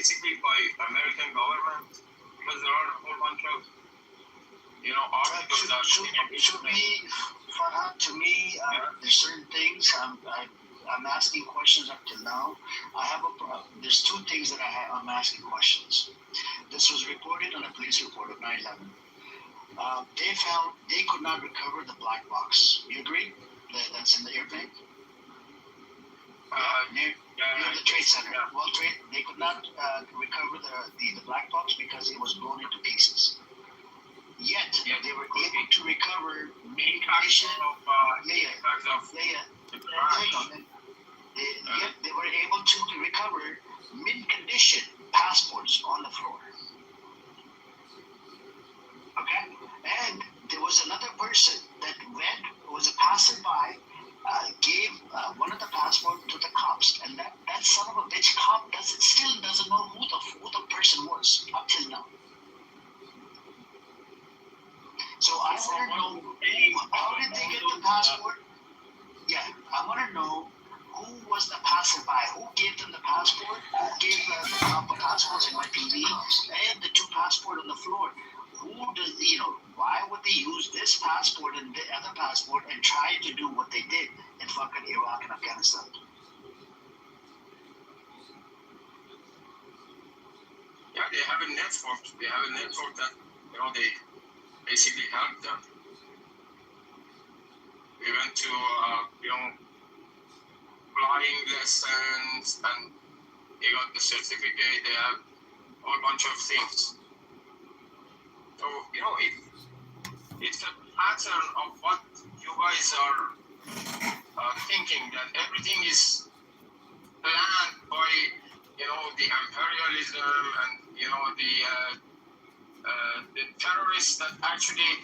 basically by American government, because there are a whole bunch of, articles that to me, there's certain things I'm asking questions up till now. There's two things that I'm asking questions. This was reported on a police report of 9/11. They found they could not recover the black box. You agree? That's in the airplane? Near the Trade Center. Yeah. They could not recover the black box because it was blown into pieces. Yet they were able to recover mid-condition. They were able to recover mid-condition passports on the floor. Okay, and there was another person that was a passerby, gave one of the passports to the cops, and that son of a bitch cop still doesn't know who the person was up till now. So I want to know, how did they get the passport? Yeah, I want to know who was the passerby, who gave them the passport, who gave the cop the passports in my TV, and the two passports on the floor. Why would they use this passport and the other passport and try to do what they did in fucking Iraq and Afghanistan? Yeah, they have a network. They have a network that, they basically help them. We went to, flying lessons, and they got the certificate. They have a whole bunch of things. So, it's a pattern of what you guys are thinking, that everything is planned by, the imperialism and, the terrorists that actually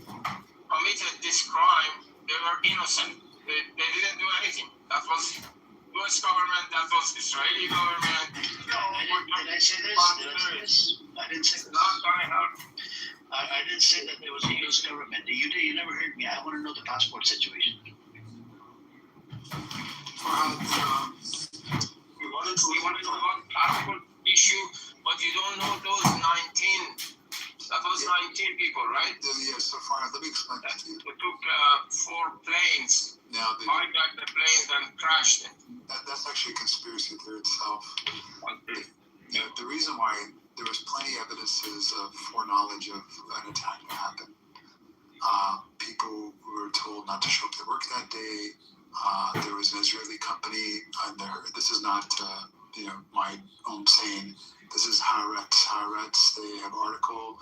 committed this crime. They were innocent. They didn't do anything. That was U.S. government, that was Israeli government. Did I say this? I didn't say this. Not going to help. I didn't say that there was a U.S. government. You never heard me. I want to know the passport situation. We want to know about the passport issue, but you don't know those 19. That was 19 people, right? Yeah, so far, let me explain that to you. They took 4 planes, hijacked the planes and crashed it. That's actually a conspiracy theory itself. Okay. The reason why there was plenty of evidences of foreknowledge of an attack that happened. People were told not to show up to work that day. There was an Israeli company, and this is not my own saying. This is Haaretz. They have an article.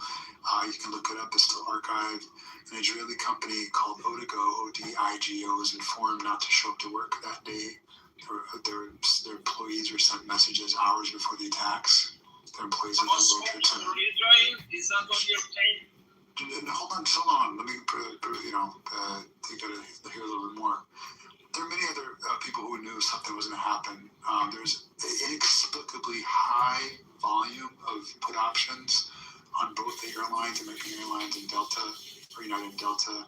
You can look it up. It's still archived. An Israeli company called Odigo, ODIGO, was informed not to show up to work that day. Their employees were sent messages hours before the attacks. Their employees at the World Trade Center. Israel? Is that what you're saying? Hold on. Let me, you gotta hear a little bit more. There are many other people who knew something was going to happen. There's an inexplicably high volume of put options on both the airlines, American Airlines and Delta, or United Delta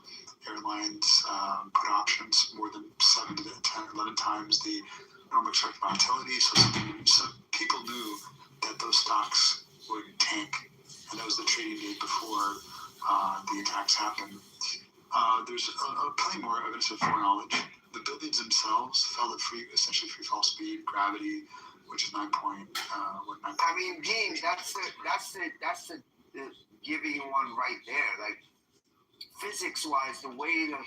Airlines put options more than 7 to 10, 11 times the normal expected volatility. So people knew that those stocks would tank, and that was the trading day before the attacks happened. There's plenty more evidence of foreknowledge. The buildings themselves fell at essentially free fall speed, gravity, which is 9 point. I mean, James, that's the giving you one right there. Like, physics-wise, the way the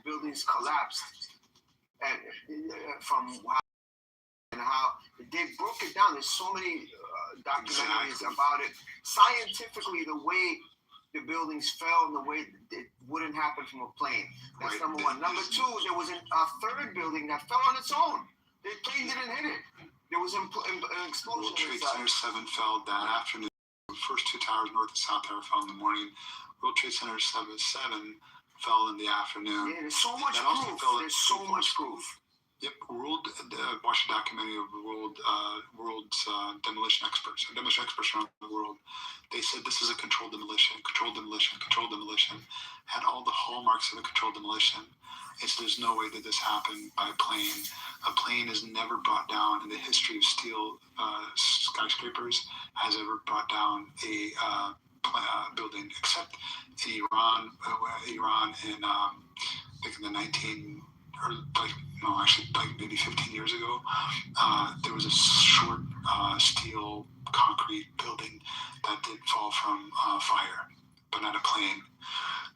buildings collapsed, and how they broke it down. There's so many documentaries about it. Scientifically, the way the buildings fell and the way it wouldn't happen from a plane. That's right. Number one. Number two, there was a third building that fell on its own. The plane didn't hit it. There was an explosion. World Trade Center 7 fell that afternoon. The first 2 towers, north and south tower, fell in the morning. World Trade Center 7 fell in the afternoon. Yeah, there's so much proof. There's so much proof. Yep, watched a documentary of the world's demolition experts. And demolition experts around the world, they said this is a controlled demolition. Had all the hallmarks of a controlled demolition. There's no way that this happened by a plane. A plane is never brought down in the history of steel skyscrapers has ever brought down a building, except in Iran. Iran in like in the 19 or like no, actually like maybe 15 years ago, there was a short steel concrete building that did fall from fire, but not a plane.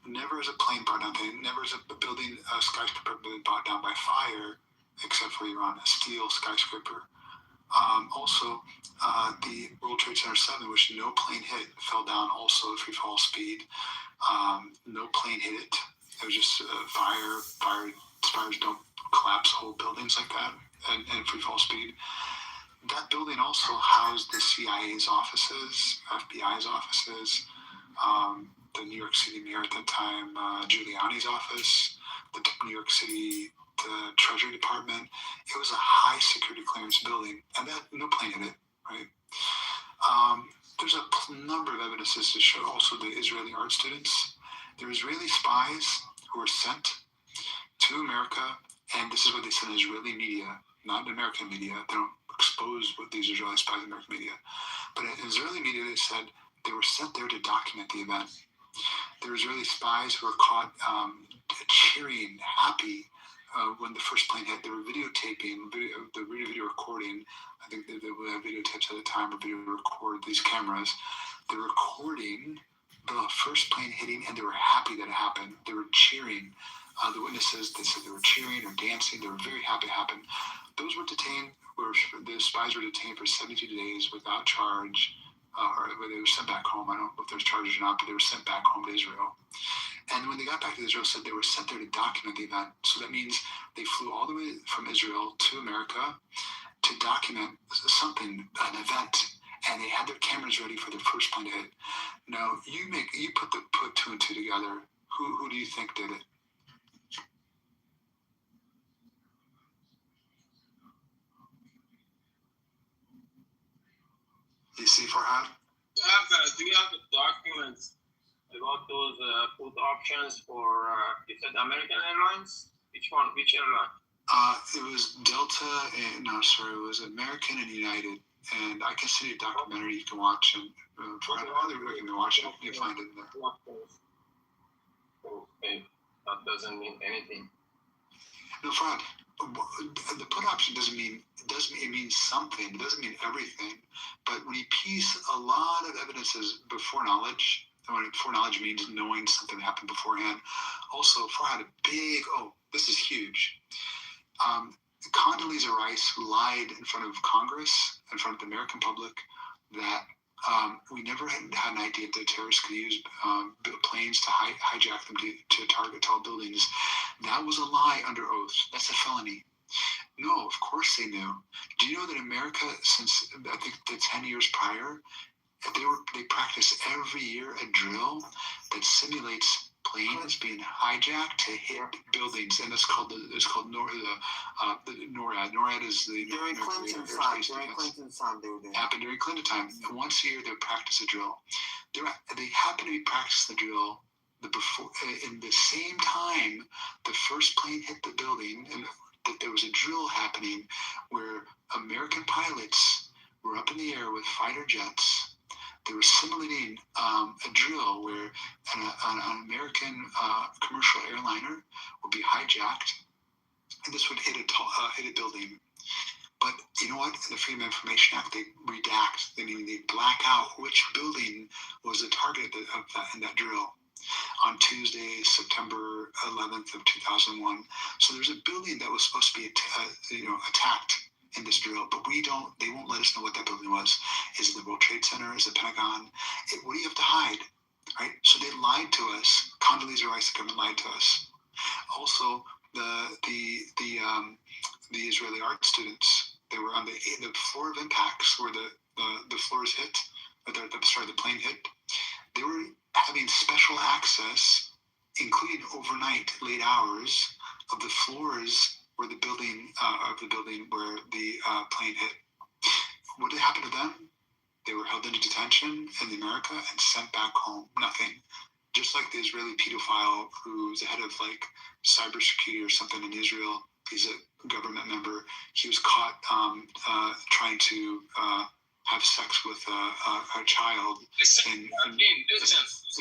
Never is a plane brought down. Never is a building, a skyscraper building brought down by fire, except for Iran, a steel skyscraper. Also, the World Trade Center 7, which no plane hit, fell down also at free fall speed. No plane hit it. It was just fire. Fires don't collapse whole buildings like that and free fall speed. That building also housed the CIA's offices, FBI's offices, the New York City mayor at that time, Giuliani's office, the New York City the Treasury Department. It was a high security clearance building, and that no plane hit it, right? There's a number of evidences to show also the Israeli art students. There were Israeli spies who were sent to America, and this is what they said in Israeli media, not in American media. They don't expose what these Israeli spies in American media. But in Israeli media, they said they were sent there to document the event. There were Israeli spies who were caught cheering, happy, when the first plane hit. They were videotaping, the video recording. I think they would have videotapes at the time or video record these cameras. They were recording the first plane hitting, and they were happy that it happened. They were cheering. The witnesses, they said they were cheering or dancing. They were very happy it happened. Those were detained, the spies were detained for 72 days without charge, or they were sent back home. I don't know if there's charges or not, but they were sent back home to Israel. And when they got back to Israel, said they were sent there to document the event. So that means they flew all the way from Israel to America to document something, an event, and they had their cameras ready for their first plane to hit. Now you put two and two together. Who do you think did it? You see, Farhad? Do you have the documents about those food options for, you said American Airlines? Which one? Which airline? It was Delta, and it was American and United. And I can see a documentary you can watch, and Farhad, other people can watch it. You find it in there. Okay, that doesn't mean anything. No, Farhad, the put option it means something. It doesn't mean everything. But when you piece a lot of evidences before knowledge, and when before knowledge means knowing something happened beforehand, also Farhad, this is huge. Condoleezza Rice lied in front of Congress, in front of the American public, that we never had an idea that terrorists could use planes to hijack them to target tall buildings. That was a lie under oath. That's a felony. No, of course they knew. Do you know that America, since I think the 10 years prior, they practice every year a drill that simulates planes being hijacked to hit buildings, and it's called NORAD. NORAD is the During Clinton's time, they were doing. Happened during Clinton time. And once a year, they practice a drill. They happen to be practicing the drill in the same time the first plane hit the building, and that there was a drill happening where American pilots were up in the air with fighter jets. They were simulating a drill where an American commercial airliner would be hijacked, and this would hit a building. But you know what? In the Freedom of Information Act, they redact. They black out which building was the target in that drill. On Tuesday, September 11th of 2001. So there's a building that was supposed to be attacked in this drill, but they won't let us know what that building was. Is it the World Trade Center? Is it Pentagon? What do you have to hide? Right? So they lied to us. Condoleezza Rice, the government lied to us. Also, the Israeli art students, they were on the floor of impacts where the floors hit, the plane hit. They were having special access, including overnight late hours, of the floors where the building where the plane hit. What did happen to them? They were held into detention in America and sent back home. Nothing. Just like the Israeli pedophile who's the head of cybersecurity or something in Israel. He's a government member. He was caught trying to have sex with a child in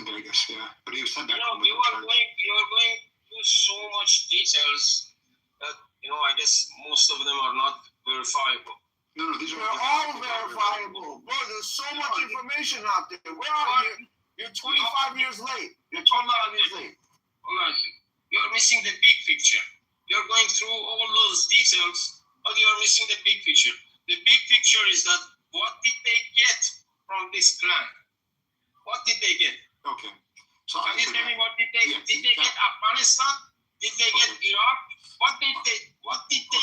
Vegas. Yeah, but he was sent back. You are going through so much details that I guess most of them are not verifiable. No, these are all verifiable. Bro, there's so much information out there. Where are you? You're 25 years late. You're 25 years late. You're missing the big picture. You're going through all those details, but you're missing the big picture. The big picture is that what did they get from this plan? What did they get? Okay. So can you tell me what did they get? Did they get Afghanistan? Did they get Iraq? What did they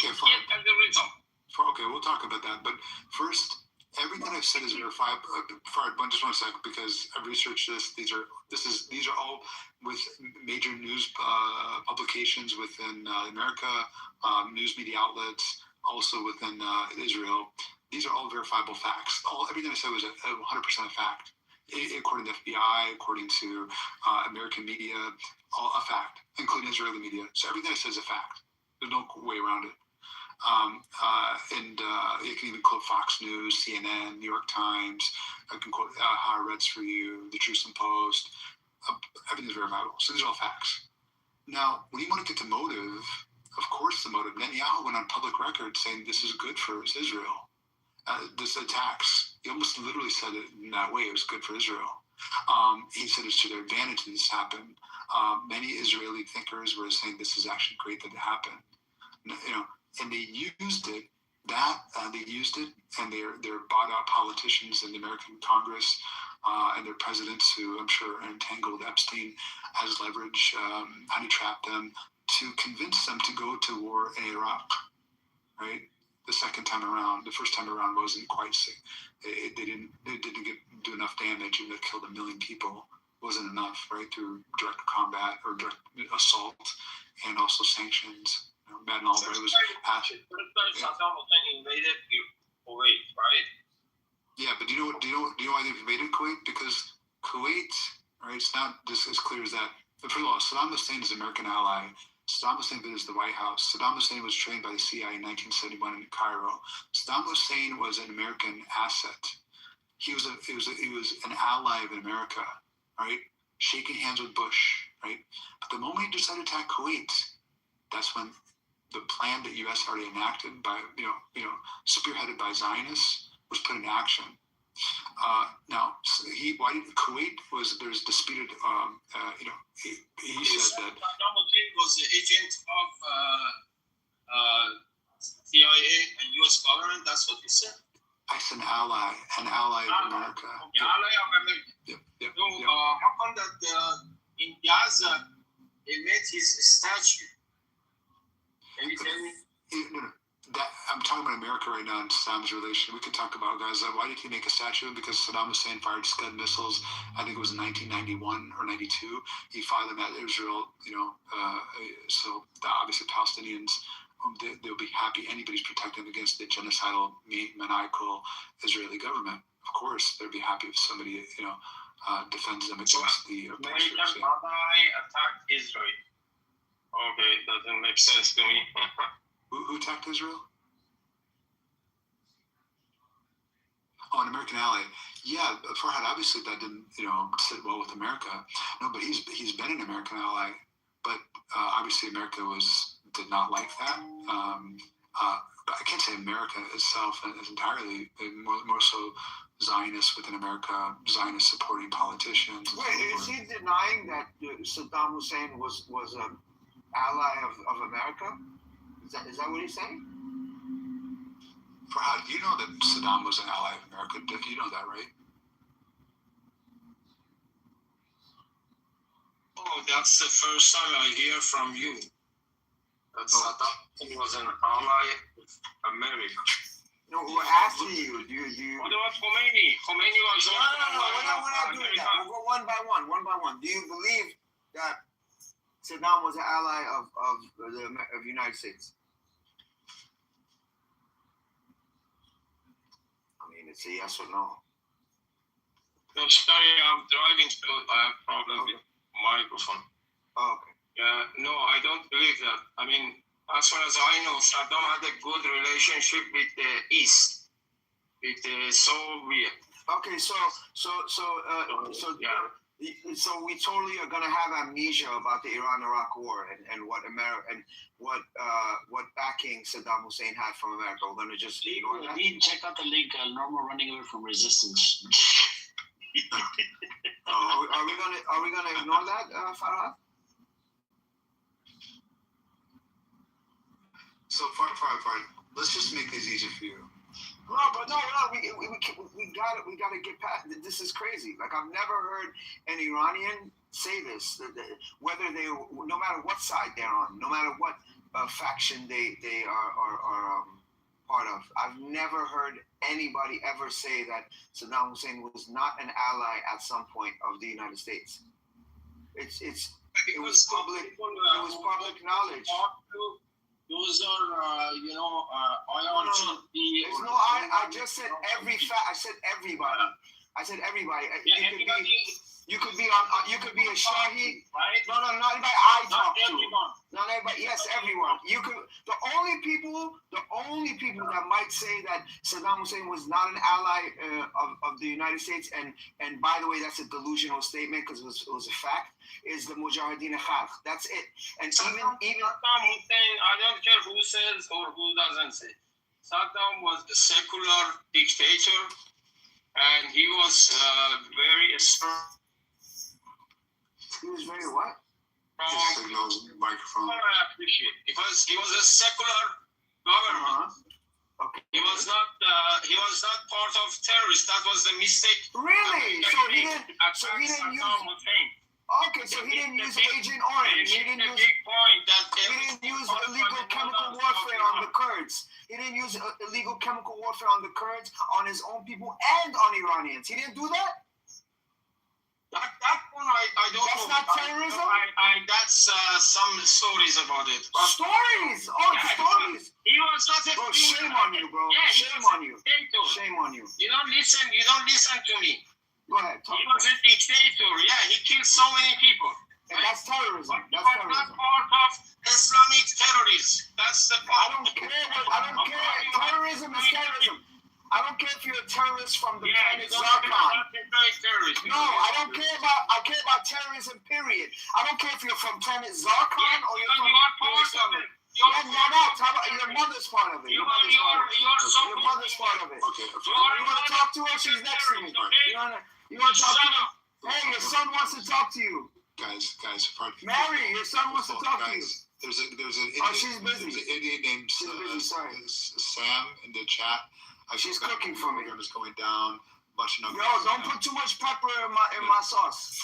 get as a result? Okay, we'll talk about that. But first, everything I've said is verifiable. Just 1 second, because I've researched this. These are all with major news publications within America, news media outlets, also within Israel. These are all verifiable facts. Everything I said was 100% a fact, according to the FBI, according to American media, all a fact, including Israeli media. So everything I said is a fact. There's no way around it. And you can even quote Fox News, CNN, New York Times. I can quote Haaretz for you, the Jerusalem Post. Everything's verifiable. So these are all facts. Now, when you want to get to motive, of course the motive. Netanyahu went on public record saying this is good for Israel. This attacks, he almost literally said it in that way. It was good for Israel. He said it's to their advantage that this happened. Many Israeli thinkers were saying this is actually great that it happened. And they used it. And they're bought out politicians in the American Congress and their presidents, who I'm sure are entangled Epstein as leverage, how to trap them, to convince them to go to war in Iraq, right? The second time around. The first time around wasn't quite sick. They didn't do enough damage, and they killed 1 million people. Wasn't enough, right? Through direct combat or direct assault, and also sanctions. Madden Albright was asked. Saddam Hussein invaded Kuwait, right? Yeah, but do you know why they invaded Kuwait? Because Kuwait, right? It's not just as clear as that. But first of all, Saddam Hussein is an American ally. Saddam Hussein visits the White House. Saddam Hussein was trained by the CIA in 1971 in Cairo. Saddam Hussein was an American asset. He was an ally of America, right? Shaking hands with Bush, right? But the moment he decided to attack Kuwait, that's when the plan that U.S. already enacted by, spearheaded by Zionists, was put in action. Kuwait there's disputed, he said that Saddam Hussein was the agent of CIA and U.S. government. That's what you said. I said an ally of America. Okay, ally of America. Yep. So how come that in Gaza they made his statue? Can you tell me? I'm talking about America right now and Saddam's relation. We could talk about Gaza. Why did he make a statue? Because Saddam Hussein fired Scud missiles. I think it was in 1991 or 92. He fired them at Israel. So obviously Palestinians, they'll be happy. Anybody's protected against the genocidal, maniacal Israeli government. Of course, they'll be happy if somebody defends them against the oppressors. American ally attacked Israel. Okay, doesn't make sense to me. Who attacked Israel? Oh, an American ally. Yeah, Farhad, obviously that didn't, sit well with America. No, but he's been an American ally. But obviously America did not like that. But I can't say America itself is entirely, more so Zionists within America, Zionist supporting politicians. Wait, is he denying that Saddam Hussein was an ally of America? Is that what he's saying? Farhad, you know that Saddam was an ally of America. You know that, right? Oh, that's the first time I hear from you. That Saddam was an ally of America. No, we're asking you. Do you? What about Khomeini? Khomeini was No, we're not doing that. We'll go one by one. Do you believe that Saddam was an ally of the United States? I mean, it's a yes or no. No, sorry, I'm driving, so I have a problem with microphone. Oh, okay. No, I don't believe that. I mean, as far as I know, Saddam had a good relationship with the East. It is so weird. Okay, so Yeah. so we totally are gonna have amnesia about the Iran-Iraq War and what what backing Saddam Hussein had from America. We're gonna just ignore that. Dean, check out the link. Normal running away from resistance. Are we gonna ignore that, Farhad? So far, let's just make this easy for you. No, we gotta get past. This is crazy. Like, I've never heard an Iranian say this. Whether no matter what side they're on, no matter what faction they are part of, I've never heard anybody ever say that Saddam Hussein was not an ally at some point of the United States. It was public knowledge. Those are, I just said I said everybody. I said everybody. You could be a Shahi. Right? No, not everybody I talk to. Everyone. Not everybody. Yes, everyone. You could. The only people that might say that Saddam Hussein was not an ally of the United States, and by the way, that's a delusional statement because it was a fact, is the Mujahideen Khalq. That's it. And Saddam Hussein, I don't care who says or who doesn't say. Saddam was a secular dictator, and he was very strong. He was very what? Signals microphone. I appreciate it, because he was a secular government. Okay. He was not part of terrorists. That was the mistake. Really? So he didn't use. Hussein. Okay, so he didn't use Agent Orange. He didn't use. Big point that He didn't use illegal chemical warfare on the Kurds. He didn't use illegal chemical warfare on the Kurds, on his own people, and on Iranians. He didn't do that? That one I don't know. That's not terrorism? That's some stories about it. Stories! Oh, Yeah, stories! He was not a Bro, shame on you, bro. Yeah, Shame on you. Dictator. Shame on you. You don't listen to me. Go ahead, talk. He was a dictator. Yeah, he killed so many people. And that's terrorism. But That's he was not terrorism. part of Islamic terrorists. That's the I point. don't care. Terrorism is terrorism. I don't care if you're a terrorist from the planet Zarkon. No, I care about terrorism, period. I don't care if you're from planet Zarkon or you're from Islam. Your mother's part of it. Your mother's part of it. Okay. You want to talk to her? She's next to me. You want to talk to her? Hey, your son wants to talk to you. Guys. Mary, your son wants to talk to you. There's an Indian. Oh, she's busy. There's an Indian named She's busy, sorry. Sam in the chat. She's cooking for me. Program is going down. Bunch of numbers. Yo, don't put too much pepper in my sauce.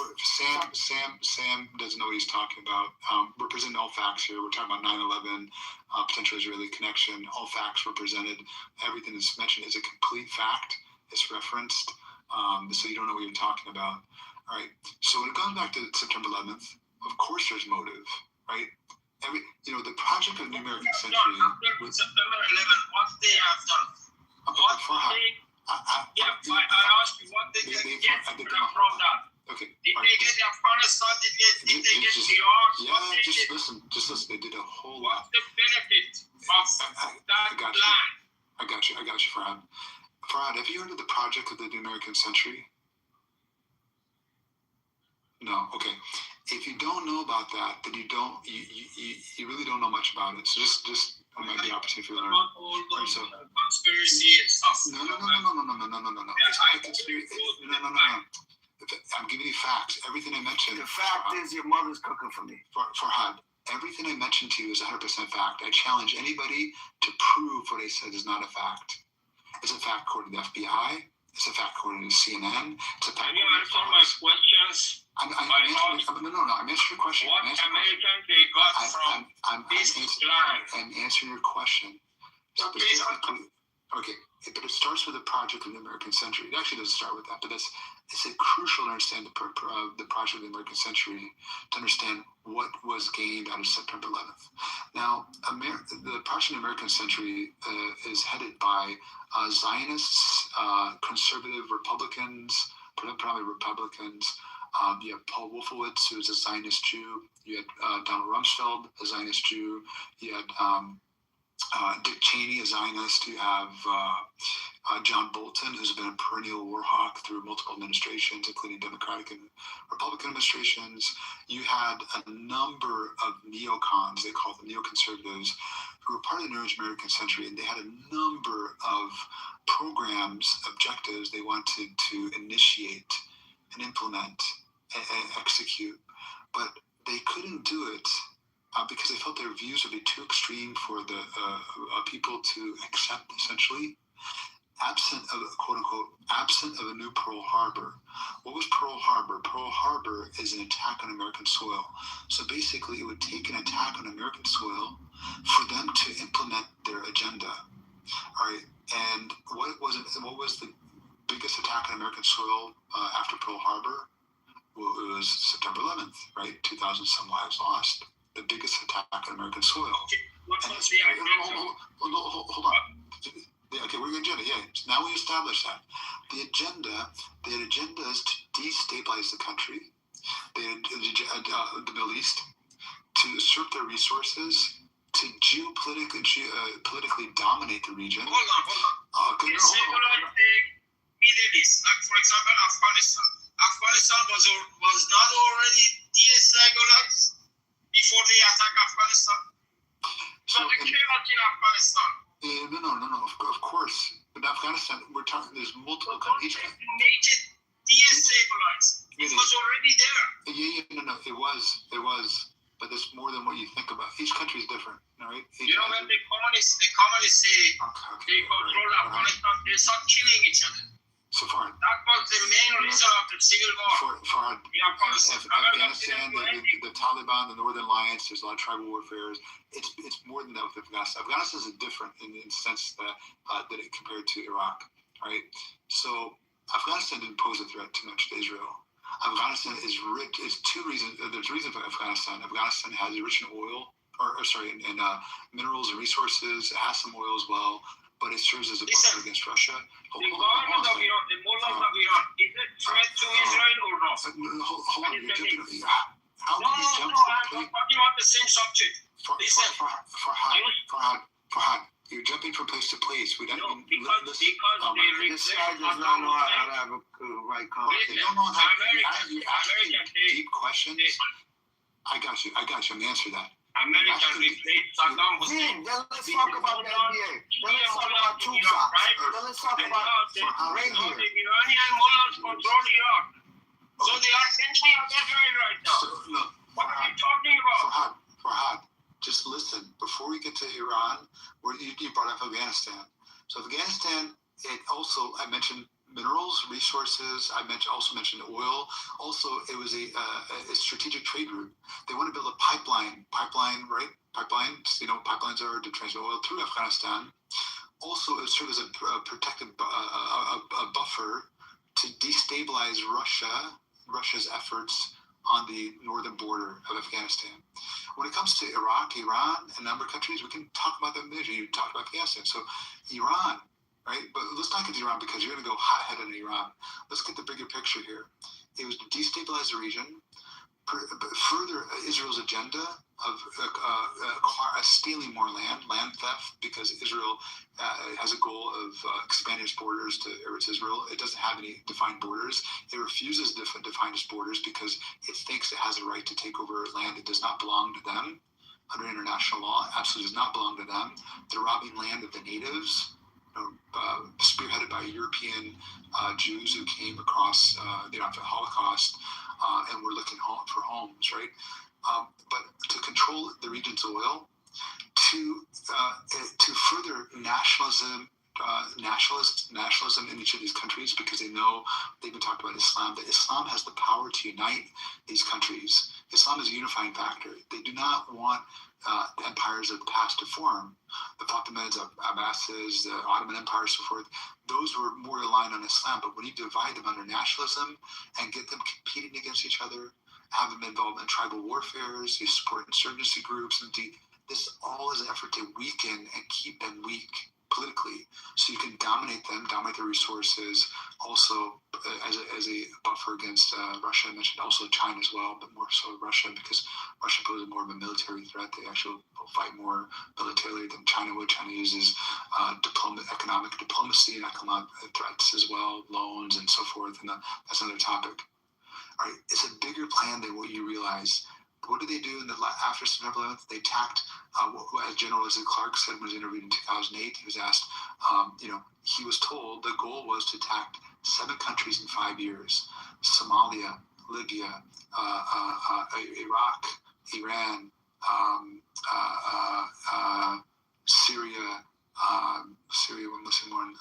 Sam doesn't know what he's talking about. We're presenting all facts here. We're talking about 9/11, potential Israeli connection. All facts were presented. Everything that's mentioned is a complete fact. It's referenced, so you don't know what you're talking about. All right. So when it comes back to September 11th, of course there's motive, right? The project of the American century. September 11th, what they have done. I asked you what they get from that. Okay. Did they get Afghanistan? Did they get Iraq? Yeah, just listen. They did a whole lot. What's the benefit of that plan? I got you, Farhad. Farhad, have you heard of the project of the New American Century? No. Okay. If you don't know about that, then you really don't know much about it. So just it might be an opportunity for you to learn. Right, so conspiracy and stuff. No. It's not a conspiracy. No. I'm giving you facts. Everything I mentioned. The fact is, your mother's cooking for me. Farhad, everything I mentioned to you is 100% fact. I challenge anybody to prove what I said is not a fact. It's a fact according to the FBI. It's a fact according to CNN. It's a fact. Can you answer my questions? I'm answering your question. What American they got from this plan? I'm answering your question. Okay, but it starts with the project of the American century. It actually doesn't start with that, but it's crucial to understand the project of the American century to understand what was gained out of September 11th. Now, the project of the American century is headed by Zionists, conservative Republicans, predominantly Republicans. You have Paul Wolfowitz, who is a Zionist Jew. You had Donald Rumsfeld, a Zionist Jew. You had Dick Cheney, a Zionist. You have John Bolton, who's been a perennial war hawk through multiple administrations, including Democratic and Republican administrations. You had a number of neocons, they call them neoconservatives, who were part of the New American century, and they had a number of programs, objectives they wanted to initiate and implement and execute, but they couldn't do it because they felt their views would be too extreme for the people to accept, essentially. Absent of, quote unquote, absent of a new Pearl Harbor. What was Pearl Harbor? Pearl Harbor is an attack on American soil. So basically, it would take an attack on American soil for them to implement their agenda. All right. And what was the biggest attack on American soil after Pearl Harbor? Well, it was September 11th, right? 2,000 some lives lost. The biggest attack on American soil. What was the agenda? Hold on. Okay, we're going to agenda. Yeah, now we established that. The agenda is to destabilize the country, the Middle East, to usurp their resources, to politically dominate the region. Hold on. Destabilize the Middle East, like for example, Afghanistan. Afghanistan was not already destabilized before they attacked Afghanistan. So the chaos in Afghanistan. No. Of course. But Afghanistan, we're talking. There's multiple. Make it destabilized. It was already there. No. It was. But there's more than what you think about. Each country is different, all right? When the communists say they control Afghanistan, they start killing each other. So far, that was the main reason of the civil war. For Afghanistan, the Taliban, the Northern Alliance, there's a lot of tribal warfare. It's more than that with Afghanistan. Afghanistan is different in the sense that it compared to Iraq, right? So Afghanistan didn't pose a threat too much to Israel. Afghanistan is rich. It's two reasons. There's a reason for Afghanistan. Afghanistan has rich in oil, in minerals and resources. It has some oil as well. But it serves as a buffer against Russia. The government of Iran, the mullahs of Iran, is it threat to Israel or not? Hold on, you're jumping. How No, can you jump I'm talking about the same subject. Farhad, you're jumping from place to place. We don't. No, because they This guy does not know how to have a right conversation. You don't know how American deep questions. I got you. I'm going to answer that. American replaced Saddam Hussein. Then let's talk about the NBA. Then let's talk about Tupac. Then let's talk about right The here. Iranian mullahs control Iraq. So they are essentially on that right now. So, look, What are you talking about? Farhad, just listen. Before we get to Iran, you brought up Afghanistan. So Afghanistan, I mentioned minerals, resources. I also mentioned oil. Also, it was a strategic trade route. They want to build a pipeline, right? Pipelines, pipelines are to transfer oil through Afghanistan. Also, it served as a protective a buffer to destabilize Russia's efforts on the northern border of Afghanistan. When it comes to Iraq, Iran, and a number of countries, we can talk about them later. You talked about Afghanistan. So Iran, right? But let's not get to Iran because you're going to go hot-headed in Iran. Let's get the bigger picture here. It was to destabilize the region, further Israel's agenda of stealing more land theft, because Israel has a goal of expanding its borders to Eretz Israel. It doesn't have any defined borders. It refuses to define its borders because it thinks it has a right to take over land that does not belong to them under international law. Absolutely does not belong to them. They're robbing land of the natives, spearheaded by European Jews who came across the Holocaust and were looking for homes, right? But to control the region's oil, to further nationalism in each of these countries, because they know they've been talking about Islam, that Islam has the power to unite these countries. Islam is a unifying factor. They do not want the empires of the past to form. The Fatimids, Abbasids, the Ottoman Empire, so forth, those were more aligned on Islam. But when you divide them under nationalism and get them competing against each other, have them involved in tribal warfares, you support insurgency groups, and this all is an effort to weaken and keep them weak politically, so you can dominate them, dominate their resources. Also, as a buffer against Russia, I mentioned also China as well, but more so Russia, because Russia poses more of a military threat. They actually will fight more militarily than China would. China uses economic diplomacy and economic threats as well, loans and so forth, and that's another topic. All right, it's a bigger plan than what you realize. What did they do after September 11th? They attacked, as General Leslie Clark said when he was interviewed in 2008. He was asked, he was told the goal was to attack 7 countries in 5 years: Somalia, Libya, Iraq, Iran, Syria, one missing one,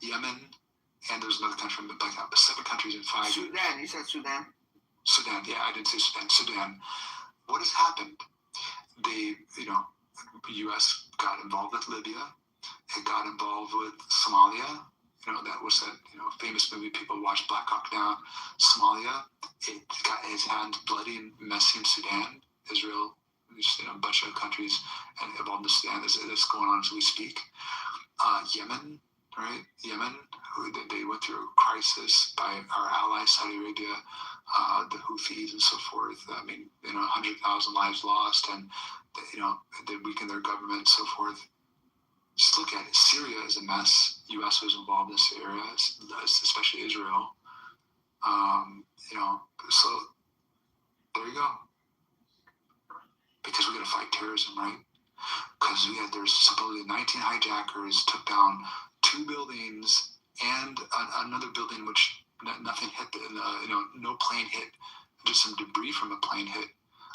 Yemen, and there's another country I'm blanking out, but 7 countries in 5 years. Sudan, you said Sudan? Sudan, yeah, I didn't say Sudan. Sudan. What has happened? The U.S. got involved with Libya. It got involved with Somalia. That was that famous movie people watch, Black Hawk Down. Somalia. It got its hands bloody and messy in Sudan. Israel. Just a bunch of countries and involved in Sudan. That's going on as we speak. Yemen, right? Yemen. They went through a crisis by our ally Saudi Arabia. The Houthis and so forth. I mean, 100,000 lives lost, and they weakened their government and so forth. Just look at it. Syria is a mess. U.S. was involved in this area, especially Israel. So there you go. Because we're gonna fight terrorism, right? Because there's supposedly 19 hijackers took down 2 buildings and another building which. Nothing hit, no plane hit, just some debris from a plane hit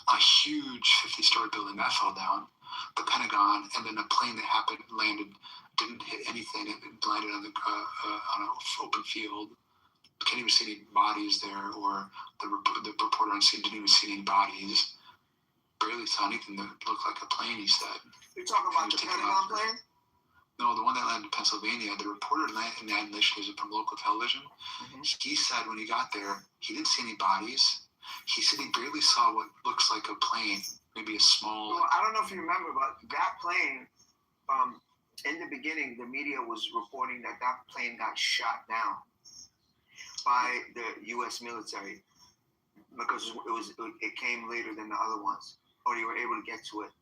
a huge 50-story building that fell down, the Pentagon, and then a plane that landed, didn't hit anything. It landed on an open field. Can't even see any bodies there, or the reporter on scene didn't even see any bodies. Barely saw anything that looked like a plane, he said. You're talking about the Pentagon plane? No, the one that landed in Pennsylvania. The reporter initially was from local television. Mm-hmm. He said when he got there, he didn't see any bodies. He said he barely saw what looks like a plane, maybe a small... Well, I don't know if you remember, but that plane, in the beginning, the media was reporting that plane got shot down by the U.S. military because it came later than the other ones, or they were able to get to it.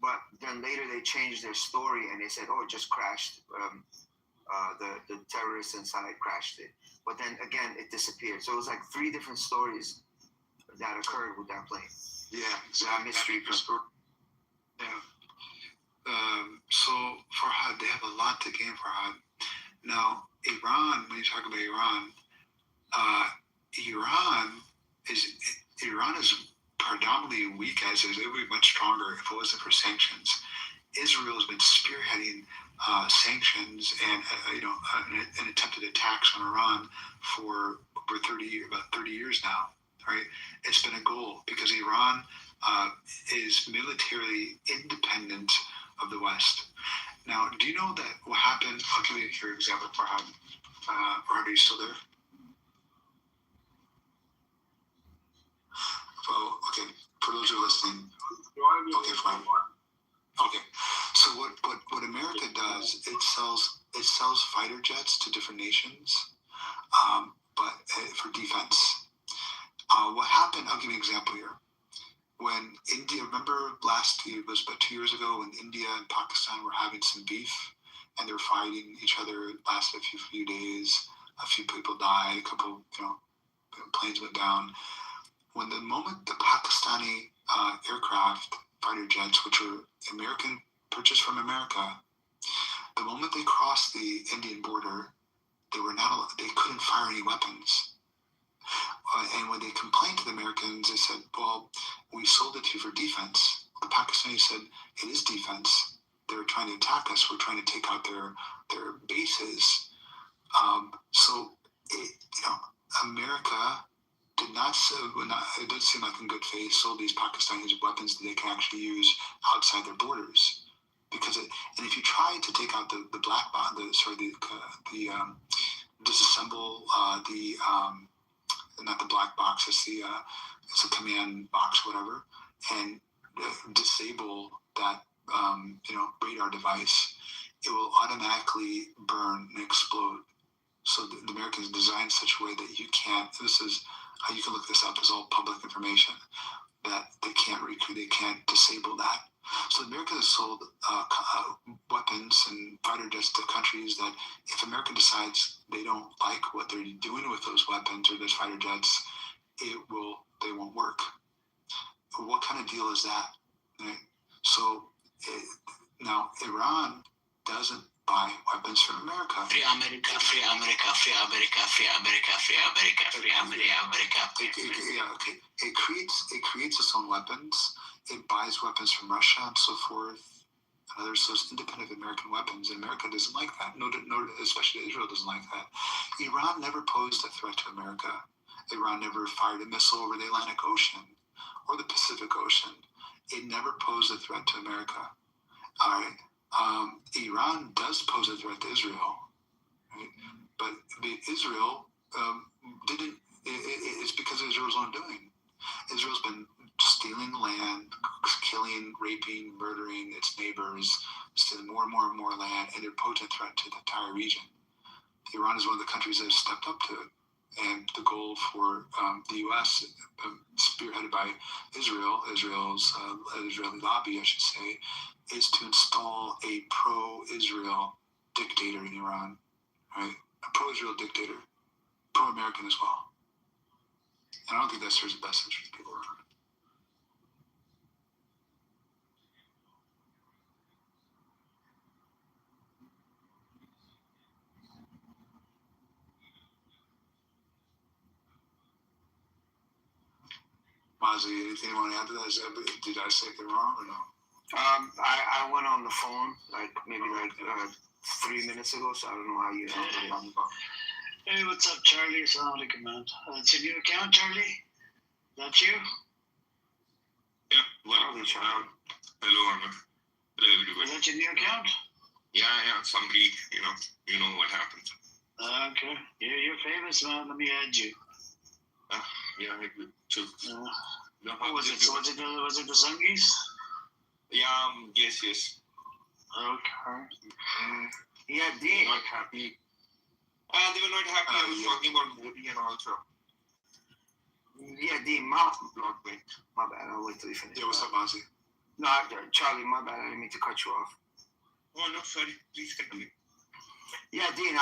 But then later they changed their story and they said, it just crashed. The terrorists inside crashed it. But then again, it disappeared. So it was like 3 different stories that occurred with that plane. Yeah, exactly. Mystery story. Yeah. So Farhad, they have a lot to gain, Farhad. Now, Iran, when you talk about Iran is predominantly weak as is. It would be much stronger if it wasn't for sanctions. Israel has been spearheading sanctions and an attempted attacks on Iran for about 30 years now. Right? It's been a goal because Iran is militarily independent of the West. Now, do you know that what happened? I'll give you your example, Farhad. Farhad, are you still there? Oh, okay. For those who are listening, okay, fine. Okay. So what America does, it sells fighter jets to different nations, but for defense. What happened? I'll give you an example here. When India, remember it was about 2 years ago when India and Pakistan were having some beef and they were fighting each other. It lasted a few days. A few people died. A couple, planes went down. When the moment the Pakistani aircraft fighter jets, which were purchased from America, the moment they crossed the Indian border, they couldn't fire any weapons. And when they complained to the Americans, they said, well, we sold it to you for defense. The Pakistanis said, it is defense. They were trying to attack us. We're trying to take out their bases. America did not, it does seem like in good faith, sold these Pakistanis weapons that they can actually use outside their borders. And if you try to take out the black box, disassemble not the black box, it's a command box, whatever, and disable that radar device, it will automatically burn and explode. So the Americans designed such a way that you can't. This is how you can look this up. It's all public information that they can't recreate. They can't disable that. So America has sold weapons and fighter jets to countries that, if America decides they don't like what they're doing with those weapons or those fighter jets, they won't work. What kind of deal is that? Right? So now Iran doesn't buy weapons from America. Free America, free America, free America, free America, free America, free America. Okay. It creates its own weapons. It buys weapons from Russia and so forth. And others, those independent American weapons. And America doesn't like that. No, especially Israel doesn't like that. Iran never posed a threat to America. Iran never fired a missile over the Atlantic Ocean or the Pacific Ocean. It never posed a threat to America. All right. Iran does pose a threat to Israel, right? But Israel didn't. It's because of Israel's own doing. Israel's been stealing land, killing, raping, murdering its neighbors, stealing more and more and more land, and they're posing a threat to the entire region. Iran is one of the countries that have stepped up to it. And the goal for the U.S., spearheaded by Israel's Israeli lobby, I should say, is to install a pro-Israel dictator in Iran, right? A pro-Israel dictator, pro-American as well. And I don't think that serves the best interest of people around. Mazi, anything you want to add to that? Did I say anything wrong or no? I went on the phone maybe 3 minutes ago, so I don't know how you handled it on the phone. Hey, what's up, Charlie? Assalamu alaikum, man. It's a new account, Charlie? That's you? Yeah, Charlie, Charlie. hello, Ahmed. Hello, Is everybody. that your new account? Yeah, somebody, you know what happened. Okay. You're famous, man. Let me add you. Yeah, I agree too. What was it? So was it the Zungis? Yeah, yes. Okay. Yeah, Dean. Not happy. They were not happy. I was talking about Modi and also Yeah, Dean, block me. my bad. I'll wait till you finish. Yeah, what's up, Mazi? No, Charlie, my bad. I didn't mean to cut you off. Oh, no, sorry. Please continue. Yeah, Dean,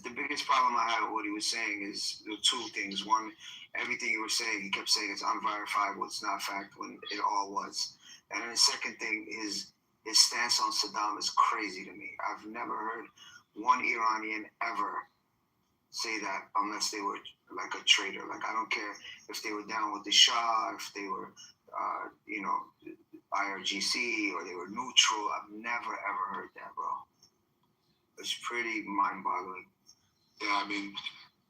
the biggest problem I had with what he was saying is the two things. One, everything he was saying, he kept saying it's unverifiable, it's not fact, when it all was. And then the second thing is his stance on Saddam is crazy to me. I've never heard one Iranian ever say that unless they were like a traitor. Like, I don't care if they were down with the Shah, if they were, IRGC, or they were neutral. I've never, ever heard that, bro. It's pretty mind-boggling. Yeah, I mean,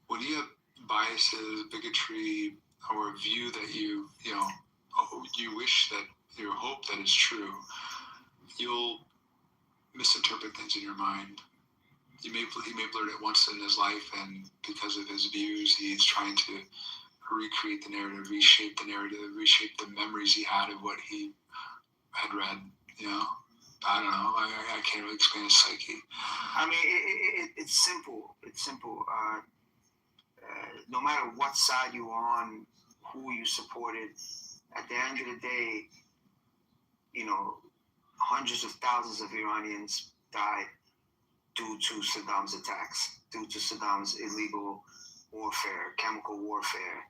when you have biases, bigotry, or a view that you wish that, you hope that it's true, you'll misinterpret things in your mind. He may have learned it once in his life, and because of his views, he's trying to recreate the narrative, reshape the memories he had of what he had read, I don't know. I can't really explain his psyche. I mean, it's simple. It's simple. No matter what side you're on, who you supported, at the end of the day, hundreds of thousands of Iranians died due to Saddam's attacks, due to Saddam's illegal warfare, chemical warfare.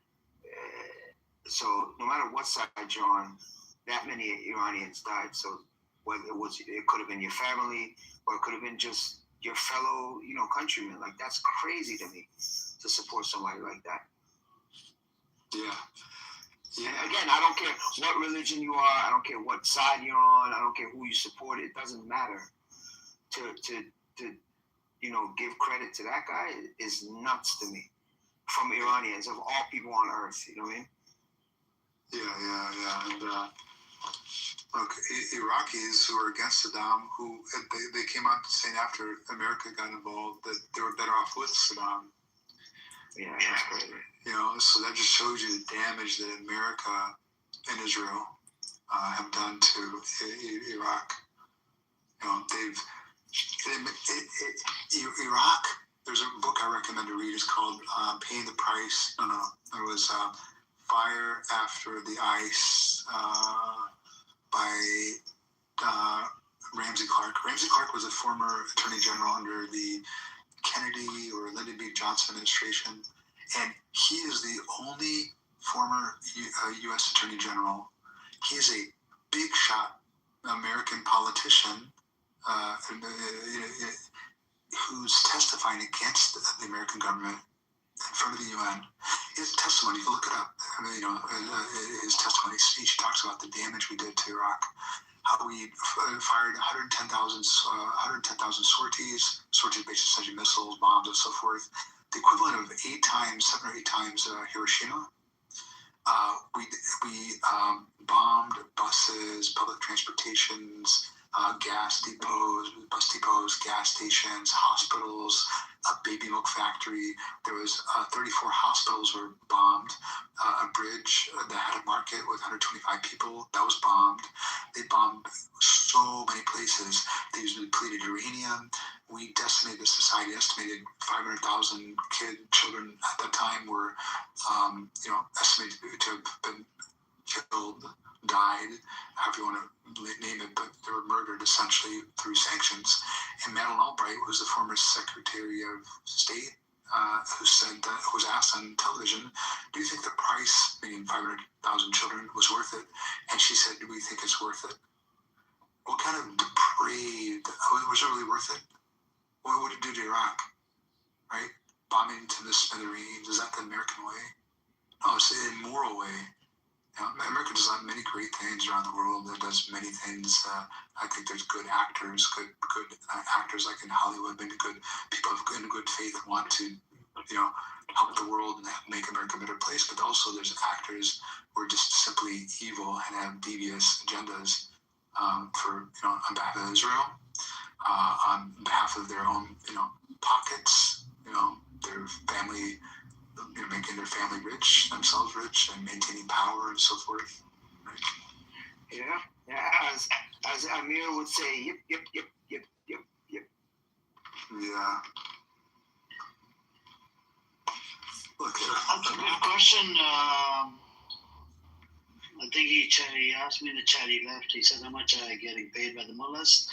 So no matter what side you're on, that many Iranians died. So whether it could have been your family, or it could have been just your fellow, countrymen. Like, that's crazy to me, to support somebody like that. Yeah. And again, I don't care what religion you are. I don't care what side you're on. I don't care who you support. It doesn't matter. To give credit to that guy is nuts to me. From Iranians, of all people on earth, you know what I mean? Yeah. And look, Iraqis who are against Saddam, they came out saying after America got involved that they were better off with Saddam. Yeah, that's crazy. So that just shows you the damage that America and Israel have done to Iraq. They've Iraq, there's a book I recommend to read. It's called Paying the Price. No, it was Fire After the Ice by Ramsey Clark. Ramsey Clark was a former attorney general under the Kennedy or Lyndon B. Johnson administration, and he is the only former U.S. attorney general. He is a big shot American politician who's testifying against the American government in front of the UN. His testimony, you can look it up. His testimony, he talks about the damage we did to Iraq, how we fired 110,000 sorties based on such missiles, bombs, and so forth, the equivalent of 7 or 8 times Hiroshima. We bombed buses, public transportations, gas depots, bus depots, gas stations, hospitals, a baby milk factory. There was 34 hospitals were bombed. A bridge that had a market with 125 people, that was bombed. They bombed so many places. They used depleted uranium. We decimated the society. Estimated 500,000 children at that time were, estimated to have been killed, died, however you want to name it, but they were murdered essentially through sanctions. And Madeleine Albright was the former Secretary of State who was asked on television, do you think the price, meaning 500,000 children, was worth it? And she said, do we think it's worth it? What kind of depraved, was it really worth it? What would it do to Iraq, right? Bombing to the smithereens, is that the American way? No, it's an immoral way. America does many great things around the world. It does many things. I think there's good actors, good actors like in Hollywood, maybe good people in good faith want to, help the world and make America a better place. But also there's actors who are just simply evil and have devious agendas on behalf of Israel, on behalf of their own, pockets, their family. Making their family rich, themselves rich, and maintaining power and so forth. Right? Yeah. As Amir would say, yep. Yeah. Look, that's a good question. I think he asked me in the chat. He left. He said, "How much are I getting paid by the mullahs?"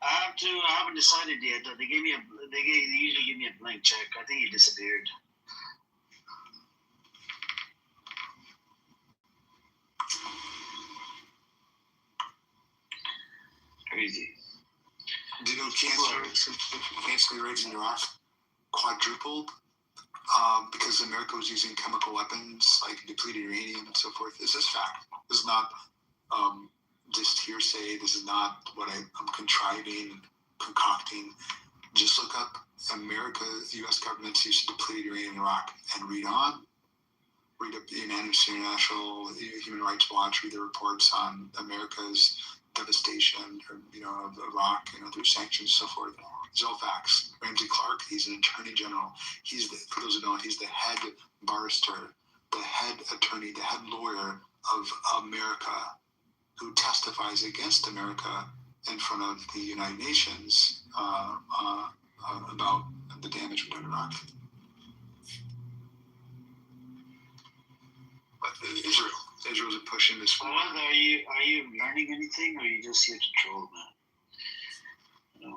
I haven't decided yet. They usually give me a blank check. I think he disappeared. Crazy. Do you know cancer rates in Iraq quadrupled because America was using chemical weapons like depleted uranium and so forth? This is fact. This is not just hearsay. This is not what I'm contriving, concocting. Just look up the U.S. government's use of depleted uranium in Iraq and read on. Read up the Amnesty International, Human Rights Watch, read the reports on America's devastation of Iraq, through sanctions and so forth. These are all facts. Ramsey Clark, he's an attorney general. For those who don't, he's the head barrister, the head attorney, the head lawyer of America, who testifies against America in front of the United Nations about the damage we've done in Iraq. But Israel's pushing this forward. Are you learning anything, or are you just here to troll, man?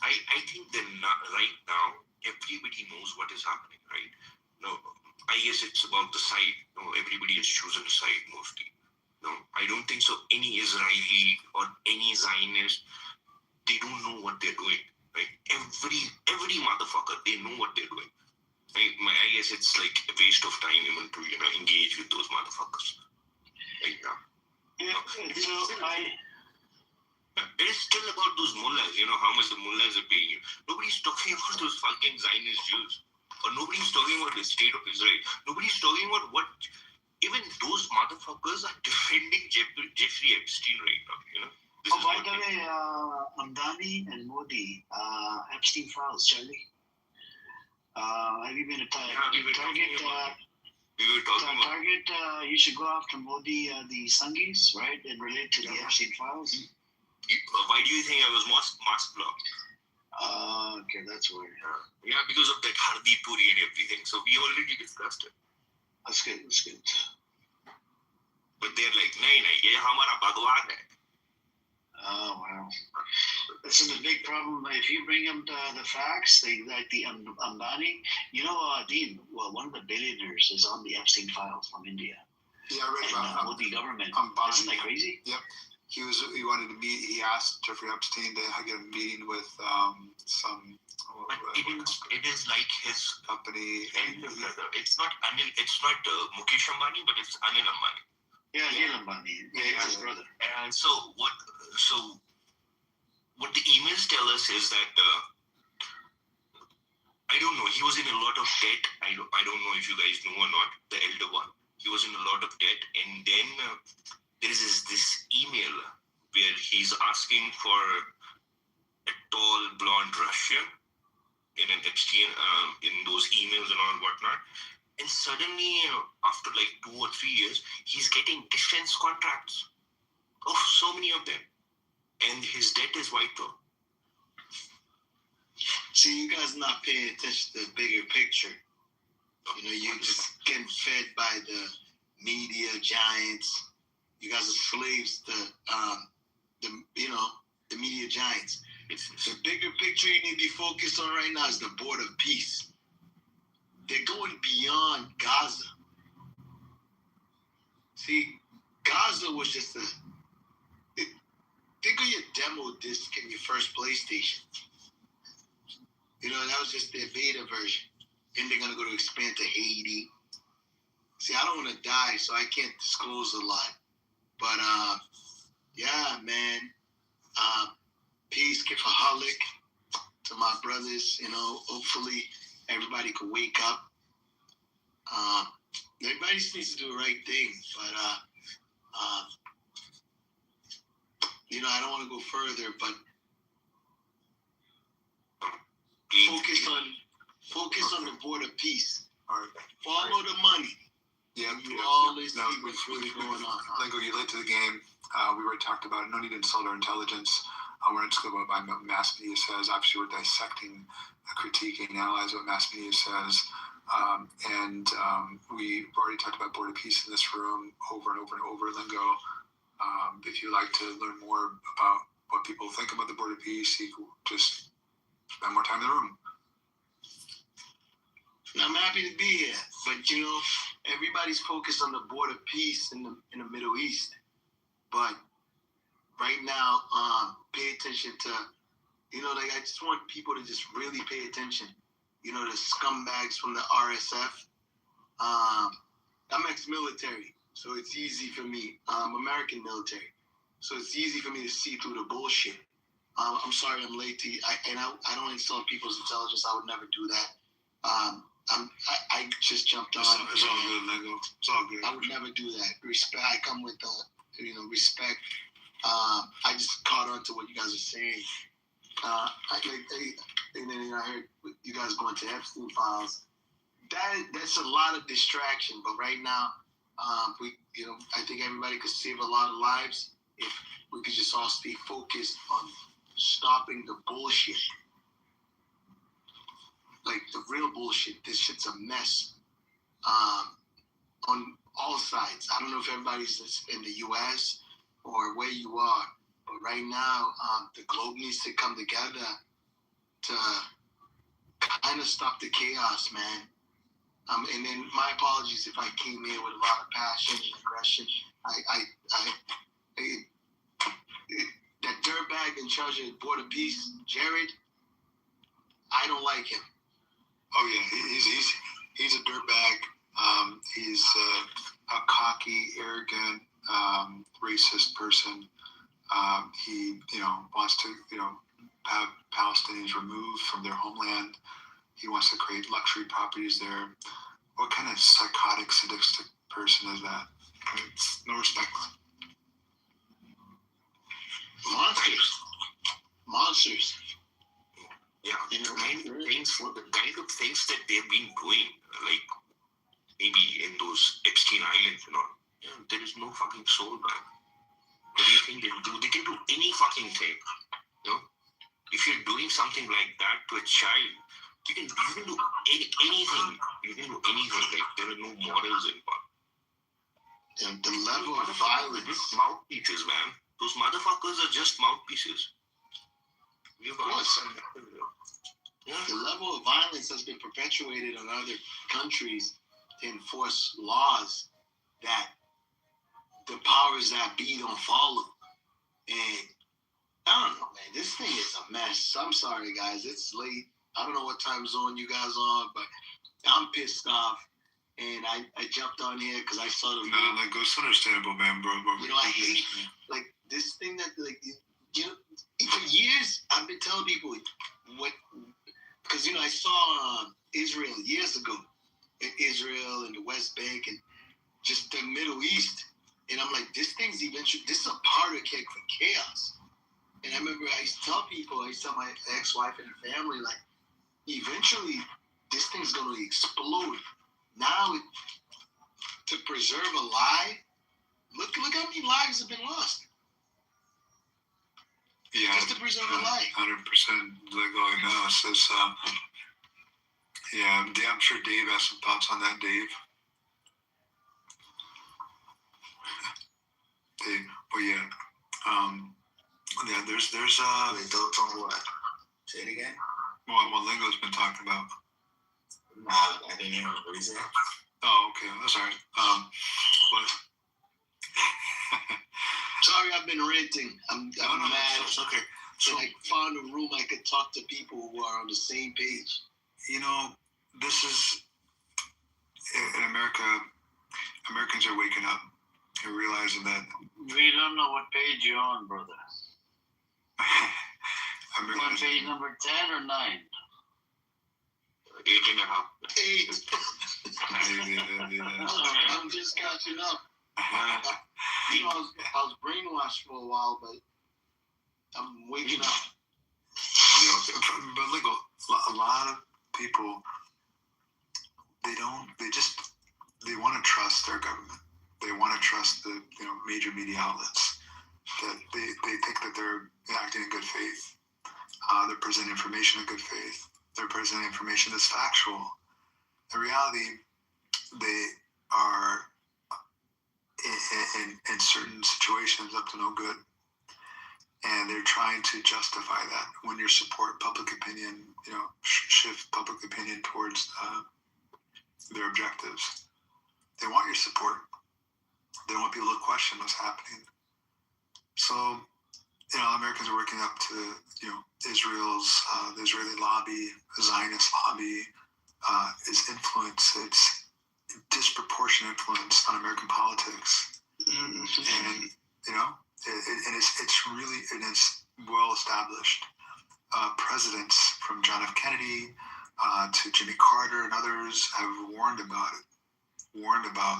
I think that right now everybody knows what is happening, right? No, I guess it's about the side. No, everybody has chosen a side mostly. No, I don't think so. Any Israeli or any Zionist, they don't know what they're doing, right? Every motherfucker, they know what they're doing. I guess it's like a waste of time even to engage with those motherfuckers. Right now. It is still about those mullahs, how much the mullahs are paying you. Nobody's talking about those fucking Zionist Jews. Or nobody's talking about the state of Israel. Nobody's talking about what even those motherfuckers are defending Jeffrey Epstein right now, By the way, Amdani and Modi, Epstein files, Charlie. Have you been a Target? We were talking about Target, you should go after Modi, the Sangis, right, and relate to the Epstein files. Why do you think I was mask blocked? Okay, that's weird. Yeah, because of that Hardeep Puri and everything. So we already discussed it. That's good. That's good. But they're like, nahi, ye hamara bhagwan hai. Oh wow, that's a big problem. If you bring them the facts, like the Ambani, Dean, well, one of the billionaires is on the Epstein files from India. Yeah, I read And about with the government. Ambani. Isn't that crazy? Yep. He wanted to meet. He asked Jeffrey Epstein to get a meeting with some. But it is like his company. elder brother. It's not Anil. It's not Mukesh Ambani, but it's Anil Ambani. Yeah, Anil Ambani. Yeah, his brother. And so what the emails tell us is that I don't know. He was in a lot of debt. I don't know if you guys know or not. The elder one. He was in a lot of debt, and then there is this email where he's asking for a tall blonde Russian in an Epstein in those emails and all whatnot. And suddenly, after like 2 or 3 years, he's getting defense contracts. Oh, so many of them. And his debt is wiped out. See, you guys not paying attention to the bigger picture. You just getting fed by the media giants. You guys are slaves to the media giants. The bigger picture you need to be focused on right now is the board of peace. They're going beyond Gaza. See, Gaza was just think of your demo disc in your first PlayStation. That was just their beta version. Then they're gonna go to expand to Haiti. See, I don't want to die, so I can't disclose a lot. But yeah, man. Peace, kifaholic to my brothers. Hopefully everybody could wake up. Everybody just needs to do the right thing. But I don't want to go further, but focus on the board of peace. All right. Follow the money. Yeah, you always see what's really going on. Lingo, you're late to the game. We already talked about it. No need to insult our intelligence. We're not just going by what mass media says. Obviously, we're dissecting, critiquing, analyze what mass media says. We've already talked about board of peace in this room over and over and over, Lingo. If you'd like to learn more about what people think about the board of peace, you can just spend more time in the room. I'm happy to be here, but everybody's focused on the board of peace in the Middle East. But right now, pay attention to, I just want people to just really pay attention. The scumbags from the RSF. I'm ex-military, so it's easy for me. I'm American military, so it's easy for me to see through the bullshit. I'm sorry I'm late to you. I don't insult people's intelligence. I would never do that. I just jumped on. It's all good, Lego. It's all good. I would never do that. Respect. I come with respect. I just caught on to what you guys are saying. And then I heard you guys going to Epstein files. That's a lot of distraction. But right now, I think everybody could save a lot of lives if we could just all stay focused on stopping the bullshit. Like the real bullshit. This shit's a mess. On all sides. I don't know if everybody's in the U.S. or where you are, but right now, the globe needs to come together to kind of stop the chaos, man. And then my apologies if I came here with a lot of passion and aggression. That dirtbag in charge of the Board of Peace, Jared, I don't like him. Oh yeah, he's a dirtbag. He's a cocky, arrogant, racist person. He wants to have Palestinians removed from their homeland. He wants to create luxury properties there. What kind of psychotic, sadistic person is that? It's no respect. Monsters. Yeah, the kind of things that they've been doing, like maybe in those Epstein Islands and all. There is no fucking soul, man. What do you think they'll do? They can do any fucking thing. You know? If you're doing something like that to a child, you can do anything. You can do anything. Like, there are no morals involved. And the level of violence. Mouthpieces, man. Those motherfuckers are just mouthpieces. We've understand that. Yeah. The level of violence has been perpetuated on other countries to enforce laws that the powers that be don't follow. And I don't know, man. This thing is a mess. I'm sorry, guys. It's late. I don't know what time zone you guys on, but I'm pissed off. And I jumped on here because I saw the. No, like, it's understandable, man, bro. You know, I hate like this thing that like you know, for years I've been telling people what, because you know I saw Israel years ago, in Israel and the West Bank and just the Middle East, and I'm like, this thing's eventually, this is a powder keg for chaos. And I remember I used to tell people, I used to tell my ex-wife and her family, like, eventually this thing's gonna explode. Now, to preserve a lie, look how many lives have been lost. Yeah, just to preserve a lie. 100%. Like, oh, no, it's yeah, I'm sure Dave has some thoughts on that, Dave. Dave, but yeah, there's Wait, thoughts on what? Say it again. what Lingo's been talking about. Nah, I didn't hear what he said. Oh, okay, that's all right. But Sorry, I've been ranting. I'm no, mad. it's okay. So I found a room I could talk to people who are on the same page. You know, this is in America. Americans are waking up and realizing that We don't know what page you're on, brother. On Americans. page number 10 or 9? 8.5. 8. I'm just catching up. You know, I was brainwashed for a while, but I'm waking up. You know, but Lingo, a lot of people, they want to trust their government. They want to trust the major media outlets. That they think that they're acting in good faith. They're presenting information in good faith. They're presenting information that's factual. In reality, they are in certain situations up to no good. And they're trying to justify that when you support public opinion, shift public opinion towards their objectives. They want your support. They don't want people to question what's happening. So, Americans are working up to, Israel's, the Israeli lobby, the Zionist lobby, its influence, its disproportionate influence on American politics. And, it's well established. Presidents from John F. Kennedy to Jimmy Carter and others have warned about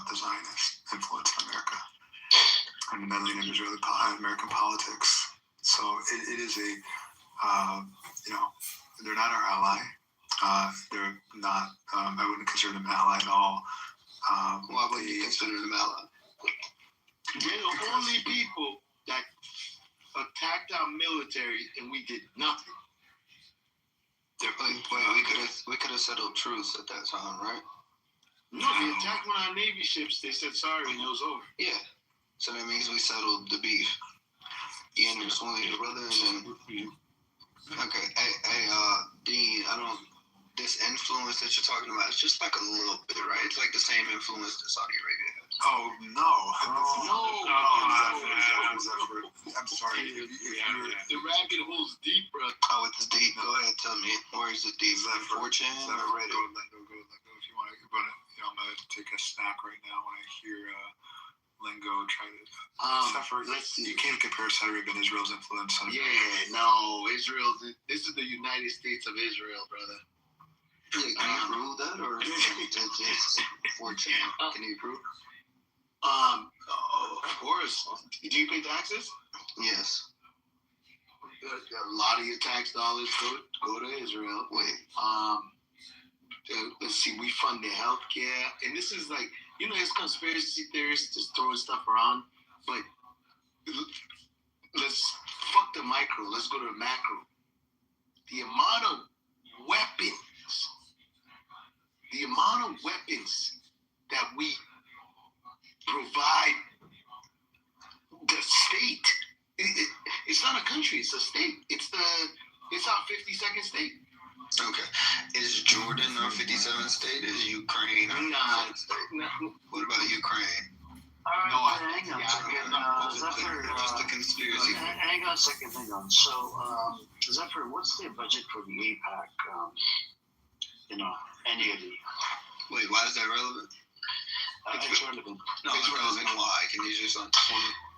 the Zionist influence in America and the meddling in Israeli American politics. So it is they're not our ally. They're not. I wouldn't consider them an ally at all. Why would you consider them ally? They're the only people that attacked our military and we did nothing. We could have settled truce at that time, right? No, they attacked one of our Navy ships. They said sorry and it was over. Yeah. So that means we settled the beef. Ian and Swing, your brother, and then. Okay. Hey, Dean, this influence that you're talking about, it's just like a little bit, right? It's like the same influence that Saudi Arabia has. Oh, no. I'm sorry. The rabbit hole's deep, bro. Oh, it's deep. Go ahead, tell me. Where is it deep? 4chan or Reddit? Go, if you want to. I'm going to take a snack right now when I hear Lingo try to. Let's see. You can't compare Saudi Arabia and Israel's influence on America. Yeah, no, this is the United States of Israel, brother. Yeah, can you prove that, or it's 4chan? Can you prove? Of course. Do you pay taxes? Yes. A lot of your tax dollars go to Israel. Wait. Let's see, we fund their healthcare, and this is like, there's conspiracy theorists just throwing stuff around, but the micro. Let's go to the macro. The amount of weapons that we provide the state. It's not a country. It's a state. It's our 52nd state. Okay. Is Jordan our 57th state? Is Ukraine our 57th state? What about Ukraine? Hang on a second. Just a conspiracy. Hang on a second. So, Zephyr, what's the budget for the APAC? Annually? Wait, why is that relevant? It's relevant. No, it's relevant. Why? Can you just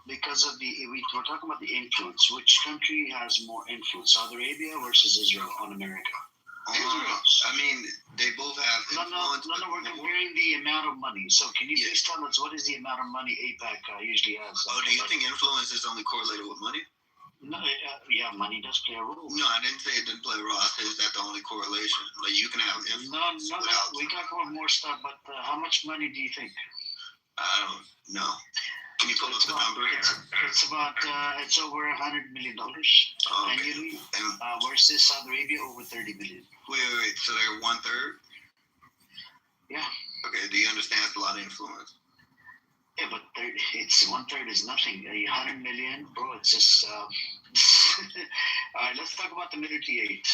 Because of we're talking about the influence. Which country has more influence, Saudi Arabia versus Israel on America? Israel. I mean, they both have influence. No, we're comparing the amount of money. So can you please tell us what is the amount of money APAC usually has? Oh, do you think influence is only correlated with money? No, yeah, money does play a role. No, I didn't say it didn't play a role. I said is that the only correlation? Like you can have influence without. We talk about more stuff, but how much money do you think? I don't know. Can you pull up the number? It's about it's over $100 million annually. Versus Saudi Arabia over 30 million. Wait. So they're 1/3? Yeah. Okay. Do you understand it's a lot of influence? Yeah, but it's 1/3 is nothing. 100 million, bro. It's just. All right, let's talk about the military aid.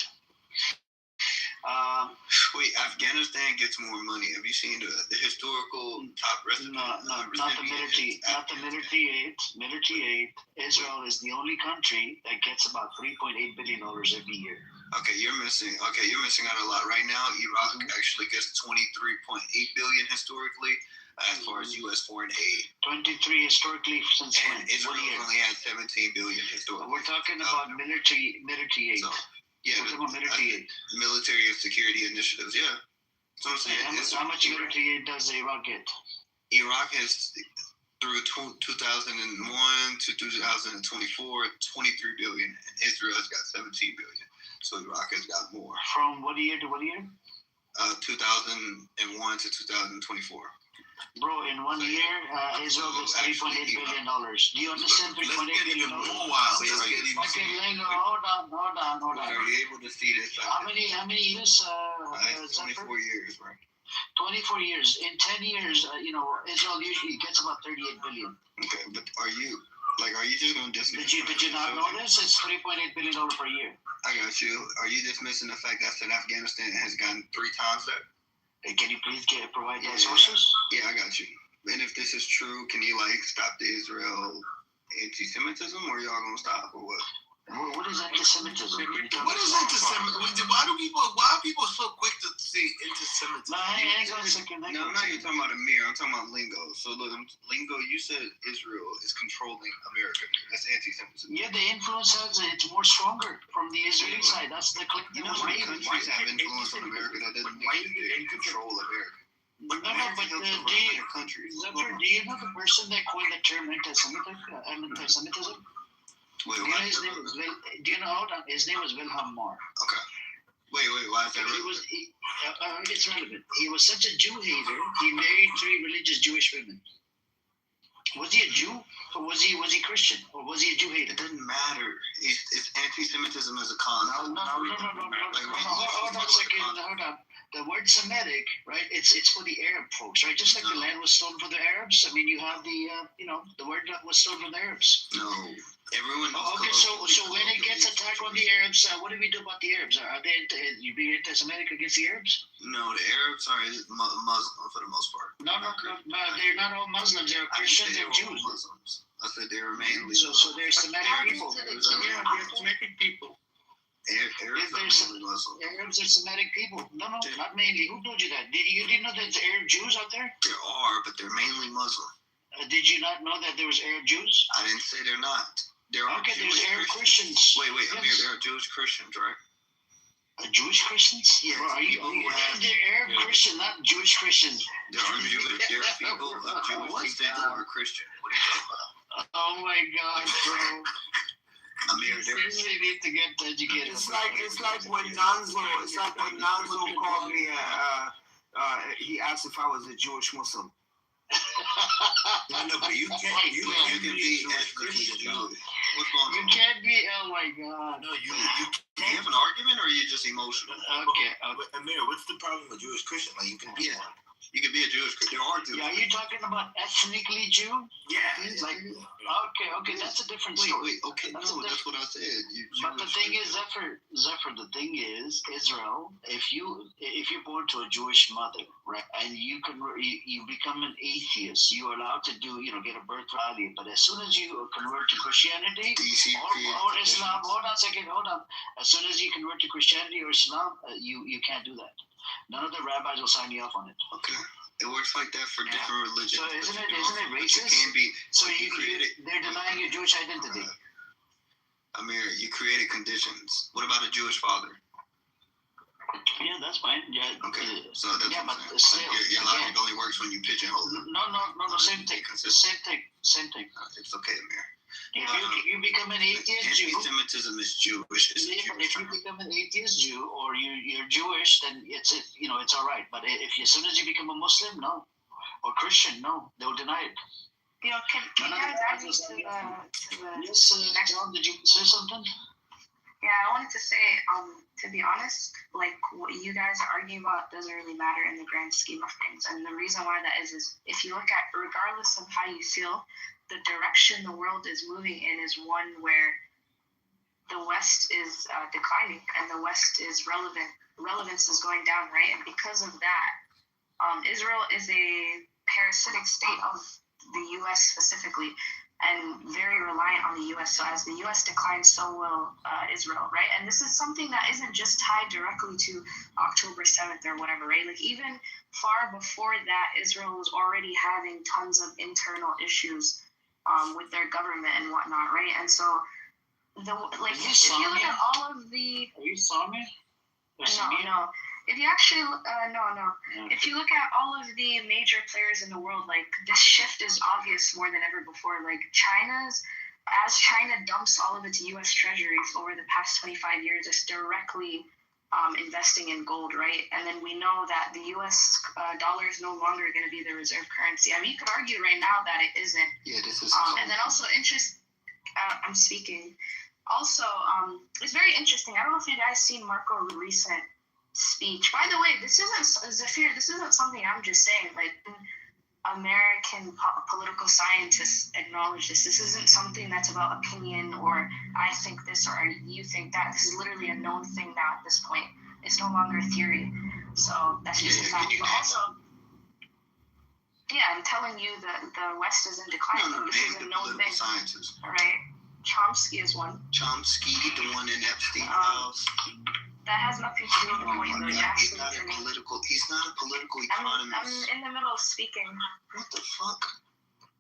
Wait, Afghanistan gets more money. Have you seen the historical top recipe? No, not the military. Not the military aid. Military aid. Israel is the only country that gets about $3.8 billion every year. Okay, you're missing out a lot. Right now, Iraq actually gets $23.8 billion historically, as far as U.S. foreign aid. 23 historically since and when? Israel only had 17 billion historically. We're talking about military aid. So, yeah, we're talking about military aid. Military and security initiatives. Yeah, that's what I'm saying. How much military aid does Iraq get? Iraq has, through 2001 to 2024, 23 billion, and Israel has got 17 billion. So Iraq has got more. From what year to what year? 2001 to 2024. Bro, in 1 year, Israel gets $3.8 billion. Do you understand $3.8 billion? More wild. Okay, hold on. Are you able to see this? How many years? 24 years, right? 24 years. In 10 years, Israel usually gets about 38 billion. Okay, but are you just going to dismiss? Did you not notice? It's $3.8 billion per year. I got you. Are you dismissing the fact that Afghanistan has gotten 3 times that? Hey, can you please provide those sources? Yeah, I got you. And if this is true, can you stop the Israel anti-Semitism, or y'all gonna stop, or what? What is anti-Semitism? What is anti-Semitism? Why are people so quick to say anti-Semitism? No, hang on a second. No, I'm not even talking about Amir. I'm talking about lingo. So look, lingo. You said Israel is controlling America. That's anti-Semitism. Yeah, the influence it's more stronger from the Israeli side. That's the click. Countries have influence on America. That doesn't mean they control America. But do you know the person that coined the term anti-Semitism? Wait, do you know his name was Wilhelm Marr. Okay. Wait, why is that relevant? It's relevant. He was such a Jew hater, he married 3 religious Jewish women. Was he a Jew, or was he Christian, or was he a Jew hater? It doesn't matter. It's anti-Semitism as a concept. No. Hold on. The word Semitic, right? It's for the Arab folks, right? Just like the land was stolen for the Arabs. I mean, you have the the word that was stolen from the Arabs. No, everyone. Okay, so when it gets attacked on the Arabs, what do we do about the Arabs? Are they you being anti-Semitic against the Arabs? No, the Arabs are Muslim for the most part. No, they're not all Muslims. They're Christians and Jews. Muslims. I said they were mainly. So they're Semitic people. They're Semitic people. Arabs are mainly Muslim. Arabs are Semitic people. No, not mainly. Who told you that? You didn't know that there's Arab Jews out there? There are, but they're mainly Muslim. Did you not know that there was Arab Jews? I didn't say they're not. There are okay, there's Arab Christians. Wait, Amir, there are Jewish Christians, right? Jewish Christians? Yeah. Bro, they're Arab Christian, not Jewish Christians. There are people of Jewish descent who are Christian. What are you talking about? Oh my God, bro. Amir, you really need to get educated. It's like when Nanzo called me. He asked if I was a Jewish Muslim. No, but you can be ethnically Jewish. What's going You on? can't be. Oh my God. No, you Do you have an argument, or are you just emotional? Okay. But Amir, what's the problem with Jewish Christian? Like you can be Yeah. one. You could be a Jewish Christian. There are Jews. Yeah, are you talking about ethnically Jew? Yeah. Like, okay, that's a different story. Wait, okay, That's no, a that's what I said. You But the Jewish thing is, Christian. Zephyr, the thing is, Israel, if you're born to a Jewish mother, right, and you become an atheist, you're allowed to get a birth value. But as soon as you convert to Christianity DC or Islam, hold on a second, hold on. As soon as you convert to Christianity or Islam, you can't do that. None of the rabbis will sign you off on it. Okay. It works like that for different religions. So but isn't you it can also- racist? But you can be. So you created. they're denying your Jewish identity. Amir, you created conditions. What about a Jewish father? Yeah, that's fine. Yeah. Okay, so that's Yeah, what but I'm saying. still, Your again- logic only works when you pigeonhole it. No, same thing. Same thing. It's okay, Amir. If you become an atheist Jew, Anti-Semitism is Jewish. It's a Jewish if you term. become an atheist Jew or you're Jewish, then it's all right. But if as soon as you become a Muslim, no, or Christian, no, they'll deny it. Can None you of the guys add me rabbis to will- the Yes, John, did you say something? Yeah, I wanted to say, to be honest, like what you guys are arguing about doesn't really matter in the grand scheme of things. And the reason why that is if you look at, regardless of how you feel, the direction the world is moving in is one where the West is declining and the West is relevance is going down, right? And because of that, Israel is a parasitic state of the U.S. specifically, and very reliant on the U.S. So as the U.S. declines, so will Israel, right? And this is something that isn't just tied directly to October 7th or whatever, right? Like even far before that, Israel was already having tons of internal issues with their government and whatnot, right? And so, if you look at all of the... Are you saw me? No. If you actually, no. If you look at all of the major players in the world, like this shift is obvious more than ever before. Like as China dumps all of its U.S. treasuries over the past 25 years, it's directly investing in gold, right? And then we know that the U.S. Dollar is no longer going to be the reserve currency. I mean, you could argue right now that it isn't. Yeah, this is. And then also I'm speaking. Also, it's very interesting. I don't know if you guys seen Marco's recent speech. By the way, this isn't Zafir. This isn't something I'm just saying. Like American political scientists acknowledge this. This isn't something that's about opinion or I think this or you think that. This is literally a known thing now at this point. It's no longer a theory. So that's just a fact. But also, yeah, I'm telling you that the West is in decline. No, This is a name the known political thing. scientists. All right. Chomsky is one. Chomsky, the one in Epstein's house. That has nothing to do with the Oh point, my though. You God, he's actually not to a me. He's not a political I'm economist. in the middle of speaking. What the fuck?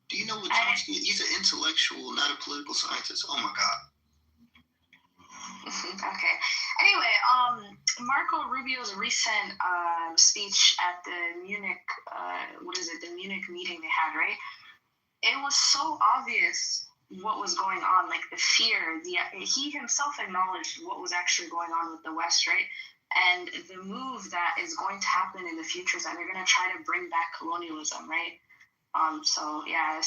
Do you know what I- Chomsky is? He's an intellectual, not a political scientist. Oh my God. Okay. Anyway, Marco Rubio's recent speech at the Munich, the Munich meeting they had, right? It was so obvious what was going on, like the fear. He himself acknowledged what was actually going on with the West, right? And the move that is going to happen in the future is that they're going to try to bring back colonialism, right? So yeah,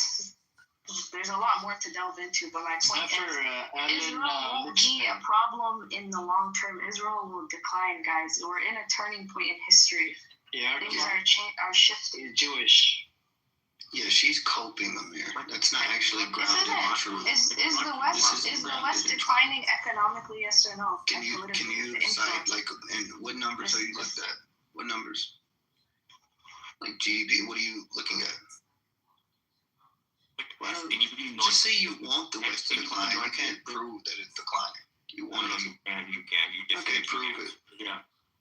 there's a lot more to delve into, but my point is, Israel won't be a problem in the long term. Israel will decline, guys. We're in a turning point in history. Yeah, Things are shifting. Jewish. Yeah, she's coping, Amir. That's not actually grounded in truth. Is the West declining economically? Yes or no? Can you cite and what numbers are you looked at? What numbers? Like GDP? What are you looking at? Well, just say you want the West to decline. You can't prove that it's declining. You want it to. You can. Okay, prove it.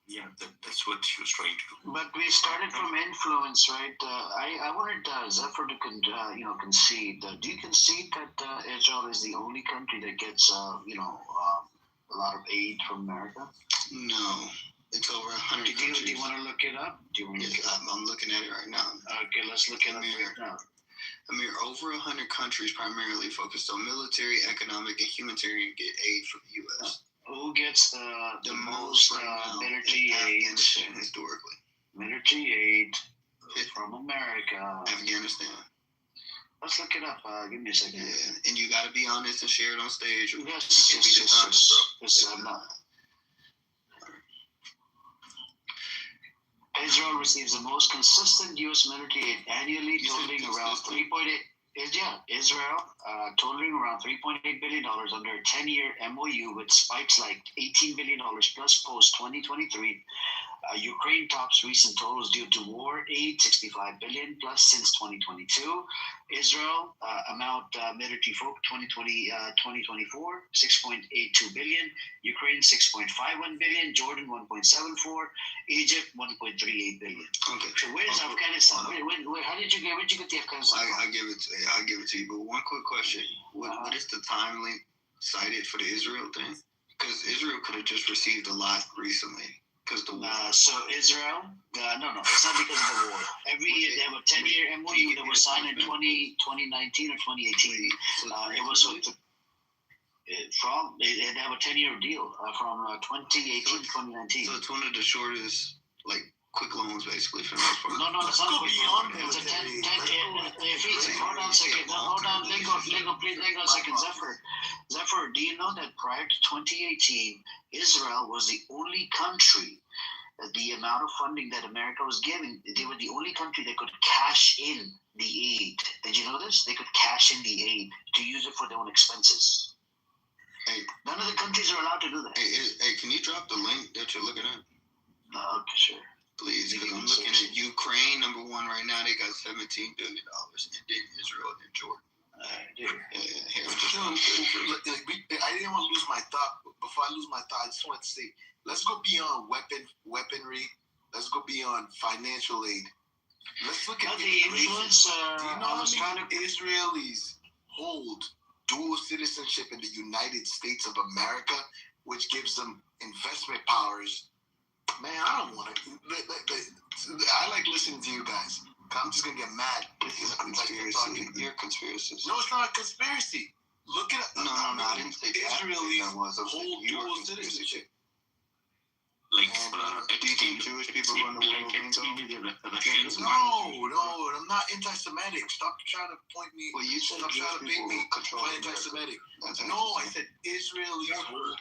Yeah, that's what she was trying to do. But we started from influence, right? I wanted Zephyr to concede. Do you concede that Israel is the only country that gets a lot of aid from America? No, it's over 100 countries. Do you want to look it up? I'm looking at it right now. Okay, let's look it up right now. Amir, over 100 countries primarily focused on military, economic, and humanitarian aid from the U.S. Who gets the most right now military aid? Afghanistan, historically. Military aid from America. Afghanistan. Let's look it up. Give me a second. Yeah, and you got to be honest and share it on stage. Yes, You can't yes, be yes, dishonest, yes. bro. Yes, I'm not. Israel receives the most consistent U.S. military aid annually, You said totaling around consistent? 3.8. Israel, totaling around $3.8 billion under a 10-year MOU with spikes like $18 billion plus post 2023. Ukraine tops recent totals due to war aid, $65 billion plus since 2022. Israel amount military folk 2024, $6.82 billion. Ukraine $6.51 billion. Jordan $1.74. Egypt $1.38 billion. Okay. So where's Afghanistan? How did you get? Where'd you get the Afghanistan? I give it. I give it to you. But one quick question: what is the time link cited for the Israel thing? Because Israel could have just received a lot recently. Because the war. So Israel, no, it's not because of the war. Every year they have a 10-year MOU that was signed in 2019 or 2018. It was with they have a 10-year deal from 2018 to 2019. So it's one of the shortest, like, quick loans, basically, for the most part. No, it's not quick loan. It's a 10. Hold on a second. Hold on. Please hang on a second. Zephyr, do you know that prior to 2018, Israel was the only country, the amount of funding that America was giving, they were the only country that could cash in the aid. Did you know this? They could cash in the aid to use it for their own expenses. Hey, none of the countries are allowed to do that. Hey, can you drop the link that you're looking at? Okay, sure. Please, because I'm looking at Ukraine, number one right now. They got $17 billion, and then Israel and Jordan. I didn't want to lose my thought. Before I lose my thought, I just want to say, let's go beyond weaponry. Let's go beyond financial aid. Let's look at the influence. Do you know how many Israelis hold dual citizenship in the United States of America, which gives them investment powers? Man, I don't want to. I like listening to you guys. I'm just gonna get mad. It's a conspiracy. You're a conspiracist. No, it's not a conspiracy. Look at No, I didn't say that. Israelis hold dual citizenship. Like, do you think Jewish people run the world? No, I'm not anti-Semitic. Stop trying to point me. Well, you said stop trying to paint me for anti-Semitic. No, I said Israelis hold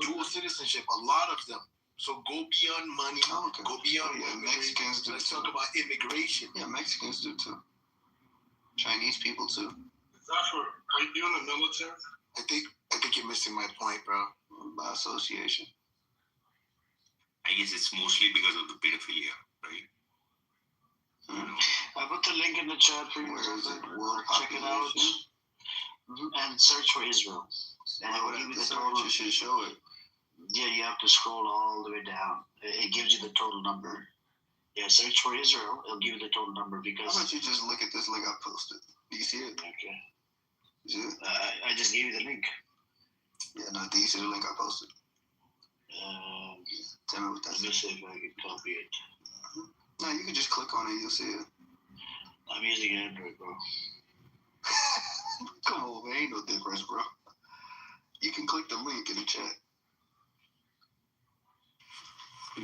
dual citizenship. A lot of them. So go beyond money. Oh, okay. Go beyond Mexicans do. Let's talk about immigration. Yeah, Mexicans do too. Chinese people too. Are you in the military? I think you're missing my point, bro. By association. I guess it's mostly because of the pedophilia, right? I put the link in the chat for you. Where is it? World Check it out. And search for Israel. And it will give you the total. You should show it. Yeah, you have to scroll all the way down. It gives you the total number. Yeah, search for Israel. It'll give you the total number because. How about you just look at this link I posted? Do you see it? Okay. See it? I just gave you the link. Yeah, no. Do you see the link I posted? Tell me what that Let me see if I can copy it. No, you can just click on it. You'll see it. I'm using Android, bro. Come on, man. Ain't no difference, bro. You can click the link in the chat.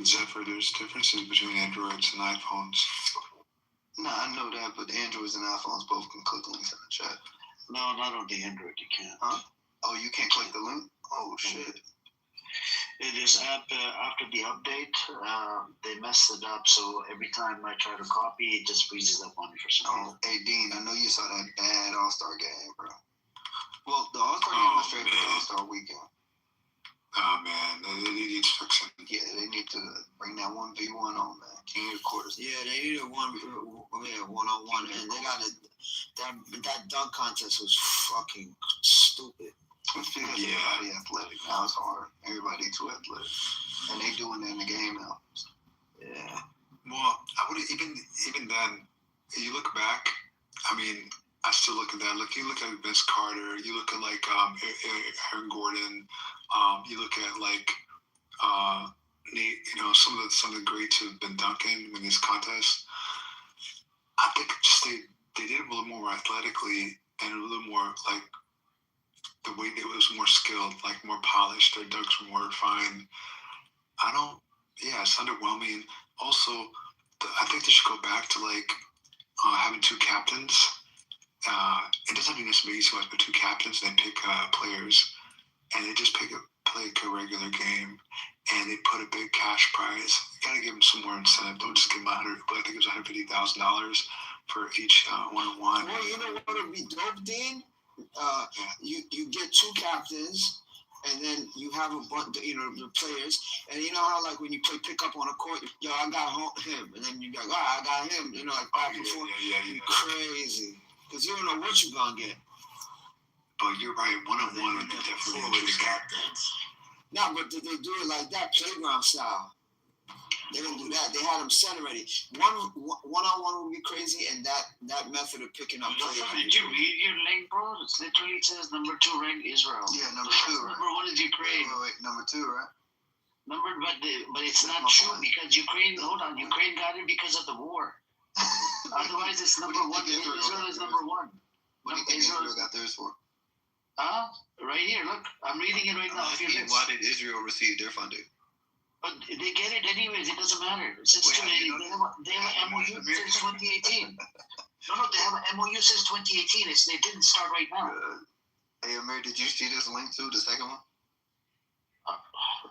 Zephyr, there's differences between Androids and iPhones. No, I know that, but Androids and iPhones both can click links in the chat. No, not on the Android. You can't. Huh? Oh, you can't click the link? Oh, shit. It is after the update, they messed it up. So every time I try to copy, it just freezes up on me for some reason. Hey, Dean, I know you saw that bad All-Star game, bro. Well, the All-Star game was straight for the All-Star weekend. Oh, man, they need to fix it. Yeah, they need to bring that 1v1 on, man. King of the quarters. Yeah, they need a one-on-one, and they got that dunk contest was fucking stupid. Everybody athletic now. It's hard. Everybody too athletic, and they doing that in the game now. Yeah. Well, I would even then. You look back. I mean, I still look at that. You look at Vince Carter. You look at like Aaron Gordon. You look at like some of the greats who have been dunking in this contest. I think just they did it a little more athletically and a little more like the way it was more skilled, like more polished. Their dunks were more refined. It's underwhelming. Also, I think they should go back to like having two captains it doesn't mean necessarily each but two captains. They pick players, and they just play a regular game, and they put a big cash prize. You gotta give them some more incentive. Don't just give them I think it was $150,000 for each one-on-one. Well, you know what would be dope, Dean? You get two captains, and then you have a bunch, the players, and you know how like when you play pickup on a court, yo, I got him, and then you go, I got him, like back and forth. Yeah. Crazy, because you don't know what you're gonna get. But you're right, one-on-one would be definitely interesting. Now, but did they do it like that, playground style? They didn't do that. They had them set already. One-on-one would be crazy, and that method of picking up players. Did you read your link, bro? It literally says number 2 ranked Israel. Yeah, number 2, right? Number 1 is Ukraine. Wait, number 2, right? But it's not true because Ukraine. Hold on, Ukraine got it because of the war. Otherwise, it's number 1. Israel is number 1. What do you think Israel got theirs for? Right here. Look, I'm reading it right now. Why did Israel receive their funding? But they get it anyways. It doesn't matter. Since they have an MOU since 2018. No, they have an MOU since 2018. They didn't start right now. Hey, Amir, did you see this link too? The second one?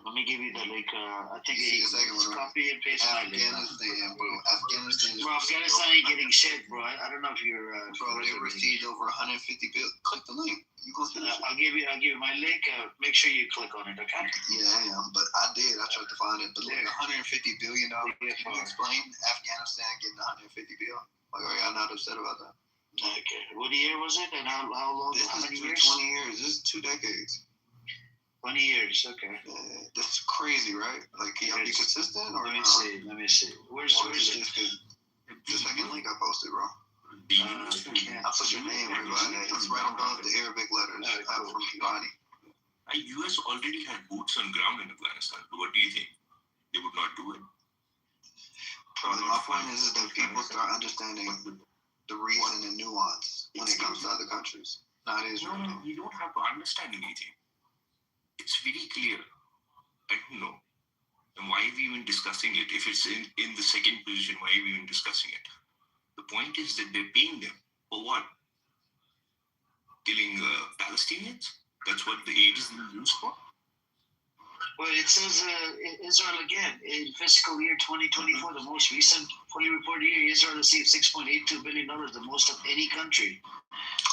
Let me give you the link. I think You see the second one, right? copy and paste my link. Afghanistan, bro. Afghanistan. Bro, Afghanistan ain't getting shit, bro. I don't know if you're. Bro, they received over 150 billion. Click the link. You gonna see that? I'll give you my link. Make sure you click on it, okay? Yeah, I am. But I did. I tried to find it. But look, $150 billion. Can you explain Afghanistan getting 150 billion? Like, are y'all not upset about that? Okay. What year was it, and how long? This how is many 20 years? years. This is 2 decades. 20 years. Okay. This is crazy, right? Like, can y'all be consistent or Let me not? see. Where's Just the second link I posted, bro. I put your name right by that. It's right above the Arabic letters from Kibani. US already had boots on ground in Afghanistan. What do you think? They would not do it? Probably my point is that people start understanding the reason and nuance when it comes to other countries. Not Israel. No, you don't have to understand anything. It's very clear. I don't know. And why are we even discussing it? If it's in the second position, why are we even discussing it? The point is that they're paying them. For what? Killing Palestinians? That's what the aid is used for? Well, it says Israel again in fiscal year 2024, the most recent fully reported year, Israel received $6.82 billion, the most of any country.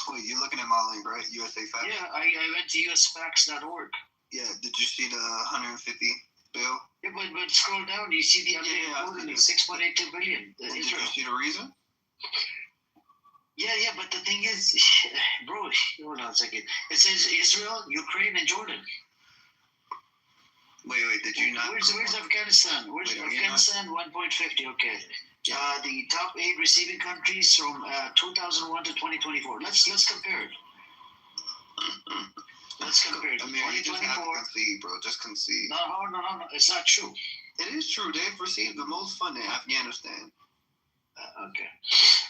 Wait, you're looking at my link, right? USA Facts? Yeah, I went to usfacts.org. Yeah, did you see the 150 bill? Yeah, but scroll down, you see the updated it's $6.82 billion. Did you see the reason? Yeah, but the thing is, bro, hold on a second. It says Israel, Ukraine, and Jordan. Wait, did you not? Where's Afghanistan? Where's Afghanistan? 1.50. Okay. The top 8 receiving countries from 2001 to 2024. Let's compare it. Let's compare it. I mean, you just have to concede, bro. Just concede. No. It's not true. It is true. They've received the most funding in Afghanistan. Okay.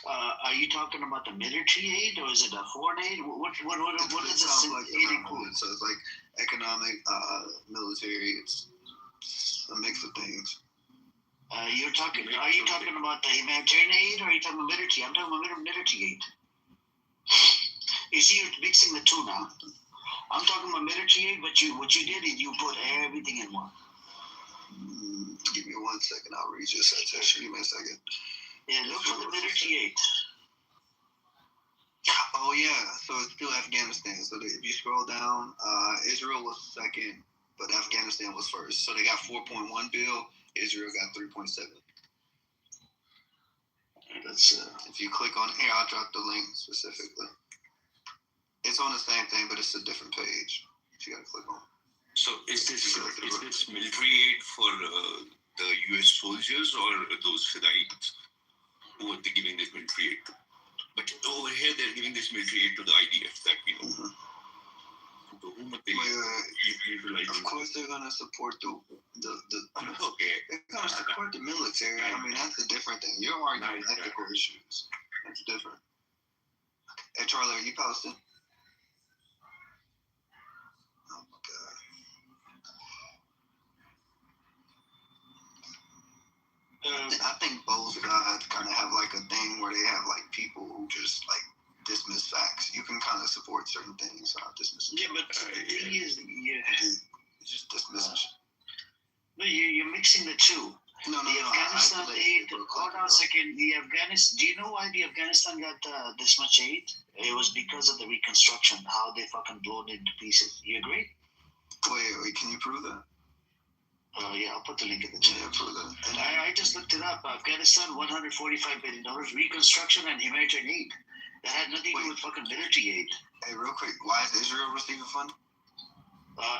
Are you talking about the military aid or is it a foreign aid? What does this aid include? So it's like economic, military. It's a mix of things. Are you talking about the humanitarian aid or are you talking about military? I'm talking about military aid. You see, you're mixing the two now. I'm talking about military aid, but what you did is you put everything in one. Give me 1 second. I'll read your citation. Give me a second. Yeah, look for the military aid. Oh yeah, so it's still Afghanistan. So if you scroll down, Israel was second, but Afghanistan was first. So they got 4.1 bill. Israel got 3.7. That's if you click on here, I'll drop the link specifically. It's on the same thing, but it's a different page. You gotta click on. So is this military aid for the US soldiers or those Fedaites? Who are they giving this military aid to? But over here, they're giving this military aid to the IDF that we know. Mm-hmm. So whom are they utilizing? Of course, they're gonna support the okay. They're gonna support the military. I mean, that's a different thing. You're arguing ethical issues. That's different. Hey, Charlie, are you posting? Oh my God. I think both sides kind of have like a thing where they have like people who just like dismiss facts. You can kind of support certain things, dismiss. Yeah, but the thing is, Just dismiss it. No, you're mixing the two. No, The Afghanistan aid. Hold on a second. The Afghanistan. Do you know why the Afghanistan got this much aid? It was because of the reconstruction. How they fucking blown it to pieces. You agree? Wait. Can you prove that? Yeah, I'll put the link in the chat. Yeah, prove that. And I just looked it up. Afghanistan, $145 billion reconstruction and humanitarian aid. That had nothing to do with fucking military aid. Hey, real quick, why is Israel receiving funding?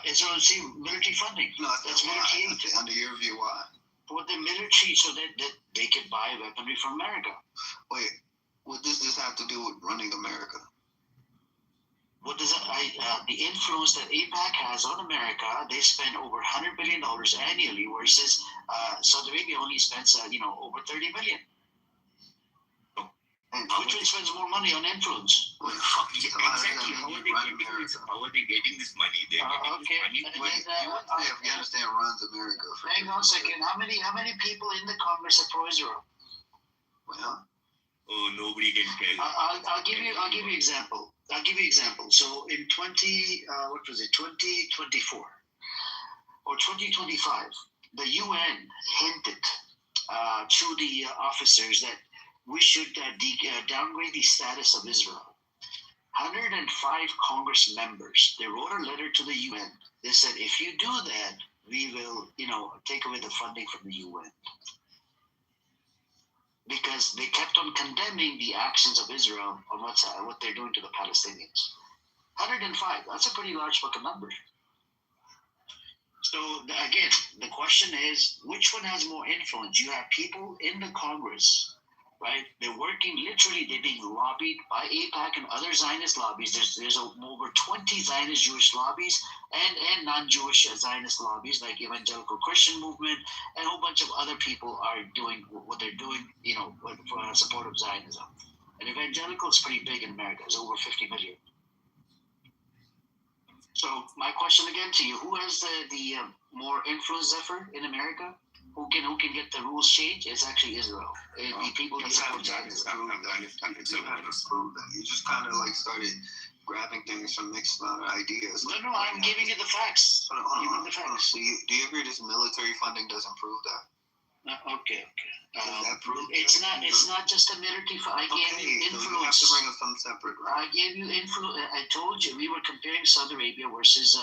Israel received military funding. No, That's military aid. Under your view, why? For the military, so that they can buy weaponry from America. Wait, what does this have to do with running America? What does the influence that AIPAC has on America? They spend over $100 billion annually, versus Saudi Arabia only spends over $30 billion. Which one spends more money on influence? Exactly. How are they getting this money? They're getting this money. You would say Afghanistan runs America. Hang on a second. How many people in the Congress are pro-Israel? Well, nobody can tell. I'll give you example. So in 2024 or 2025, the UN hinted to the officers that we should downgrade the status of Israel. 105 Congress members, they wrote a letter to the UN. They said, if you do that, we will, take away the funding from the UN. Because they kept on condemning the actions of Israel on what they're doing to the Palestinians. 105, that's a pretty large fucking number. So again, the question is, which one has more influence? You have people in the Congress, right? They're working literally, they're being lobbied by AIPAC and other Zionist lobbies. There's over 20 Zionist Jewish lobbies and non-Jewish Zionist lobbies, like Evangelical Christian Movement, and a whole bunch of other people are doing what they're doing, for support of Zionism. And Evangelical is pretty big in America. It's over 50 million. So my question again to you, who has the more influence effort in America? Who can get the rules changed? It's actually Israel. The people that support Zionism. You just kind of like started grabbing things from mixed amount of ideas. No, I'm giving you the facts. Hold on. Do you agree this military funding doesn't prove that? Okay. Does that prove it's not just a military. I gave you influence. So you have to bring us some separate. Right? I gave you influence. I told you we were comparing Saudi Arabia versus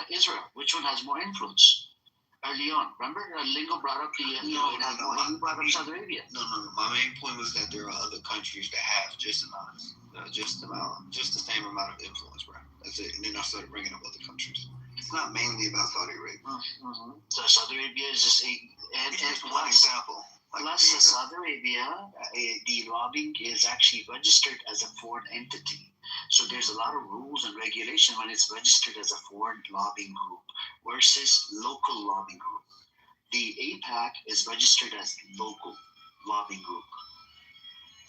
Israel. Which one has more influence? Early on, remember Lingo brought up you brought up Saudi Arabia. No. My main point was that there are other countries that have just the same amount of influence, bro. That's it. And then I started bringing up other countries. It's not mainly about Saudi Arabia. Mm-hmm. So Saudi Arabia is just one example. Plus, Saudi Arabia, the lobbying is actually registered as a foreign entity. So there's a lot of rules and regulation when it's registered as a foreign lobbying group versus local lobbying group. The AIPAC is registered as local lobbying group.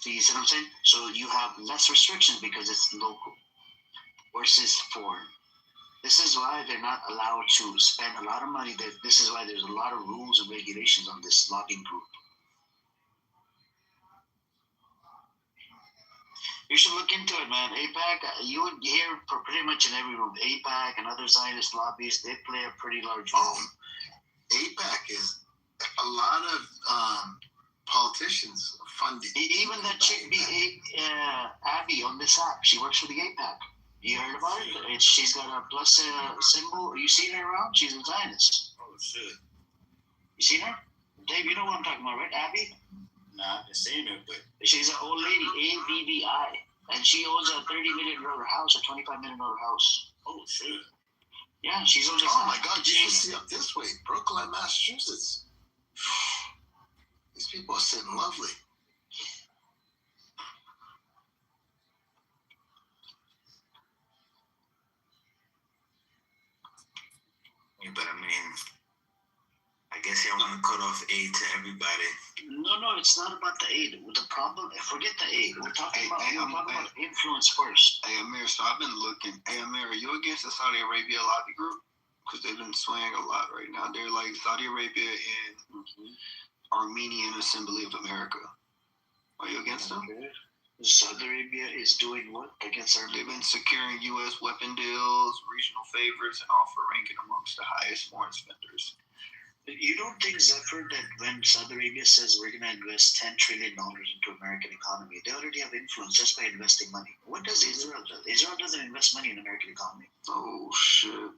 So you see what I'm saying? So you have less restrictions because it's local versus foreign. This is why they're not allowed to spend a lot of money. This is why there's a lot of rules and regulations on this lobbying group. You should look into it, man. AIPAC, you would hear pretty much in every room. AIPAC and other Zionist lobbies, they play a pretty large role. AIPAC is a lot of politicians funding. Even that chick, Abby on this app, she works for the AIPAC. You heard about it? She's got a plus symbol. You seen her around? She's a Zionist. Oh, shit. You seen her? Dave, you know what I'm talking about, right? Abby? Nah, I've seen her, but... She's an old lady, ABBI. And she owns a $30 million house, a $25 million house. Oh, shit. Yeah, she's on this. Oh, my God, you should see up this way. Brookline, Massachusetts. These people are sitting lovely. Yeah, but I mean, I guess y'all want to cut off aid to everybody. No, it's not about the aid. The problem, forget the aid. We're talking about influence first. Hey, Amir, so I've been looking. Hey, Amir, are you against the Saudi Arabia lobby group? Because they've been swaying a lot right now. They're like Saudi Arabia and Armenian Assembly of America. Are you against them? Saudi Arabia is doing what against They've Armenia? been securing U.S. weapon deals, regional favors, and offer ranking amongst the highest foreign spenders. You don't think, Zephyr, that when Saudi Arabia says we're going to invest $10 trillion into American economy, they already have influence just by investing money? What does Israel do? Israel doesn't invest money in American economy. Oh shit!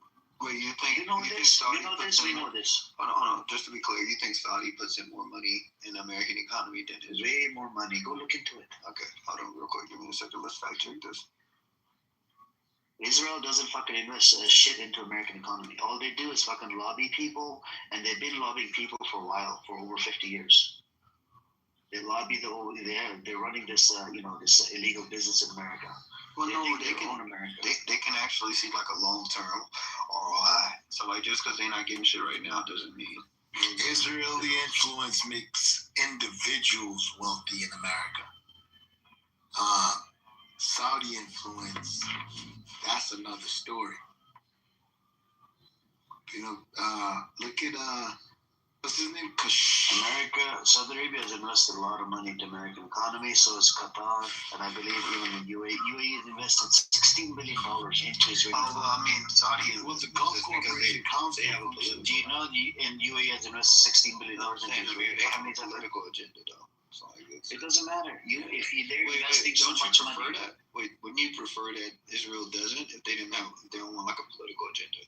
Wait, you think You know think this? Saudi You know puts this? We in- know this. Hold on. Just to be clear, you think Saudi puts in more money in the American economy than Israel? Way more money. Go look into it. Okay, hold on real quick. Give me a second. Let's fact check this. Israel doesn't fucking invest shit into American economy. All they do is fucking lobby people, and they've been lobbying people for a while, for over 50 years. They lobby they're running this this illegal business in America. Well, no, think they they can own America. they can actually see like a long term ROI. So like just because they're not getting shit right now doesn't mean. Israeli influence makes individuals wealthy in America. Saudi influence, that's another story. You know, look at what's his name? Saudi Arabia has invested a lot of money into American economy. So has Qatar, and I believe even the UAE. UAE has invested $16 billion into Israel. Oh, well, I mean, Saudi is Well, the Gulf because Corporation counts. they have a political. Do you know and UAE has invested $16 billion into Israel? They have a political agenda though. So like It doesn't matter. They're wait, investing so don't you much prefer money. that? Wait, wouldn't you prefer that Israel doesn't if they don't want like a political agenda?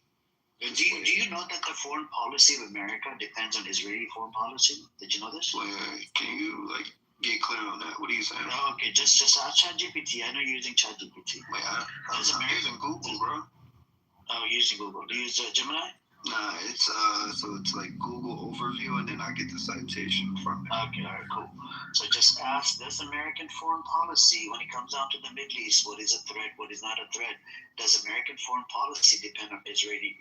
Do you know that the foreign policy of America depends on Israeli foreign policy? Did you know this? Wait, can you like get clear on that? What are you saying? Oh, okay, just ask ChatGPT. I know you're using ChatGPT. Wait, I'm using Google, bro. Oh, you're using Google. Do you use Gemini? Nah, it's so it's like Google overview, and then I get the citation from it. Okay, all right, cool. So just ask, does American foreign policy, when it comes down to the Middle East, what is a threat, what is not a threat? Does American foreign policy depend on Israeli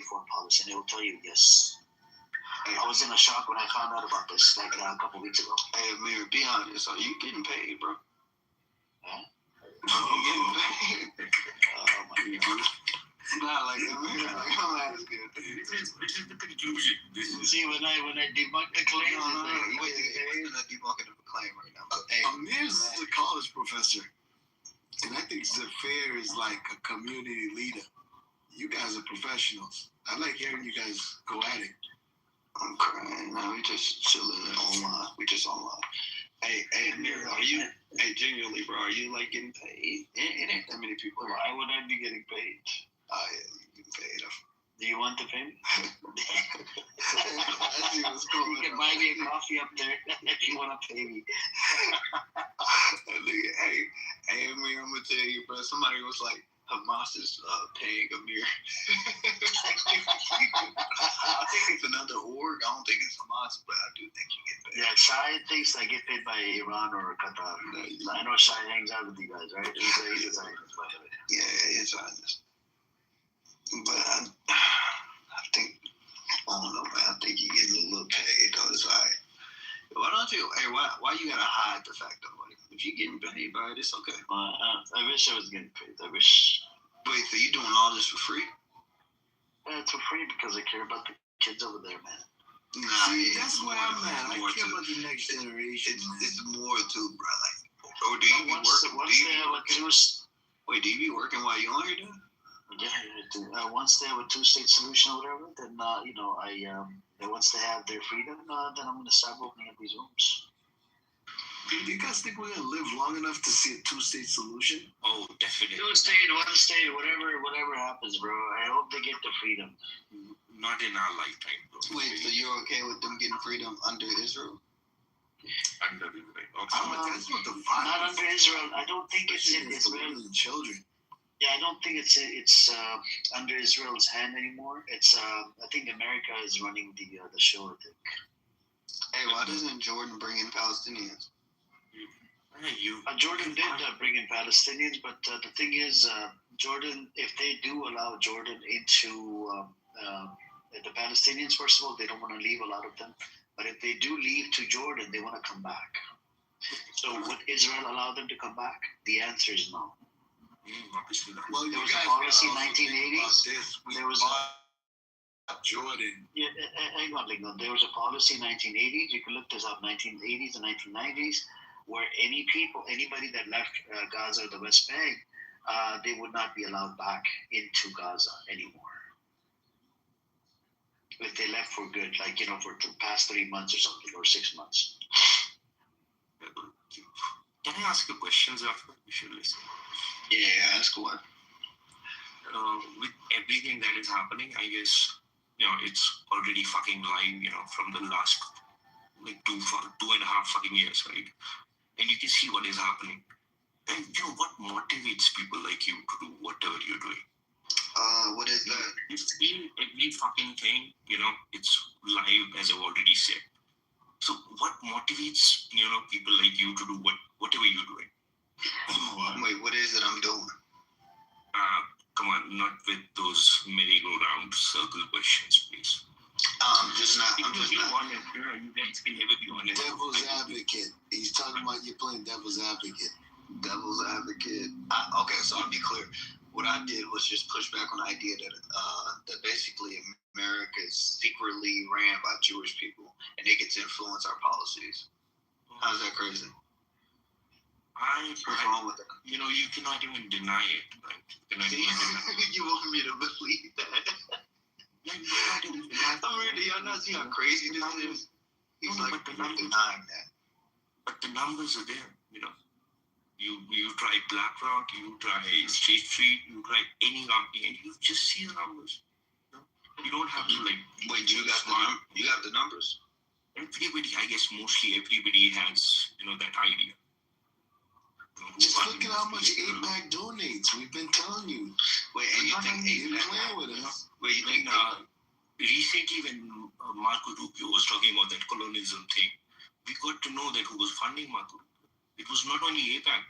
foreign policy? And it will tell you yes. I was in a shock when I found out about this like a couple weeks ago. Hey, Amir, be honest. Are you getting paid, bro? Huh? You getting paid? Oh my God. Nah, like Amir, like I'm asking. This is the conclusion. This is See, when I debunk the claim, No, it's like, wait, it wasn't a debunking of a claim right now. But hey, Amir's a college professor, and I think Zafir is like a community leader. You guys are professionals. I like hearing you guys go at it. I'm crying. Now we just chilling online. We just online. Hey, Amir, are you? Hey, genuinely, bro, are you like getting paid? It ain't that many people. why would I be getting paid? Yeah, you getting paid. Do you want to pay me? I see what's going You can on. buy me a coffee up there if you want to pay me. Hey, Amir, I'm gonna tell you, bro. Somebody was like, Hamas is paying Amir. I think it's another org. I don't think it's Hamas, but I do think you get paid. Yeah, Shai thinks I get paid by Iran or Qatar. I know Shai hangs out with you guys, right? He's a Zionist, by the way. Yeah, it's honest. But I think, I don't know, man. I think you get a little paid, though. It's all right. Why don't you, hey, why you gotta hide the fact, though? Like, if you're getting paid by it, it's okay. I wish I was getting paid. I wish. Wait, so you doing all this for free? It's for free because I care about the kids over there, man. Nah, See, it's that's more- where I'm at. I more care to- about the next generation. It's more too, bro. Like, or do you be working? Wait, do you be working while you on here, dude? Yeah, once they have a two-state solution or whatever, then once they have their freedom, then I'm gonna start opening up these rooms. Do you guys think we're gonna live long enough to see a two-state solution? oh, definitely Two-state, one-state, whatever happens, bro. I hope they get the freedom. not in our lifetime, bro. Wait, so you're okay with them getting freedom under Israel? Under the That's what the Not violence. under Israel. I don't think it's in Against the Israel. women and children. Yeah, I don't think it's under Israel's hand anymore. It's I think America is running the show. I think. Hey, why doesn't Jordan bring in Palestinians? Jordan did bring in Palestinians, but the thing is, Jordan, if they do allow Jordan into the Palestinians, first of all, they don't want to leave, a lot of them. But if they do leave to Jordan, they want to come back. So would Israel allow them to come back? The answer is no. obviously not. Well, There you was a guys policy gotta also think 1980s. about this. We There was bought Jordan. Yeah, hang on. There was a policy in 1980s. You can look this up, 1980s and 1990s. where anybody that left Gaza or the West Bank, they would not be allowed back into Gaza anymore. If they left for good, like, for the past 3 months or something, or 6 months. Can I ask you questions after? You should listen. Yeah, ask what. With everything that is happening, I guess, it's already fucking live, from the last, like, 2.5 fucking years, right? And you can see what is happening. And, what motivates people like you to do whatever you're doing? What is that? You see every fucking thing, it's live, as I've already said. So what motivates, people like you to do whatever you're doing? Wait, what is it I'm doing? Come on, not with those merry-go-round circle questions, please. I'm just not. Honest. You guys can never be honest. Devil's advocate. He's talking about you playing devil's advocate. Devil's advocate. Okay, so I'll be clear. What I did was just push back on the idea that basically America is secretly ran by Jewish people and they get to influence our policies. How's that crazy? What's wrong with that? You cannot even deny it. Right? You want me to believe that? I'm really, y'all not see how crazy this is. He's like, denying that. But the numbers are there, You try BlackRock, you try State Street, you try any company, and you just see the numbers. You don't have to Wait, you got the numbers? Everybody, I guess mostly everybody has, that idea. Just look at how much APAC donates. We've been telling you. Wait, and you think APAC playing with us? Wait, you think recently when Marco Rubio was talking about that colonialism thing, we got to know that who was funding Marco Rubio. It was not only APAC,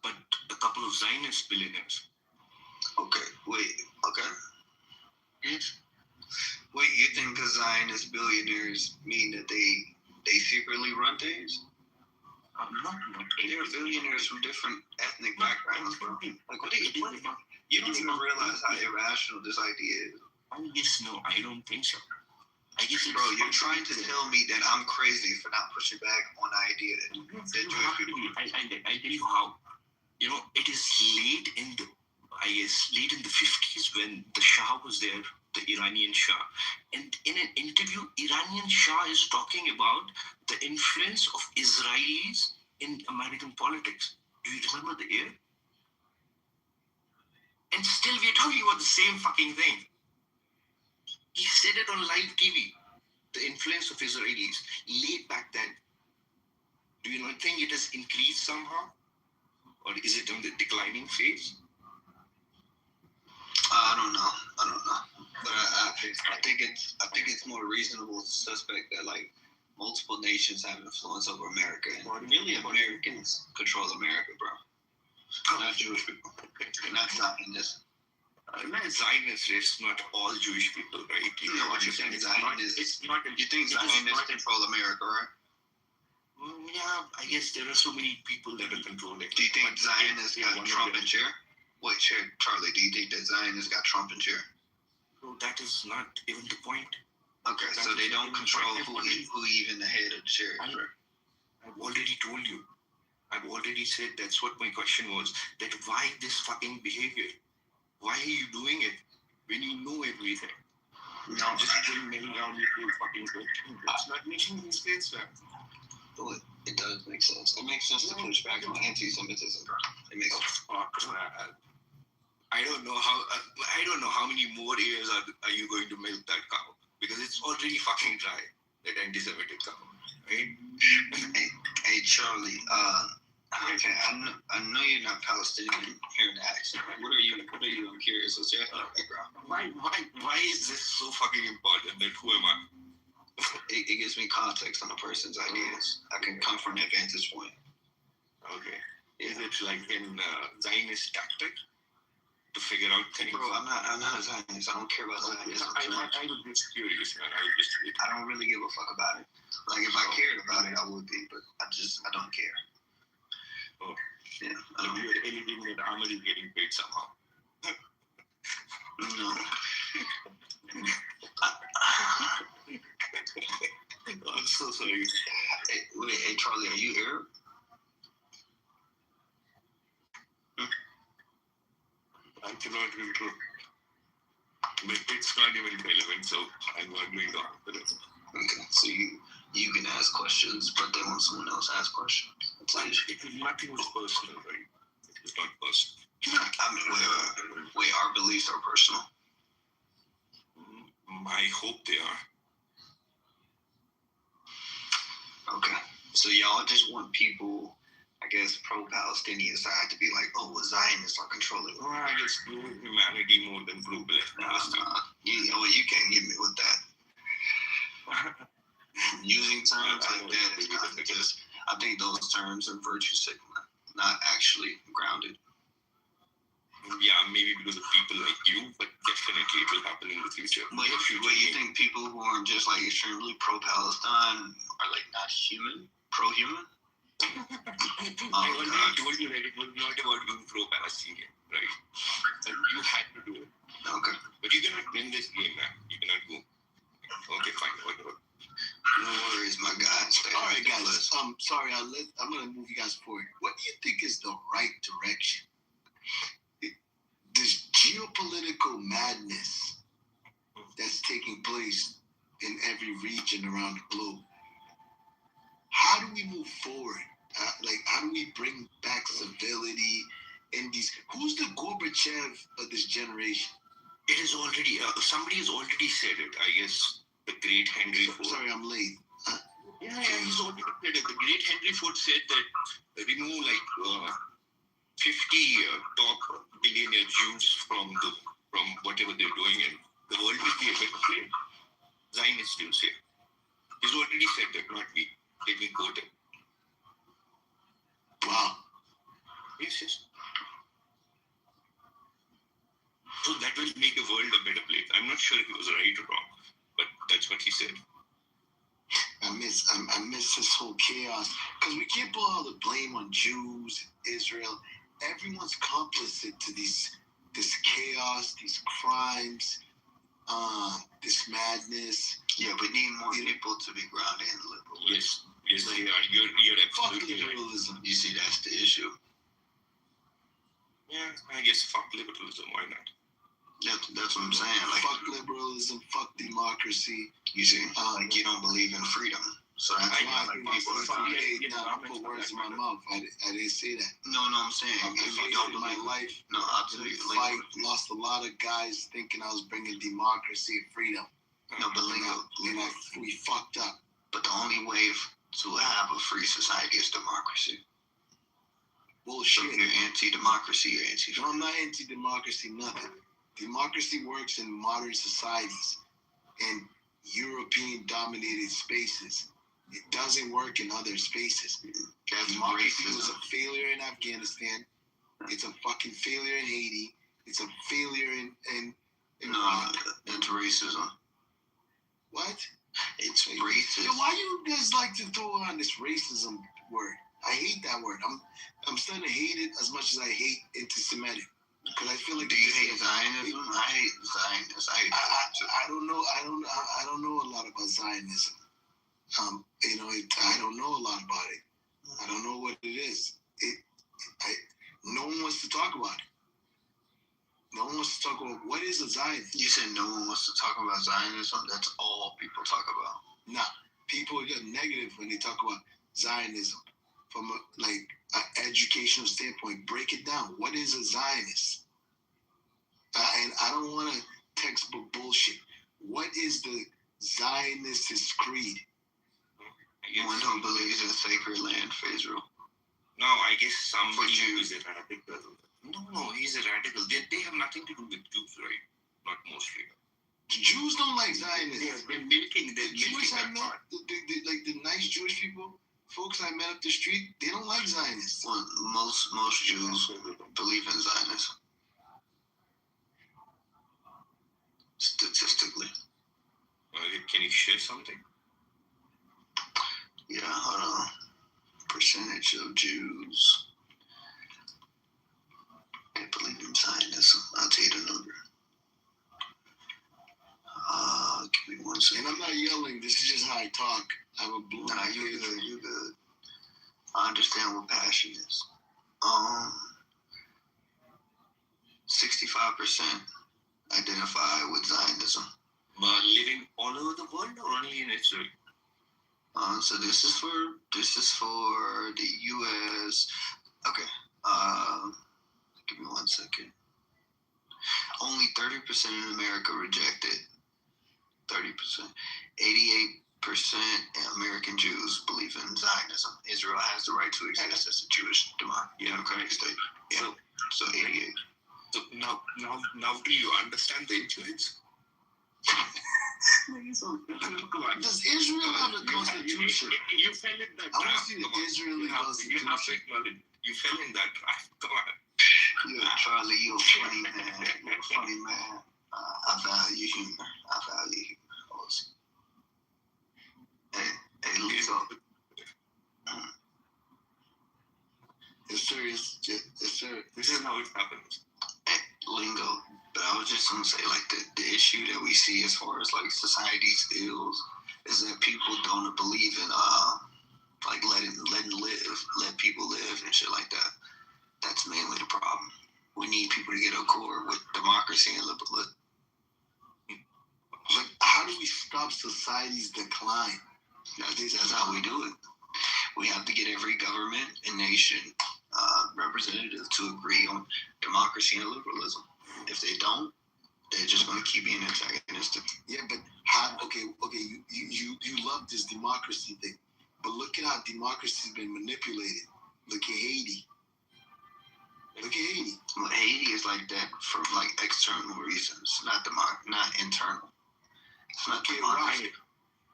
but a couple of Zionist billionaires. Okay. Yes. Wait, you think the Zionist billionaires mean that they secretly run things? Not They're billionaires from different ethnic backgrounds, bro. Like, you don't even realize how irrational this idea is. I guess no, I don't think so. I guess bro, you're trying to tell me that I'm crazy for not pushing back on the idea that Jewish people. I tell you how. It is late in the 50s when the Shah was there, the Iranian Shah. And in an interview, Iranian Shah is talking about the influence of Israelis in American politics. Do you remember the year? And still we're talking about the same fucking thing. He said it on live TV. The influence of Israelis late back then. Do you not think it has increased somehow? Or is it on the declining phase? I don't know. But I think it's more reasonable to suspect that multiple nations have influence over America, and really Americans control America, bro. Not Jewish people. Not Zionists. Zionists, it's not all Jewish people, right? You know what you're saying? Zionists. You think Zionists control America, right? Yeah, I guess there are so many people that are controlling. Do you think Zionists got Trump in chair? Wait, Charlie, do you think that Zionists got Trump in chair? No, that is not even the point. Okay, so they don't control who even the head of the chair is, right? I've already told you. I've already said that's what my question was. That why this fucking behavior? Why are you doing it when you know everything? No, just many around you feel fucking good. It's not making any sense, man. Well, it does make sense. It makes sense to push back on anti-Semitism, bro. It makes sense. I don't know how many more years are you going to milk that cow, because it's already fucking dry, that anti-Semitic cow, right? Hey Charlie, okay, I know you're not Palestinian here in the accent. What are you? I'm curious. What's your ethnic background? Why is this so fucking important? That who am I? It gives me context on a person's ideas. I can come from that vantage point. Okay. Is it like in Zionist tactic to figure out things? Bro, I'm not a Zionist. I don't care about Zionism. I was just curious, man. I don't really give a fuck about it. Like, if I cared about it, I would be, but I don't care. Oh. Yeah. I don't hear anything that Ahmed is getting paid somehow. No. I'm so sorry. Hey, Charlie, are you Arab? I cannot really. But it's not even relevant, so I'm not going to answer it. Okay, so you can ask questions, but then when someone else asks questions, it's an issue. Nothing was personal, right? It was not personal. I mean, wait, our beliefs are personal. I hope they are. Okay, so y'all just want people, I guess, pro-Palestinian side to be like, oh, well, Zionists are controlling. Well, I guess pro humanity more than pro Palestine. You can't get me with that. Using terms like that is not just. I think those terms are virtue signaling, not actually grounded. Yeah, maybe because of people like you, but definitely it will happen in the future. But you think people who are just like extremely pro-Palestine are like not human, pro-human? I already told you that it was not about being pro-Palestinian, right? And you had to do it. Okay. But you cannot win this game, man. You cannot go. Okay, fine, whatever. No worries, my guy. All right, guys. Sorry, I'm gonna move you guys forward. What do you think is the right direction? This geopolitical madness that's taking place in every region around the globe. How do we move forward? How do we bring back civility in these? Who's the Gorbachev of this generation? It is already, somebody has already said it, I guess, the great Henry Ford. Sorry, I'm late. Yeah, he's already said it. The great Henry Ford said that remove 50 top billionaire Jews from whatever they're doing, and the world will be a better place. Zionists still say. He's already said that, not me. Let me quote him. Wow. Yes. So that will make the world a better place. I'm not sure if he was right or wrong, but that's what he said. I miss this whole chaos because we can't put all the blame on Jews, Israel. Everyone's complicit to this chaos, these crimes, this madness. Yeah, we need more people to be grounded in liberalism. Yes, they are. You're absolutely right. Liberalism. You see, that's the issue. Yeah, I guess fuck liberalism. Why not? That's what I'm saying. Like, fuck liberalism, fuck democracy. You see, you don't believe in freedom. So that's why people are put words in my mouth. I didn't say that. No, I'm saying if you don't believe my life, I'll tell you later. Lost a lot of guys thinking I was bringing democracy and freedom. No, but we fucked up. But the only way to have a free society is democracy. Bullshit. So if you're anti-democracy, you're anti-freedom. No, I'm not anti-democracy, nothing. Democracy works in modern societies and European-dominated spaces. It doesn't work in other spaces. Democracy was a failure in Afghanistan. It's a fucking failure in Haiti. It's a failure in Iraq. It's racism. What? It's racism. Why you guys like to throw on this racism word? I hate that word. I'm starting to hate it as much as I hate anti-Semitic. Because I feel like. Do you hate Zionism? I hate Zionists. I don't know. I don't know a lot about Zionism. I don't know a lot about it. I don't know what it is. No one wants to talk about it. No one wants to talk about what is a Zionist. You said no one wants to talk about Zionism. That's all people talk about. Nah, people get negative when they talk about Zionism from an educational standpoint. Break it down. What is a Zionist? And I don't want to textbook bullshit. What is the Zionist creed? One who believes in sacred land for Israel. No, I guess somebody who is a radical. No, he's a radical. They have nothing to do with Jews, right? Not mostly. Jews don't like Zionists. They're milking Jews I met, the nice Jewish people, folks I met up the street, they don't like Zionists. Well, most Jews believe in Zionism. Statistically. Can you share something? Yeah, hold on. Percentage of Jews that believe in Zionism. I'll tell you the number. Give me 1 second. And I'm not yelling. This is just how I talk. I'm a blue. Nah, you good. understand what passion is. 65% identify with Zionism. But living all over the world or only in Israel? So this is for the U.S. Okay. Give me 1 second. Only 30% in America reject it. 30%. 88% American Jews believe in Zionism. Israel has the right to exist as a Jewish democratic state. Yeah. So 88. So now do you understand the influence? Does Israel have a constitution? You fell in that I want trap. to see the Israeli You have to constitution. acknowledge you fell in that trap. Come on. Yeah, Charlie, you a funny man. You a funny man. I value humor. Also. Hey, Lizzo. Yes, sir. Yes, sir. This is how it happens. Lingo. But I was just gonna say, like, the issue that we see as far as like society's ills is that people don't believe in like letting let people live and shit like that. That's mainly the problem. We need people to get accord with democracy and liberalism. Like, how do we stop society's decline? That's how we do it. We have to get every government and nation representative to agree on democracy and liberalism. If they don't, they're just going to keep being antagonistic. Yeah, but how? Okay. You love this democracy thing, but look at how democracy's been manipulated. Look at Haiti. Well, Haiti is like that for like external reasons, not internal. It's not democracy.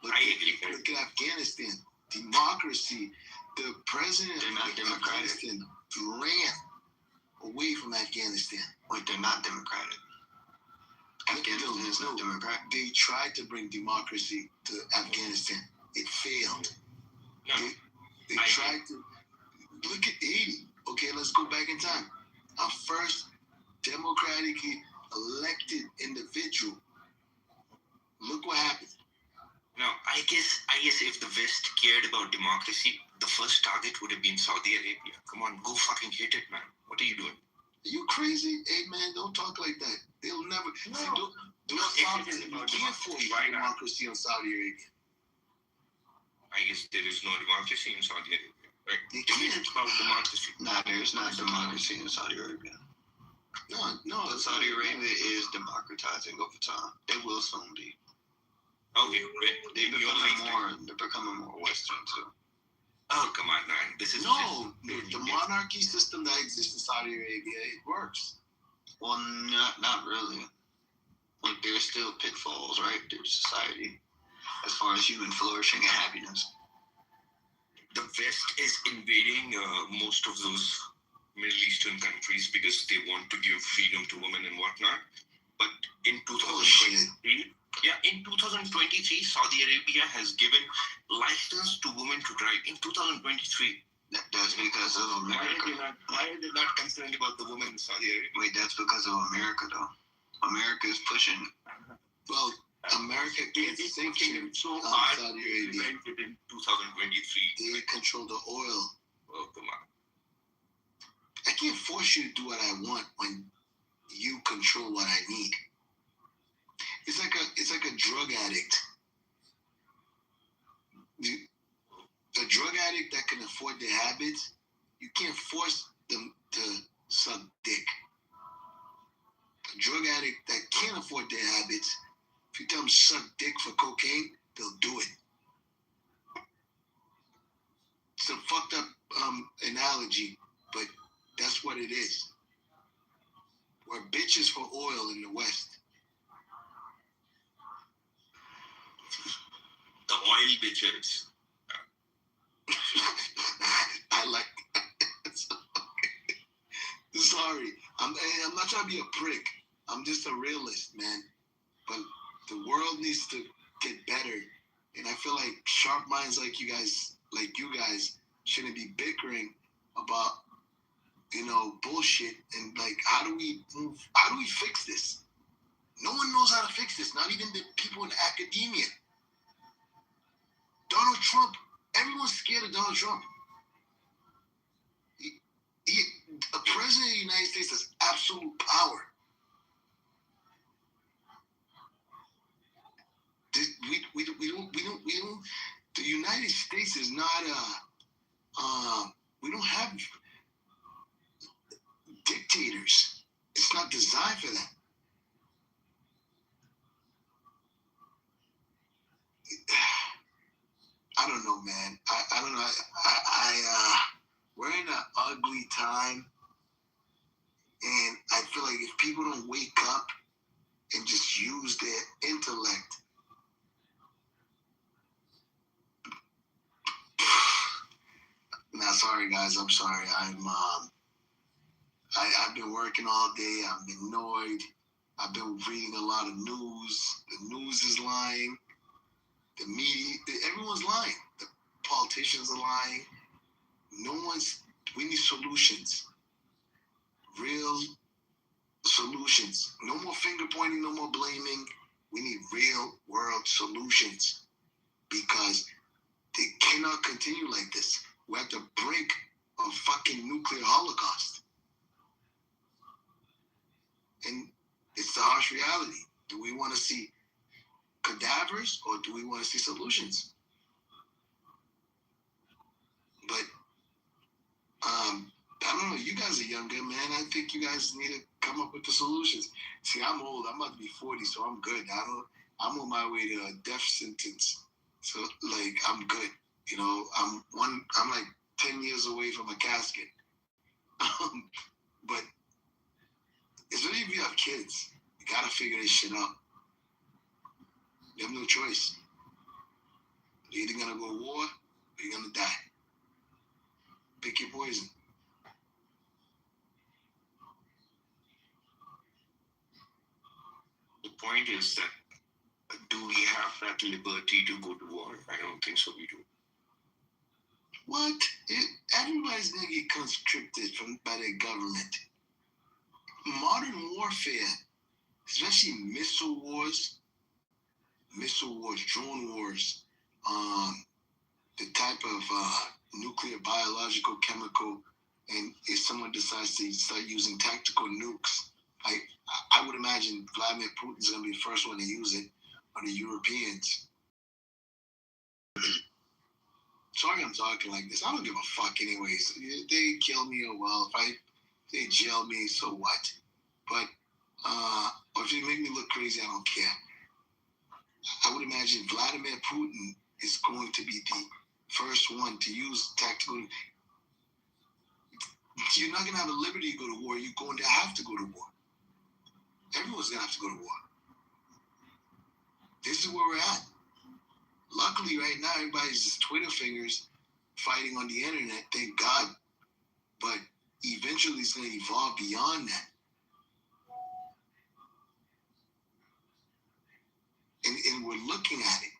Look at Afghanistan. Democracy. The president They're not of democratic. Afghanistan ran away from Afghanistan. Wait, they're not democratic. Afghanistan is not democratic. They tried to bring democracy to Afghanistan. It failed. No. They tried to look at Haiti. Okay, let's go back in time. Our first democratically elected individual. Look what happened. Now, I guess if the West cared about democracy, the first target would have been Saudi Arabia. Come on, go fucking hit it, man. What are you doing? Are you crazy? Hey, man, don't talk like that. They'll never. No. You can't force democracy on Saudi Arabia. I guess there is no democracy in Saudi Arabia. Right? They If can't. it's about democracy. Nah, there's not democracy in Saudi Arabia. No. But Saudi Arabia is democratizing over time. They will soon be. Okay, They're becoming more Western too. Oh, come on, man. This is No, the monarchy system that exists in Saudi Arabia, it works. Well, not really. Like, there's still pitfalls, right? There's society as far as human flourishing and happiness. The West is invading most of those Middle Eastern countries because they want to give freedom to women and whatnot. But in 2023, in 2023, Saudi Arabia has given license to women to drive. In 2023. That's because of America. Why are they not concerned about the women in Saudi Arabia? Wait, that's because of America, though. America is pushing. Well, America can't sanction so Saudi hard Arabia. in 2023. They control the oil. Oh, come on. I can't force you to do what I want when you control what I need. It's like a drug addict. A drug addict that can afford their habits, you can't force them to suck dick. A drug addict that can't afford their habits, if you tell them suck dick for cocaine, they'll do it. It's a fucked up analogy, but that's what it is. We're bitches for oil in the West. The oil bitches. I like that. Sorry. I'm not trying to be a prick. I'm just a realist, man. But the world needs to get better. And I feel like sharp minds like you guys shouldn't be bickering about, bullshit. And like, how do we fix this? No one knows how to fix this, not even the people in academia. Donald Trump. Everyone's scared of Donald Trump. A president of the United States has absolute power. We don't. The United States is not we don't have dictators. It's not designed for that. I don't know, man. I don't know. We're in an ugly time, and I feel like if people don't wake up and just use their intellect, nah, sorry guys, I'm sorry. I've been working all day. I'm annoyed. I've been reading a lot of news. The news is lying. The media, everyone's lying. The politicians are lying. We need solutions. Real solutions. No more finger pointing, no more blaming. We need real world solutions because they cannot continue like this. We're at the brink of fucking nuclear holocaust. And it's the harsh reality. Do we want to see cadavers or do we want to see solutions? But I don't know. You guys are younger, man. I think you guys need to come up with the solutions. See, I'm old. I'm about to be 40, so I'm good. I'm on my way to a death sentence. So, like, I'm good. You know, I'm like 10 years away from a casket. But especially if you have kids, you gotta figure this shit out. You have no choice. You're either gonna go to war or you're gonna die. Pick your poison. The point is that do we have that liberty to go to war? I don't think so. We do. What? Everybody's gonna get conscripted by their government. Modern warfare, especially missile wars, drone wars, the type of nuclear, biological, chemical, and if someone decides to start using tactical nukes, I would imagine Vladimir Putin's gonna be the first one to use it, or the Europeans. Sorry I'm talking like this. I don't give a fuck anyways. They kill me, or well, if they jail me, so what? But, or if they make me look crazy, I don't care. I would imagine Vladimir Putin is going to be the first one to use tactical. You're not going to have a liberty to go to war. You're going to have to go to war. Everyone's going to have to go to war. This is where we're at. Luckily, right now, everybody's just Twitter fingers fighting on the internet. Thank God. But eventually, it's going to evolve beyond that. And we're looking at it.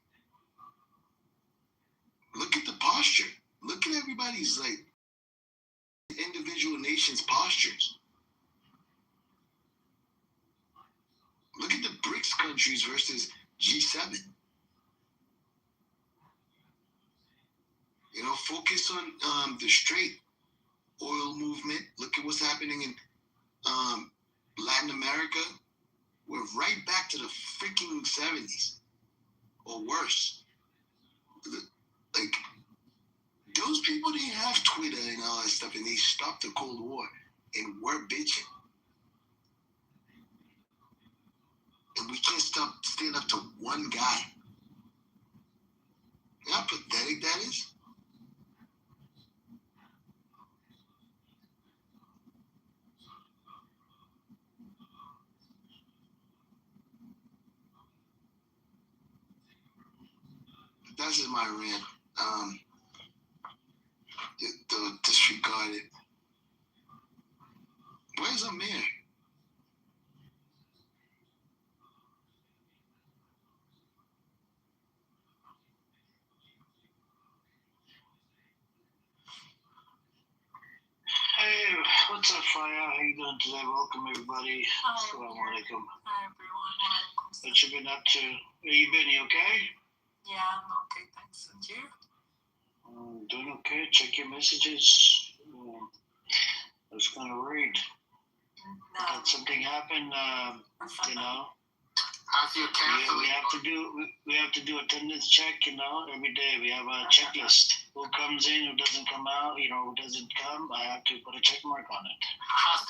Look at the posture. Look at everybody's, like, individual nations' postures. Look at the BRICS countries versus G7. You know, focus on the straight oil movement. Look at what's happening in Latin America. We're right back to the freaking 70s or worse. Like, those people didn't have Twitter and all that stuff, and they stopped the Cold War, and we're bitching. And we can't stand up to one guy. You know how pathetic that is? That's just my rant. The disregarded. Where's Amir? Hey, what's up, Fire? How you doing today? Welcome, everybody. Assalamu alaikum. Hi, everyone. What you been up to? Where you been? You okay? Yeah, I'm okay, thanks. And you? Doing okay. Check your messages. was kind of worried that something happened. You know, After you cancel we have to do attendance check. You know, every day we have a checklist. Who comes in, who doesn't come out. You know, who doesn't come. I have to put a check mark on it. how's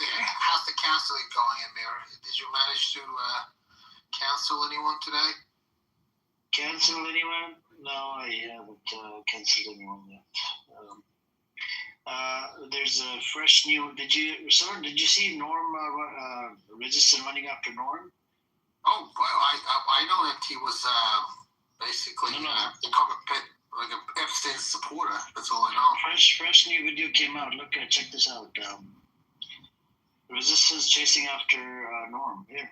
the canceling going, Amir? Did you manage to cancel anyone today? Cancel anyone? No, I haven't canceled anyone yet. There's a fresh new. Did you see Norm Resistant running after Norm? Oh, well, I know that he was basically the cover pit, like an Epstein supporter. That's all I know. Fresh new video came out. Look, check this out. Resistance chasing after Norm. Here.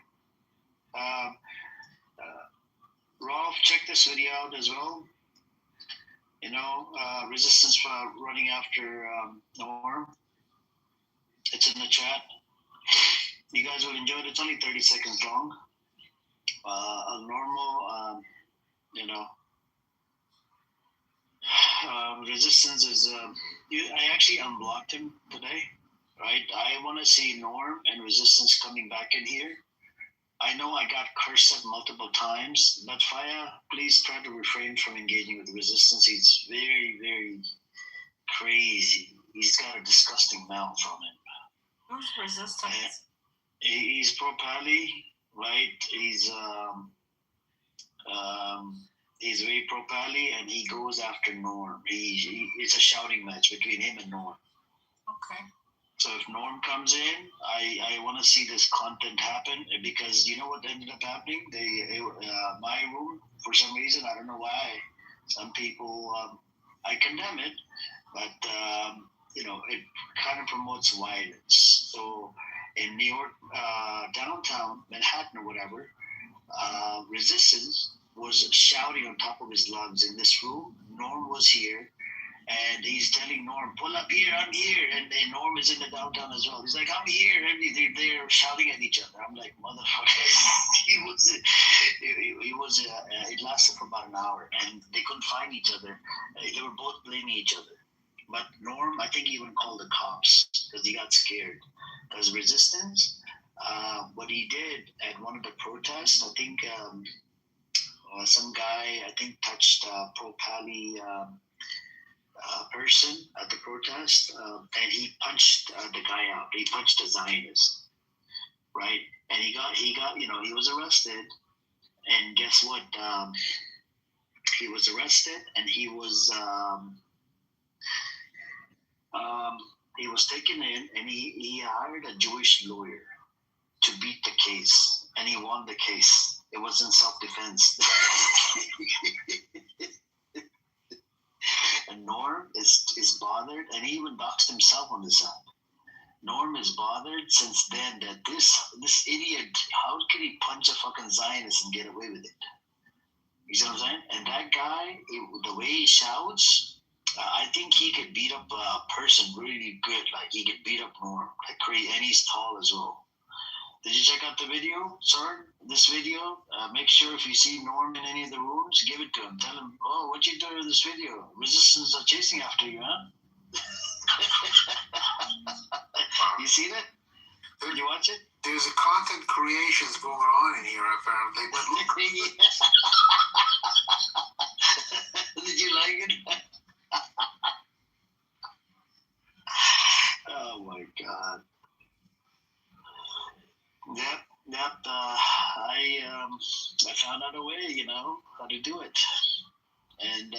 Rolf, check this video out as well. You know, Resistance running after Norm. It's in the chat. You guys will enjoy it. It's only 30 seconds long. A normal, you know, Resistance is. I actually unblocked him today, right? I want to see Norm and Resistance coming back in here. I know I got cursed multiple times, but Faya, please try to refrain from engaging with Resistance. He's very, very crazy. He's got a disgusting mouth on him. Who's Resistance? He's pro-Pali, right? He's very pro-Pali, and he goes after Norm. It's a shouting match between him and Norm. Okay. So if Norm comes in, I want to see this content happen, because you know what ended up happening? My room, for some reason, I don't know why, some people, I condemn it, but you know, it kind of promotes violence. So in New York, downtown Manhattan or whatever, Resistance was shouting on top of his lungs in this room. Norm was here. And he's telling Norm, pull up here, I'm here. And then Norm is in the downtown as well. He's like, I'm here. And they're shouting at each other. I'm like, motherfucker. It lasted for about an hour. And they couldn't find each other. They were both blaming each other. But Norm, I think he even called the cops because he got scared. Because Resistance, what he did at one of the protests, I think some guy, I think, touched pro-Pali person at the protest, and he punched the guy out. He punched a Zionist, right? And he got, you know, he was arrested. And guess what? He was arrested, and he was taken in, and he hired a Jewish lawyer to beat the case, and he won the case. It was in self-defense. And Norm is bothered, and he even doxed himself on the side. Norm is bothered since then that this idiot, how could he punch a fucking Zionist and get away with it? You see what I'm saying? And that guy, the way he shouts, I think he could beat up a person really good. Like, he could beat up Norm like crazy, and he's tall as well. Did you check out the video, sir? This video? Make sure if you see Norm in any of the rooms, give it to him. Tell him, oh, what you doing in this video? Resistance are chasing after you, huh? You seen it? Did you watch it? There's a content creations going on in here, apparently. Did you like it? Oh my God. Yep. I found out a way, you know, how to do it. And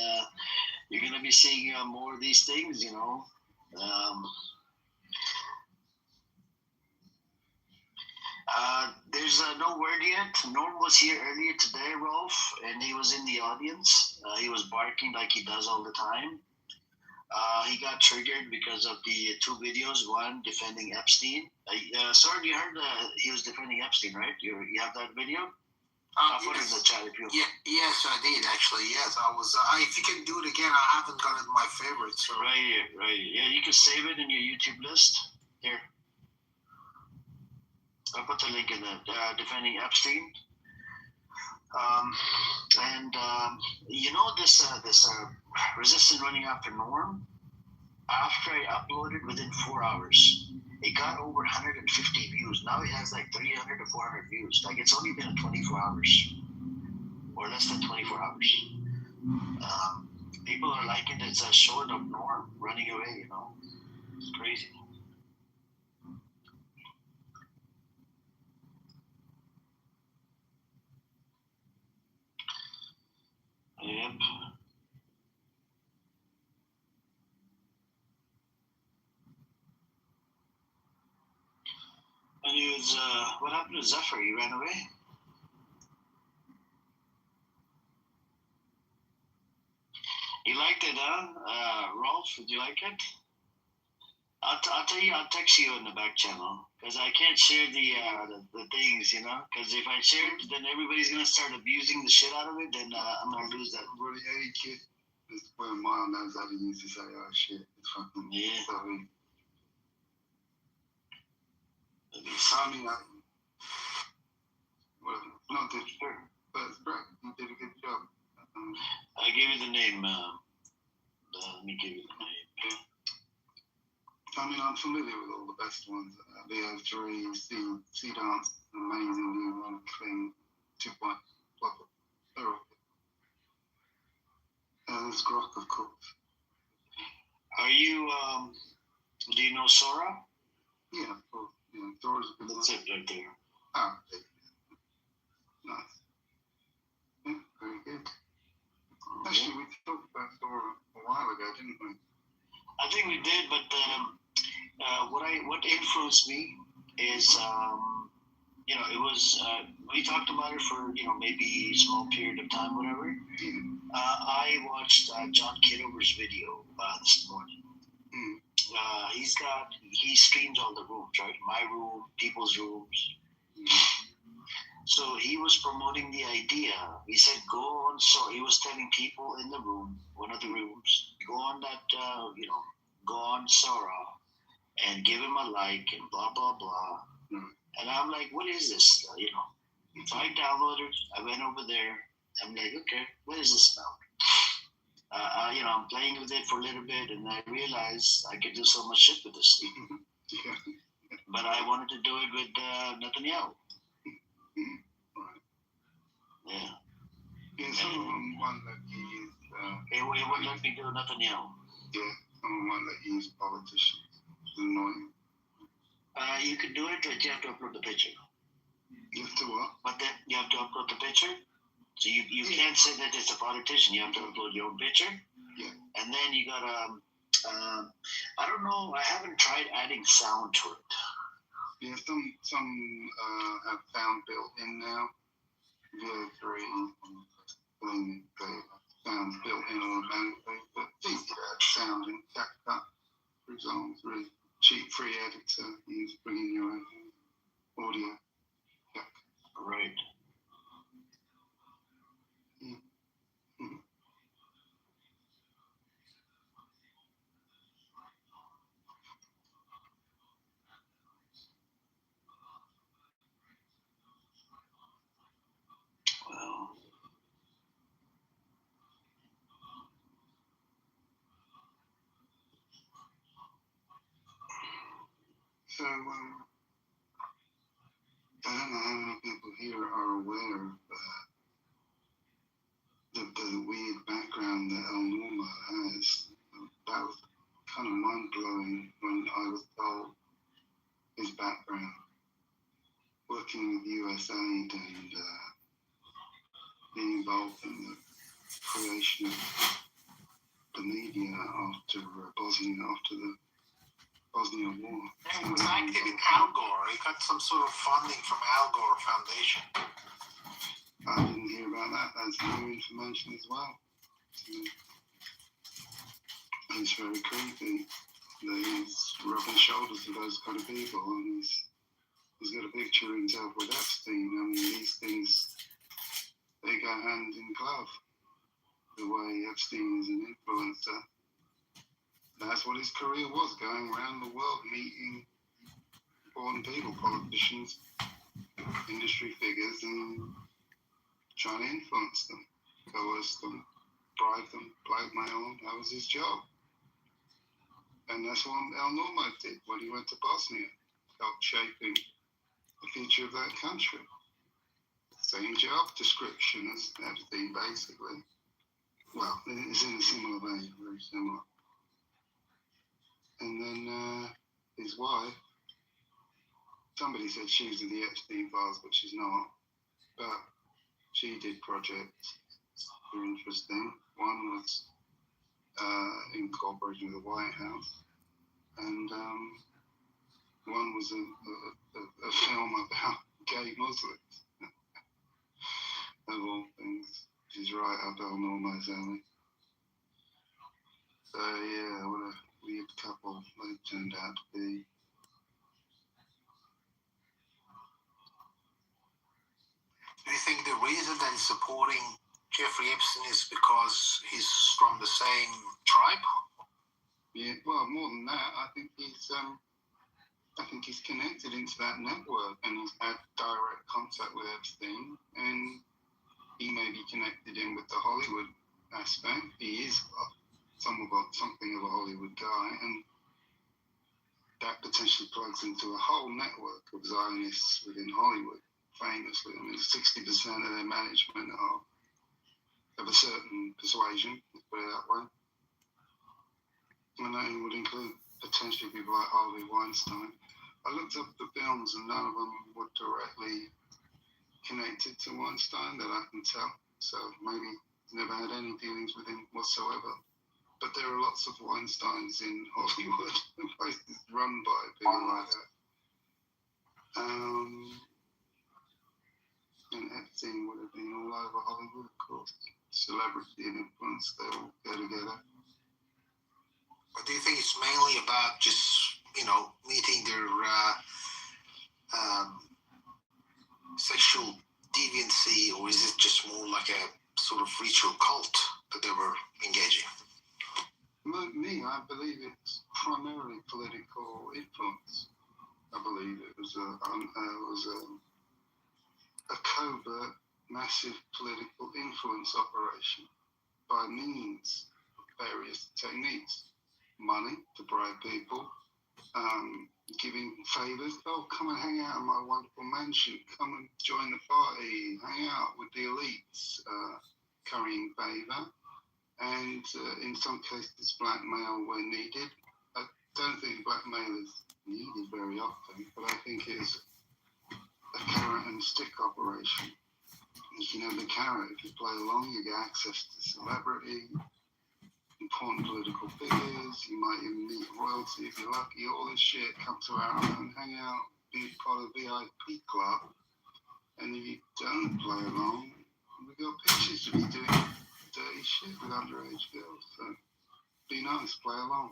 you're going to be seeing more of these things, you know. There's no word yet. Norm was here earlier today, Rolf, and he was in the audience. He was barking like he does all the time. He got triggered because of the two videos. One defending Epstein. Sir, you heard he was defending Epstein, right? You have that video? I'll put it in the chat if you. Yes, I did actually. Yes, I was. If you can do it again, I haven't got it in my favorites. So. Right here. Yeah, you can save it in your YouTube list. Here. I'll put the link in the defending Epstein. You know this Resistance running after Norm. After I uploaded, within 4 hours, it got over 150 views. Now it has like 300 to 400 views. Like it's only been 24 hours, or less than 24 hours. People are liking it. It's a short of Norm running away. It's crazy. Yep. Anyways, what happened to Zephyr? He ran away? You liked it, huh? Rolf, did you like it? I'll tell you, I'll text you in the back channel. Because I can't share the things, Because if I share it, then everybody's going to start abusing the shit out of it, then I'm going to lose that. Really, any kid that's wearing mile knows how to use this AI shit. It's fucking Yeah. I mean, not that sure, but it's great. You did a good job. I gave you the name. Let me give you the name. I mean, I'm familiar with all the best ones. VO3, C Dance, amazing new one, clean, 2 point, they're all good. There's Grok, of course. Are you, do you know Sora? Yeah, of course. Yeah, Sora's a good one. That's it right there. Ah, okay. Nice. Yeah, very good. Actually, we talked about Sora a while ago, didn't we? I think we did, but what influenced me is it was we talked about it for maybe a small period of time, whatever. I watched John Kitover's video this morning. He streams all the rooms, right? My room, people's rooms. So he was promoting the idea. He said, go on. So he was telling people in the room, one of the rooms, go on that, go on Sora and give him a like and blah, blah, blah. And I'm like, what is this? So I downloaded, I went over there. I'm like, okay, what is this about? I'm playing with it for a little bit, and I realized I could do so much shit with this thing. But I wanted to do it with Netanyahu. Yeah. Yeah, someone won't let you use. It won't let me do Netanyahu. Yeah, someone won't let you use politicians. It's annoying. You can do it, but you have to upload the picture. You have to what? But then you have to upload the picture. So you can't say that it's a politician. You have to upload your own picture. Yeah. And then you gotta, I don't know, I haven't tried adding sound to it. Yeah, some have sound built in now. VO3 and sounds built in automatically. But it's easy to add sound in CapCut, for example. It's really cheap, free editor. You just bring in your own audio. Right. Well. So, I don't know how many people here are aware of the weird background that El Norma has. That was kind of mind-blowing when I was told his background. Working with USAID and being involved in the creation of the media after the Bosnia War. He was active in Al Gore. He got some sort of funding from Al Gore Foundation. I didn't hear about that. That's new information as well. It's very creepy that he's rubbing shoulders with those kind of people, and he's got a picture of himself with Epstein. I mean, these things, they go hand in glove. The way Epstein is an influencer. That's what his career was, going around the world meeting important people, politicians, industry figures, and trying to influence them, coerce them, bribe them, blackmail them. That was his job. And that's what Al Normo did when he went to Bosnia, helped shaping the future of that country. Same job description as everything, basically. Well, it's in a similar vein, very similar. And then his wife, somebody said she was in the Epstein files, but she's not. But she did projects that were interesting. One was in cooperation with the White House, and one was a film about gay Muslims, of all things. She's right up Al Normo's alley. So yeah, what a weird couple they turned out to be. Do you think the reason that he's supporting Jeffrey Epstein is because he's from the same tribe? Yeah, well, more than that, I think he's connected into that network and has had direct contact with Epstein, and he may be connected in with the Hollywood aspect. He is something of a Hollywood guy, and that potentially plugs into a whole network of Zionists within Hollywood, famously. I mean, 60% of their management are of a certain persuasion, let's put it that way. And that would include potentially people like Harvey Weinstein. I looked up the films and none of them were directly connected to Weinstein that I can tell. So maybe he's never had any dealings with him whatsoever. But there are lots of Weinsteins in Hollywood, places run by people like that. And Epstein would have been all over Hollywood, of course. Celebrity and influence, they all go together. Or do you think it's mainly about just, meeting their sexual deviancy, or is it just more like a sort of ritual cult that they were engaging? Me, I believe it's primarily political influence. I believe it was a covert, massive political influence operation by means of various techniques. Money to bribe people, giving favors. Oh, come and hang out in my wonderful mansion. Come and join the party. Hang out with the elites. Currying favor. And in some cases, blackmail where needed. I don't think blackmail is needed very often, but I think it is a carrot and stick operation. You can have the carrot. If you play along, you get access to celebrity, important political figures. You might even meet royalty if you're lucky. All this shit, come to our own, hang out, be part of the VIP club. And if you don't play along, we've got pictures of you doing dirty shit with underage girls. So be nice, play along.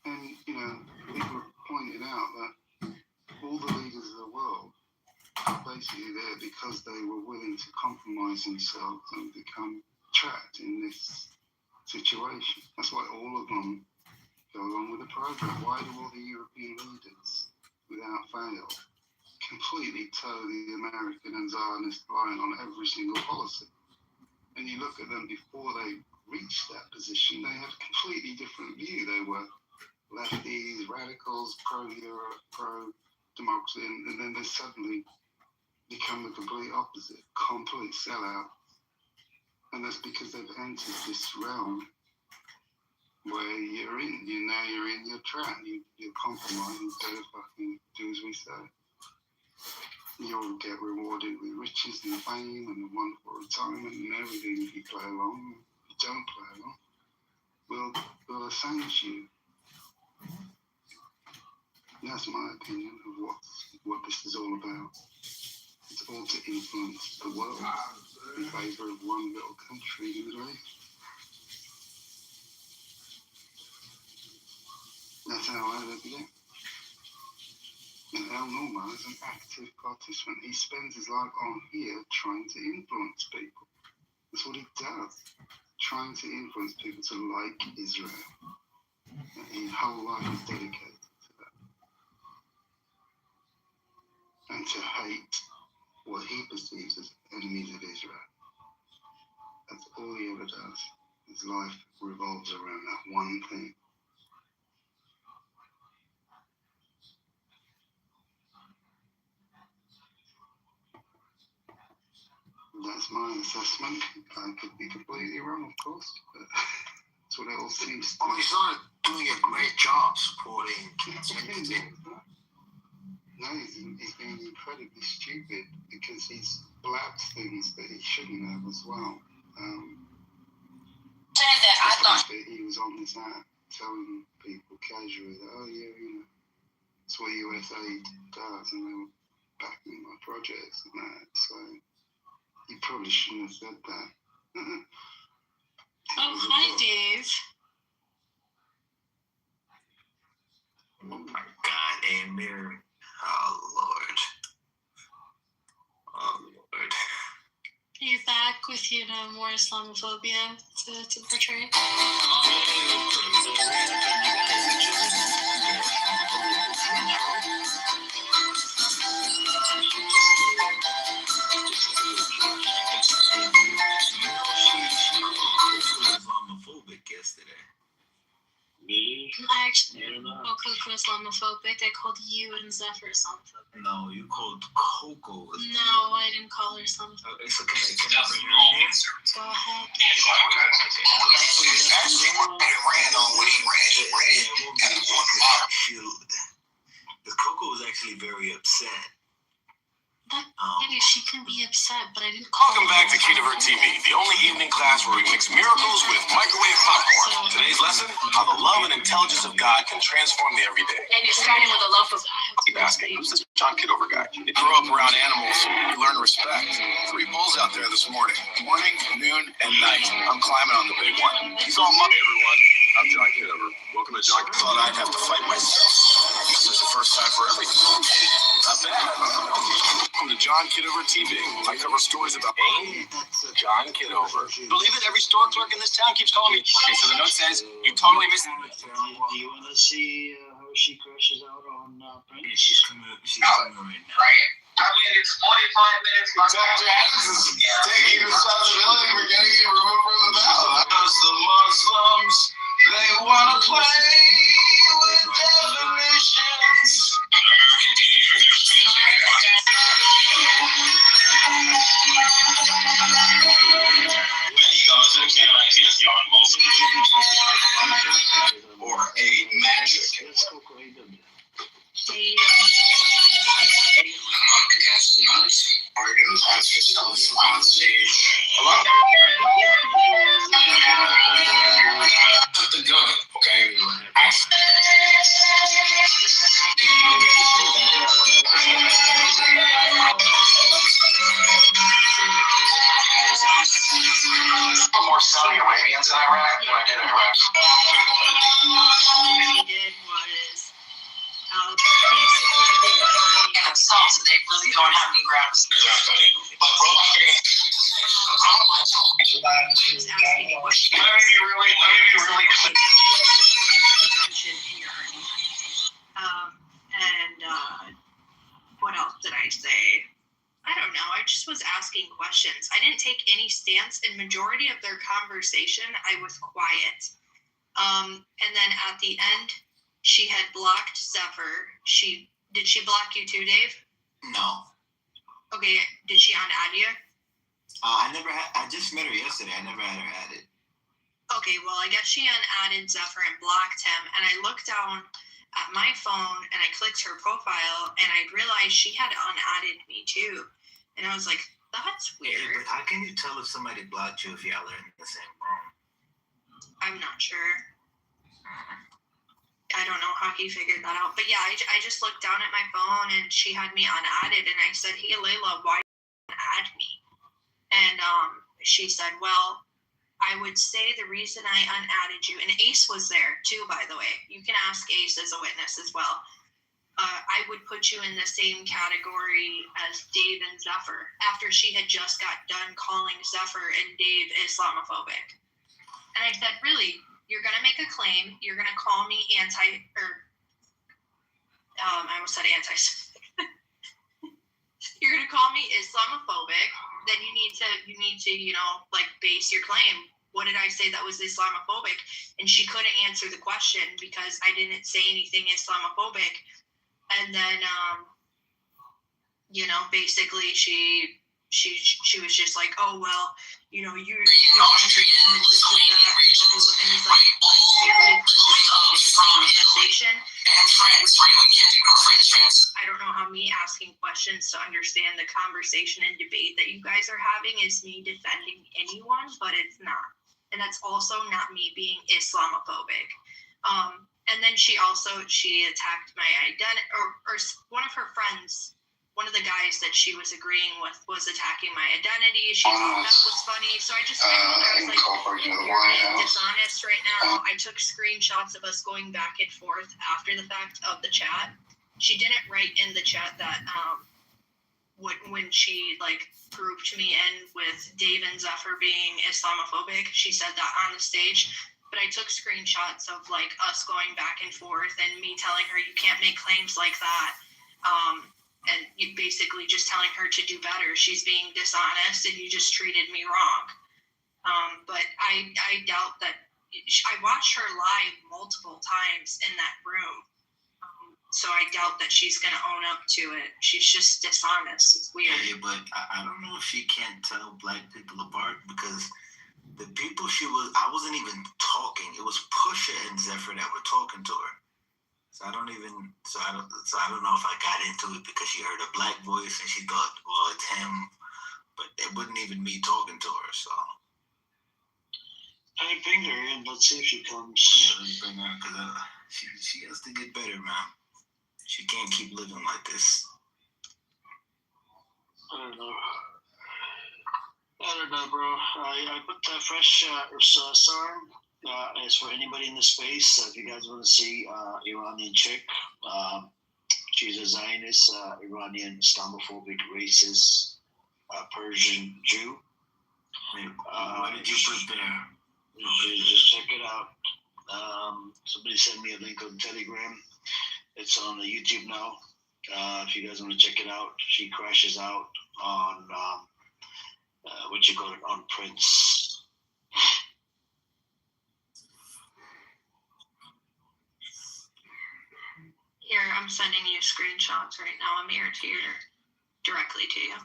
And, people pointed out that all the leaders of the world are basically there because they were willing to compromise themselves and become trapped in this situation. That's why all of them go along with the program. Why do all the European leaders, without fail, completely toe the American and Zionist line on every single policy? And you look at them before they reached that position, they had a completely different view. They were lefties, radicals, pro-Europe, pro-democracy, and then they suddenly become the complete opposite, complete sellout. And that's because they've entered this realm where you're in your trap. You're compromised instead of fucking do as we say. You'll get rewarded with riches and fame and a wonderful retirement and everything if you play along. If you don't play along, we'll assange you. That's my opinion of what this is all about. It's all to influence the world in favour of one little country in the Middle East. That's how I look at it. And Al Normo is an active participant. He spends his life on here trying to influence people. That's what he does. Trying to influence people to like Israel. And his whole life is dedicated to that. And to hate what he perceives as enemies of Israel. That's all he ever does. His life revolves around that one thing. That's my assessment. I could be completely wrong, of course, but that's what it all seems to Well, he's not doing a great job supporting kids. No, he's being incredibly stupid because he's blabbed things that he shouldn't have as well. Said that I thought That he was on his app telling people casually that, oh yeah, it's what USA does, and they were backing my projects and that. So he probably shouldn't have said that. Oh, hi, Dave. Oh my God, Amir. Oh Lord. Oh Lord. Are you back with, more Islamophobia to portray? Islamophobic yesterday. Me? I actually I don't know. called Coco Islamophobic. I called you and Zephyr Islamophobic. No, you called Coco. No, I didn't call her Islamophobic. So can I bring her in here? Go ahead. The Coco was actually very upset. Maybe she can be upset, but I didn't call Welcome back to Kitover TV, the only evening class where we mix miracles with microwave popcorn. Today's lesson, how the love and intelligence of God can transform the everyday. and you're starting with a love of Keep asking, who's this John Kitover guy? You grow up around animals, you learn respect. 3 bulls out there this morning, morning, noon, and night. I'm climbing on the big one. He's all muck. Hey everyone, I'm John Kitover. Welcome to John. Thought I'd have to fight myself. I guess there's a first time for everything. Not bad. Welcome to John Kitover TV. I cover stories about John Kitover. Believe it, every store clerk in this town keeps calling me. Okay, so the note says, you totally missed it. Do you want to see how she crashes out on Prince? Yeah, she's coming right now. Right? I waited 45 minutes. Dr. Adams is taking responsibility for getting you removed from the ballot. Because the Muslims, they want to play with definitions. Or a magic. Let's go AW. Are you going to pass yourself on stage? Hello? Put the gun, okay? More Saudi Arabians in Iraq than I did in Iraq. What he did was, basically they went on the themselves, and they really don't have any grounds. What else did I say? I don't know. I just was asking questions. I didn't take any stance. In majority of their conversation, I was quiet. And then at the end, she had blocked Zephyr. Did she block you too, Dave? No. Okay. Did she unadd you? I just met her yesterday. I never had her added. Okay, well, I guess she unadded Zephyr and blocked him. And I looked down at my phone and I clicked her profile and I realized she had unadded me too. And I was like, that's weird. Yeah, but how can you tell if somebody blocked you if y'all are in the same room? I'm not sure. I don't know how he figured that out. But yeah, I just looked down at my phone and she had me unadded. And I said, hey, Layla, why did you unadd me? And she said, well, I would say the reason I unadded you, and Ace was there too, by the way. You can ask Ace as a witness as well. I would put you in the same category as Dave and Zephyr after she had just got done calling Zephyr and Dave Islamophobic. And I said, really, you're going to make a claim, you're going to call me I almost said you're going to call me Islamophobic, then you need to, base your claim. What did I say that was Islamophobic? And she couldn't answer the question because I didn't say anything Islamophobic. And then, basically she she was just like, oh well, you know, you don't understand this and that, and it's like clearly conversation. I don't know how me asking questions to understand the conversation and debate that you guys are having is me defending anyone, but it's not. And that's also not me being Islamophobic. And then she attacked my identity, or one of her friends, one of the guys that she was agreeing with was attacking my identity. She thought that was funny. So I told her, I was like, you're being dishonest right now. I took screenshots of us going back and forth after the fact of the chat. She didn't write in the chat that when she like grouped me in with Dave and Zephyr being Islamophobic, she said that on the stage. But I took screenshots of like us going back and forth and me telling her you can't make claims like that. And you basically just telling her to do better. She's being dishonest and you just treated me wrong. But I doubt that. I watched her live multiple times in that room. So I doubt that she's going to own up to it. She's just dishonest. It's weird. Yeah, but I don't know if she can't tell black people apart because the people I wasn't even talking. It was Pusha and Zephyr that were talking to her. So I don't know if I got into it because she heard a black voice and she thought, well, it's him. But it wasn't even me talking to her, so. I bring her in. Let's see if she comes. Yeah, let's bring her because she has to get better, man. She can't keep living like this. I don't know, bro. I put that fresh SARM. As for anybody in the space, if you guys want to see Iranian chick, she's a Zionist, Iranian, Islamophobic, racist, Persian Jew. What did you put there? Just check it out. Somebody sent me a link on Telegram. It's on the YouTube now. If you guys want to check it out, she crashes out on on Prince. Here, I'm sending you screenshots right now, Amir, directly to you.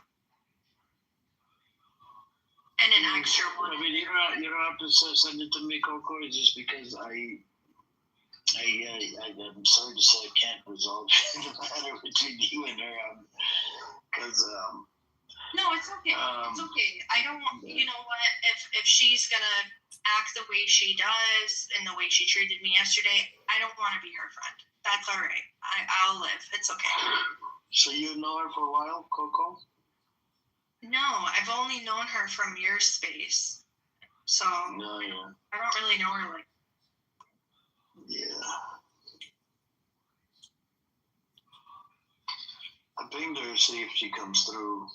And an extra one. I mean, you don't have to send it to me, Coco. It's just because I'm sorry to say I can't resolve the matter between you and her. Because no, it's okay. It's okay. I don't want. You know what? If she's gonna act the way she does and the way she treated me yesterday, I don't want to be her friend. That's all right. I'll live. It's okay. So you know her for a while, Coco? No, I've only known her from your space. So No, yeah. I don't really know her like. Yeah. I pinged her to see if she comes through.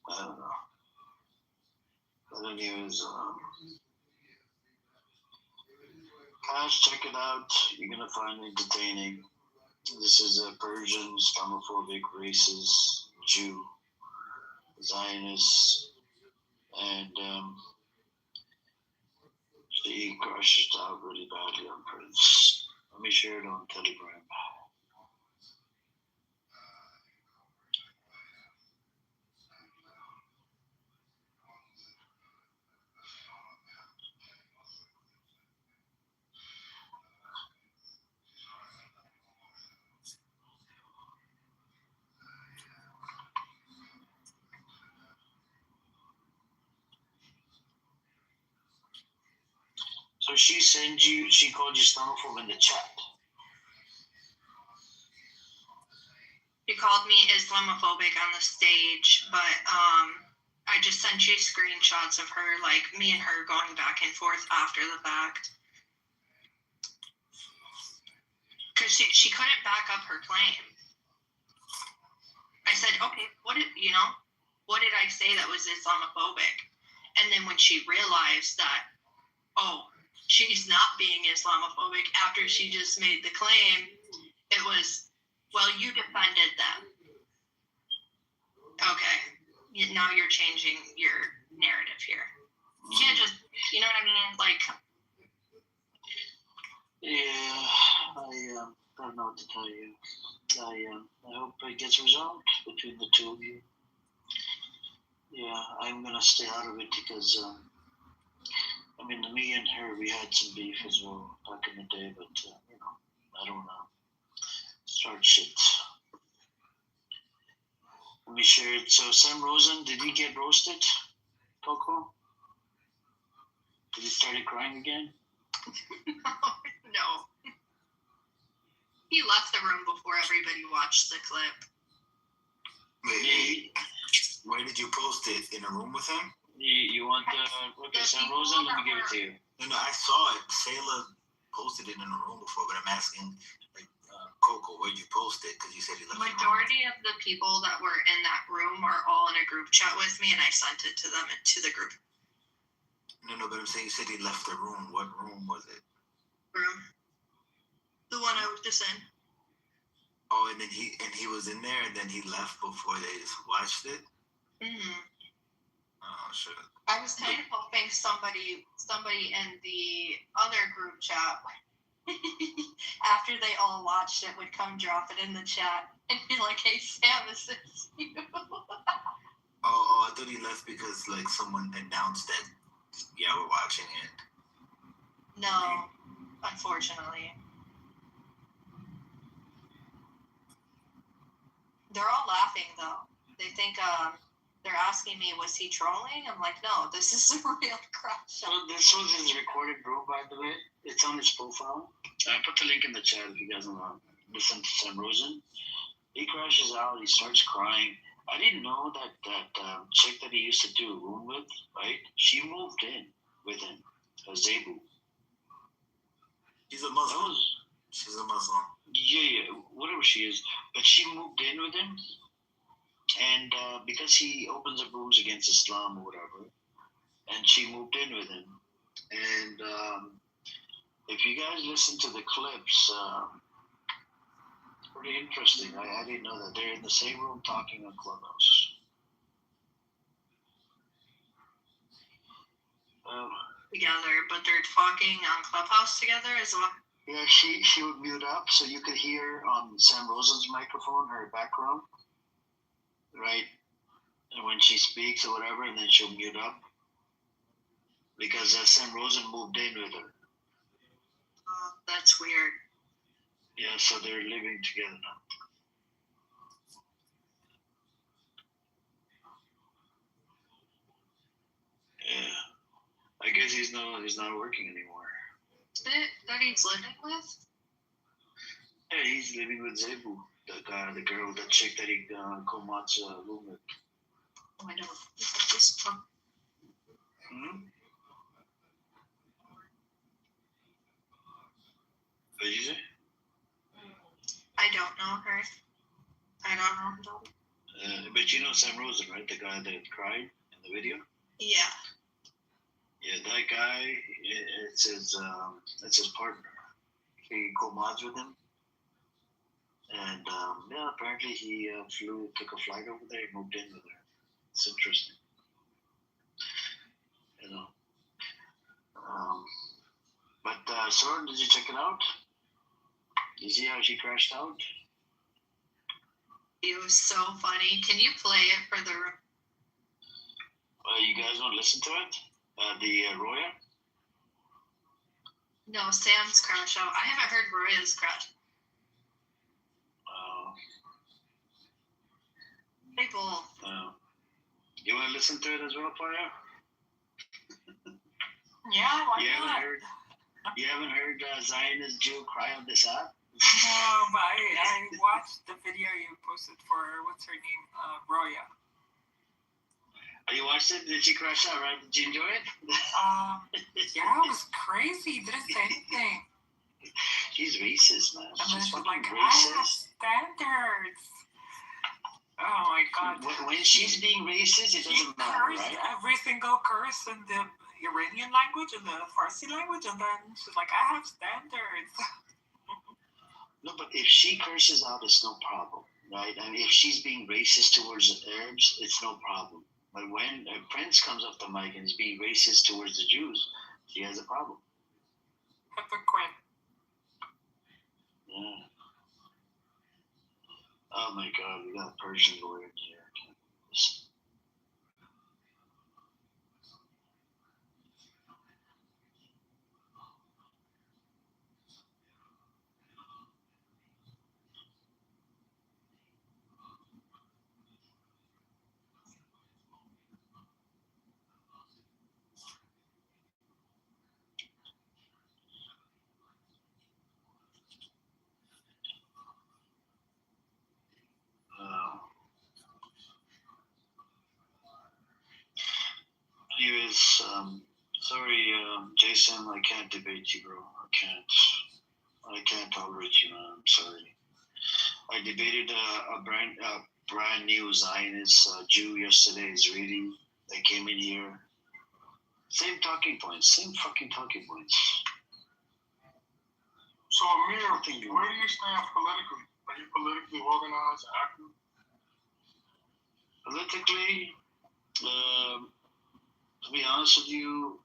I don't know. But anyways, guys, check it out. You're gonna find it entertaining. This is a Persian, Islamophobic, racist, Jew, Zionist, and she crashed out really badly on Prince. Let me share it on Telegram. So she called you Islamophobe in the chat. She called me Islamophobic on the stage, but I just sent you screenshots of her, like me and her going back and forth after the fact. Because she couldn't back up her claim. I said, okay, what did I say that was Islamophobic? And then when she realized that, oh, she's not being Islamophobic after she just made the claim, it was, well, you defended them. Okay, now you're changing your narrative here. You can't just, you know what I mean? Like, yeah, I don't know what to tell you. I hope it gets resolved between the two of you. Yeah, I'm gonna stay out of it because I mean, me and her, we had some beef as well back in the day, but you know, I don't start shit. Let me share it. So Sam Rosen, did he get roasted, Coco? Did he start crying again? No. He left the room before everybody watched the clip. Wait, where did you post it? In a room with him? You want Sam Rosen? Let me give it to you. No, I saw it. Sailor posted it in a room before, but I'm asking, like, Coco, where'd you post it? Because you said you left the room. Majority of the people that were in that room are all in a group chat with me, and I sent it to them to the group. No, but I'm saying you said he left the room. What room was it? Room. The one I was just in. Oh, and then he was in there, and then he left before they watched it? Mm-hmm. Oh, shit. I was kind of hoping somebody in the other group chat, after they all watched it, would come drop it in the chat and be like, "Hey, Sam, is this you?" Oh, I thought he left because, like, someone announced that, yeah, we're watching it. No, unfortunately. They're all laughing, though. They think, they're asking me, was he trolling? I'm like, no, this is a real crash. So this was his recorded bro, by the way. It's on his profile. I put the link in the chat if you guys want to listen to Sam Rosen. He crashes out. He starts crying. I didn't know that chick that he used to do a room with, right? She moved in with him, Zebu. He's a Muslim. She's a Muslim. Yeah, whatever she is. But she moved in with him. And because he opens up rooms against Islam or whatever, and she moved in with him. And if you guys listen to the clips, it's pretty interesting. I didn't know that they're in the same room talking on Clubhouse. Together, but they're talking on Clubhouse together as well. Yeah, she would mute up so you could hear on Sam Rosen's microphone her background, right? And when she speaks or whatever, and then she'll mute up because Sam Rosen moved in with her. That's weird. Yeah, so they're living together now. Yeah, I guess he's not working anymore. That he's living with? Yeah, he's living with Zebu, the girl, the chick that he co-mods room with. Oh, I don't. This one. What did you say? I don't know her. I don't know. But you know Sam Rosen, right? The guy that cried in the video? Yeah. Yeah, that guy, it's his partner. He co-mods with him. And yeah, apparently he took a flight over there, moved in with her. It's interesting. You know. But Soren, did you check it out? You see how she crashed out? It was so funny. Can you play it for the... You guys want to listen to it? The Roya? No, Sam's crash out. I haven't heard Roya's crash. People. You want to listen to it as well, Paya? Yeah, why not? You haven't heard Zionist Jew cry on this app? No, but I watched the video you posted for, what's her name, Roya. Oh, you watched it? Did she crash out, right? Did you enjoy it? Yeah, it was crazy. Didn't say anything. She's racist, man. And then She's she's fucking like, I have racist. standards. Oh my God. When she's being racist, it doesn't matter, right? Every single curse in the Iranian language and the Farsi language, and then she's like, I have standards. No, but if she curses out, it's no problem, right? I mean, if she's being racist towards the Arabs, it's no problem. But when a prince comes off the mic and is being racist towards the Jews, she has a problem. Hypocrite. Yeah. Oh my God, we got a Persian lawyer in here. Anyways, sorry, Jason, I can't debate you, bro. I can't tolerate you, man. I'm sorry. I debated a brand new Zionist Jew yesterday, Israeli. They came in here. Same talking points. Same fucking talking points. So, Amir, where do you stand politically? Are you politically organized, active? Politically, to be honest with you,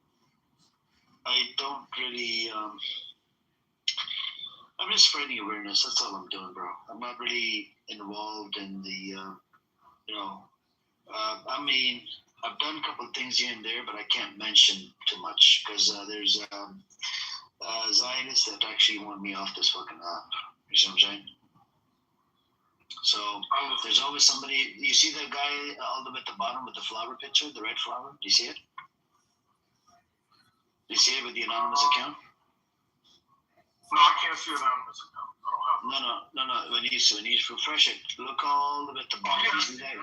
I don't really. I'm just spreading awareness. That's all I'm doing, bro. I'm not really involved in the, I mean, I've done a couple of things here and there, but I can't mention too much because there's Zionists that actually want me off this fucking app. You see what I'm saying? So there's always somebody. You see that guy all the way at the bottom with the flower picture, the red flower? Do you see it? Do you see it with the anonymous account? No, I can't see an anonymous account. I don't have No. When you refresh it, look all the way at the bottom. You see that?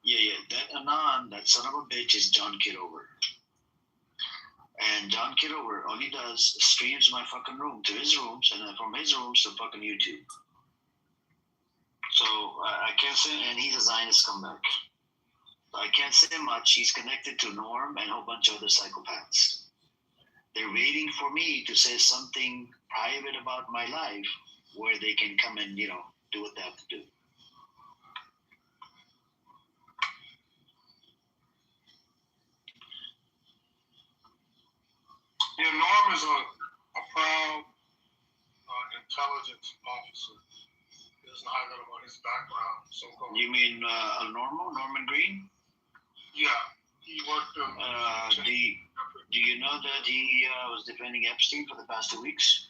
Yeah. That Anon, that son of a bitch, is John Kitover. And John Kitover, all he does is streams my fucking room to his rooms, and then from his rooms to fucking YouTube. So I can't say, and he's a Zionist scumbag. I can't say much. He's connected to Norm and a whole bunch of other psychopaths. They're waiting for me to say something private about my life where they can come and, do what they have to do. Yeah, Norm is a proud intelligence officer. He doesn't hide nothing about his background. So-called. You mean Norman Green? Yeah, he worked do you know that he was defending Epstein for the past 2 weeks?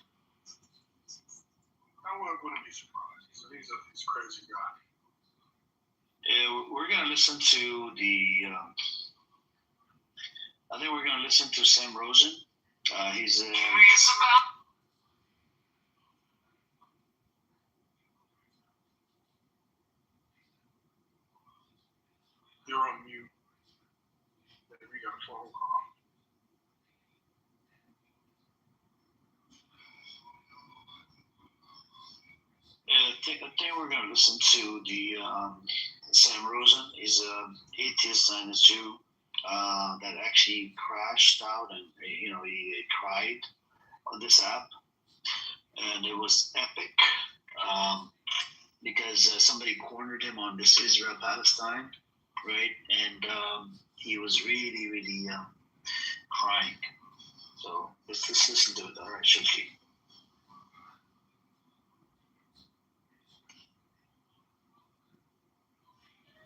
I wouldn't be surprised. He's a crazy guy. We're going to listen to I think we're going to listen to Sam Rosen. He's You're on mute. Maybe we got a phone call. I think we're going to listen to the Sam Rosen. He's an atheist Zionist Jew that actually crashed out and he cried on this app, and it was epic because somebody cornered him on this Israel-Palestine, right? And he was really, really crying. So let's listen to it. All right, Shilki.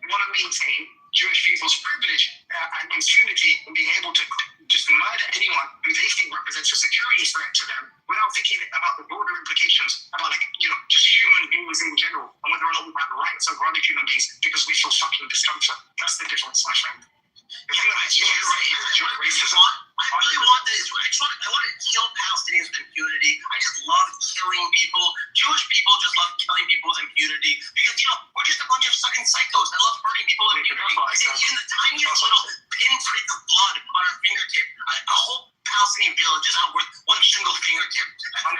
We want to maintain Jewish people's privilege and impunity in being able to just murder anyone who they think represents a security threat to them without thinking about the broader implications about just human beings in general and whether or not we have rights over other human beings because we feel fucking discomfort. That's the difference, my friend. If you're right, racism. I really want this. I want to kill Palestinians with impunity. I just love killing people. Jewish people just love killing people with impunity because we're just a bunch of fucking psychos that love hurting people with impunity. Even the tiniest little pinprick of blood on our fingertip, a whole Palestinian village is not worth one single fingertip.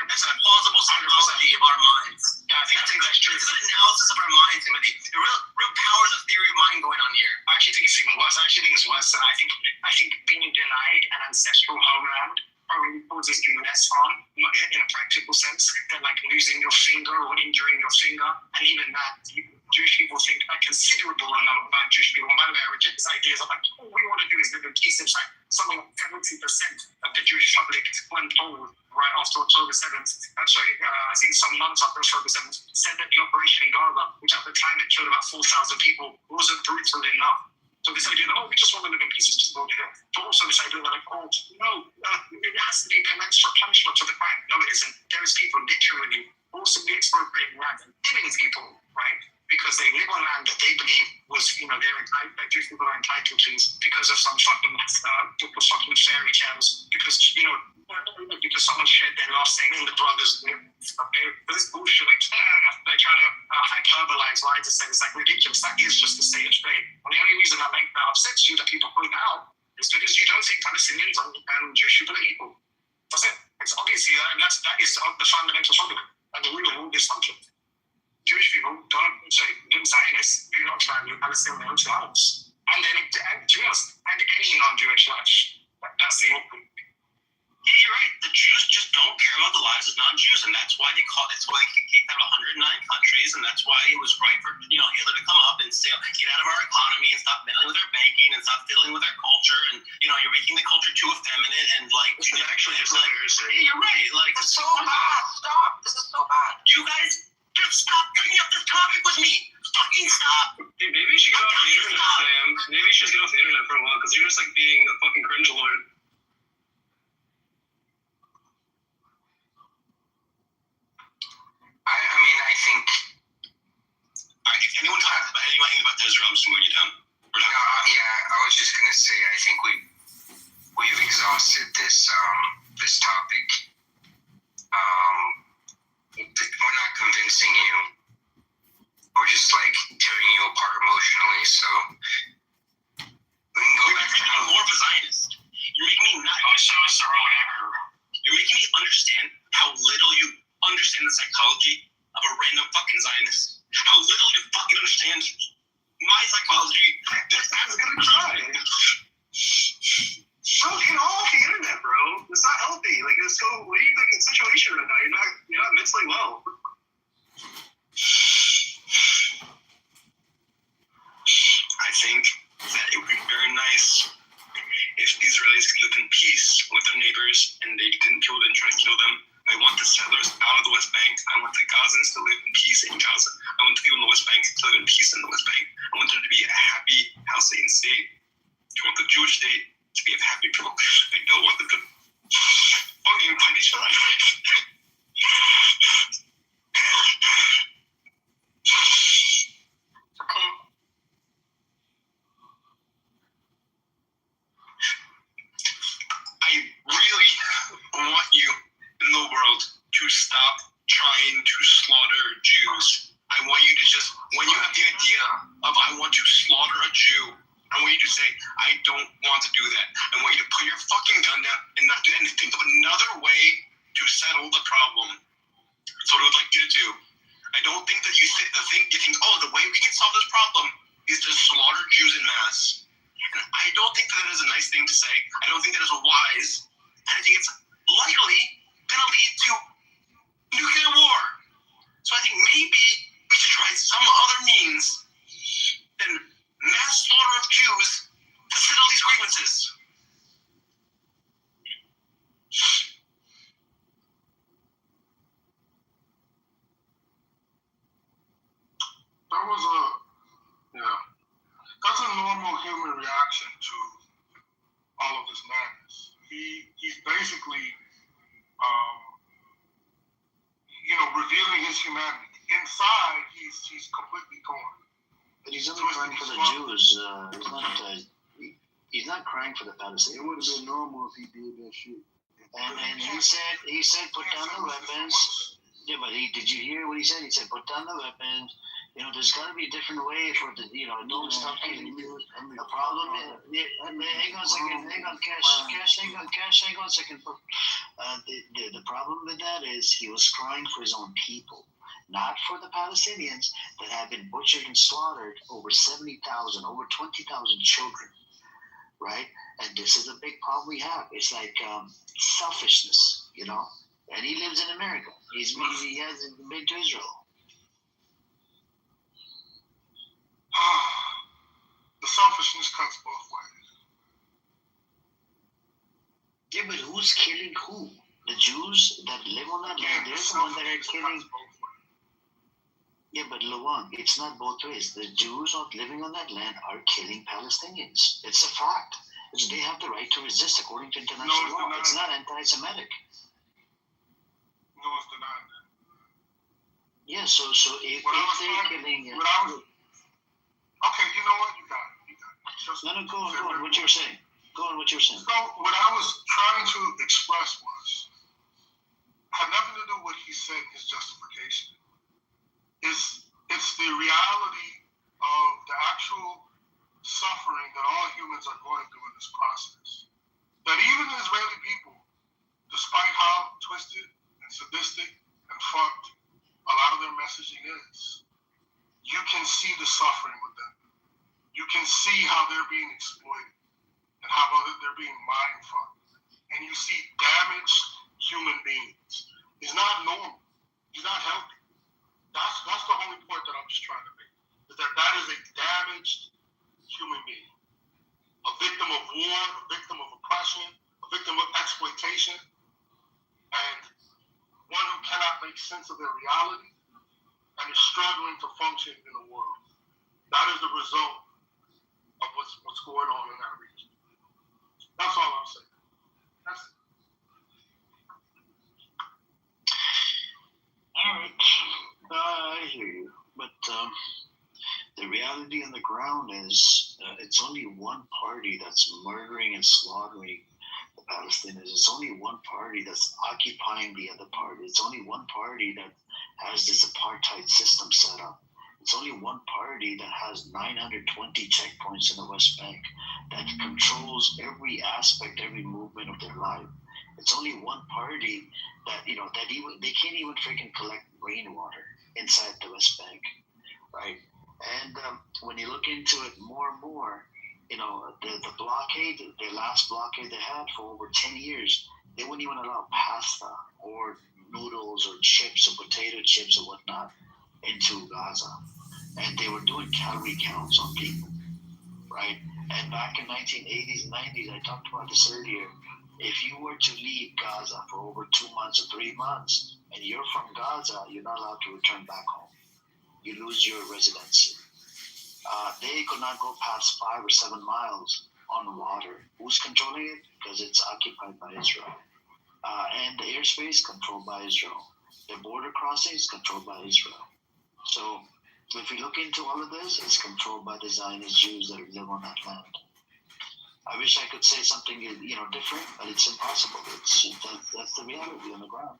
That's an implausible psychology of our minds. Yeah, I think that's true. It's a good analysis of our minds, Timothy. The real powers of theory of mind going on here. I actually think it's even worse. I think being denied an ancestral homeland probably causes you less harm in a practical sense than losing your finger or injuring your finger. And even that, Jewish people think a considerable amount about Jewish people. By the way, I reject this idea of we want to do is live in peace. It's something like 70% of the Jewish public went forward right after October 7th. I think some months after October 7th, said that the operation in Gaza, which at the time had killed about 4,000 people, wasn't brutal enough. So this idea that, we just want to live in peace is just bullshit. But also this idea that, it has to be commensurate punishment for the crime. No, it isn't. There is people literally forcibly expropriating land and killing people, right? Because they live on land that they believe was, that Jewish people are entitled to because of some fucking fairy tales. Because someone shared their last name in the brothers. Okay, but this bullshit, they're trying to hyperbolize what I just said. It's ridiculous. That is just the state of play. And the only reason that upsets you, that people point out, is because you don't think Palestinians and Jewish people are equal. That's it. It's obviously, and that is the fundamental problem and the root of all dysfunction. Jewish people Zionists do not value Palestinians' lives. And then, to be honest, and any non-Jewish life. That's the open. Yeah, you're right. The Jews just don't care about the lives of non-Jews, and that's why they kicked out 109 countries, and that's why it was right for Hitler to come up and say, get out of our economy and stop meddling with our banking and stop fiddling with our culture, and you're making the culture too effeminate and actually just hey, you're right. It's so bad. Stop. This is so bad. You guys just stop bringing up this topic with me. Fucking stop. Hey, maybe you should get off the internet, Sam. Maybe you should get off the internet for a while because you're just being a fucking cringe lord. I think if anyone talks about anything about Israel, I'm just going to you down. I was just going to say, I think we've exhausted this topic. We're not convincing you. We're just tearing you apart emotionally. So we can go back to more of a Zionist. You're making me You're making me understand how little you understand the psychology of a random fucking Zionist. How little you fucking understand my psychology. I'm gonna cry. Bro, get off the internet, bro. It's not healthy. It's so weird situation right now. You're not mentally well. I think that it would be very nice if the Israelis could live in peace with their neighbors and they didn't kill them, try to kill them. I want the settlers out of the West Bank. I want the Gazans to live in peace in Gaza. I want the people in the West Bank to live in peace in the West Bank. I want there to be a happy Palestinian state. I want the Jewish state to be a happy people. I don't want them to fucking find each other. Okay. I really want you in the world to stop trying to slaughter Jews. I want you to just, when you have the idea of I want to slaughter a Jew, I want you to say, I don't want to do that. I want you to put your fucking gun down and not do and think of another way to settle the problem. That's what I would like you to do. I don't think that you think, the way we can solve this problem is to slaughter Jews in mass. And I don't think that is a nice thing to say. I don't think that is wise. And I think it's likely going to lead to nuclear war. So I think maybe we should try some other means than mass slaughter of Jews to settle these grievances. That's a normal human reaction to all of this madness. He's basically, revealing his humanity. Inside, he's completely torn. But he's only crying for the Jews. He's not crying for the Palestinians. It would have been normal if he did that shit. And he said, put down the weapons. Yeah, but did you hear what he said? He said, put down the weapons. There's got to be a different way for the, don't stop killing you. The problem is, hang on a second, hang on a second. The problem with that is he was crying for his own people, not for the Palestinians that have been butchered and slaughtered, over 70,000, over 20,000 children, right? And this is a big problem we have. It's like selfishness, and he lives in America. He hasn't been to Israel. The selfishness cuts both ways. Yeah, but who's killing who? The Jews that live on that land, they're the ones that are killing. Yeah, but Luan, it's not both ways. The Jews living on that land are killing Palestinians. It's a fact. They have the right to resist according to international law. It's not anti-Semitic. No, it's denying that. Yeah, so if they're killing... Okay, you know what? You got it. Go on. What you're saying. Go on, what you're saying. So what I was trying to express had nothing to do with what he said, his justification. It's the reality of the actual suffering that all humans are going through in this process. That even the Israeli people, despite how twisted and sadistic and fucked a lot of their messaging is, you can see the suffering with them. You can see how they're being exploited and how they're being mind fucked. And you see damaged human beings. It's not normal. It's not healthy. That's the only point that I'm just trying to make. Is that is a damaged human being. A victim of war, a victim of oppression, a victim of exploitation, and one who cannot make sense of their reality and is struggling to function in the world. That is the result of what's going on in that region. That's all I'm saying. That's it. All right. I hear you. But the reality on the ground is it's only one party that's murdering and slaughtering the Palestinians. It's only one party that's occupying the other party. It's only one party that has this apartheid system set up. It's only one party that has 920 checkpoints in the West Bank that controls every aspect, every movement of their life. It's only one party that they can't even freaking collect rainwater inside the West Bank, right? And when you look into it more and more, the blockade, the last blockade they had for over 10 years, they wouldn't even allow pasta or noodles or chips or potato chips or whatnot into Gaza. And they were doing calorie counts on people, right? And back in 1980s and 90s, I talked about this earlier, if you were to leave Gaza for over 2 months or 3 months, and you're from Gaza, you're not allowed to return back home. You lose your residency. They could not go past 5 or 7 miles on water. Who's controlling it? Because it's occupied by Israel. And the airspace controlled by Israel. The border crossings controlled by Israel. So if you look into all of this, it's controlled by the Zionist Jews that live on that land. I wish I could say something, different, but it's impossible. That's the reality on the ground.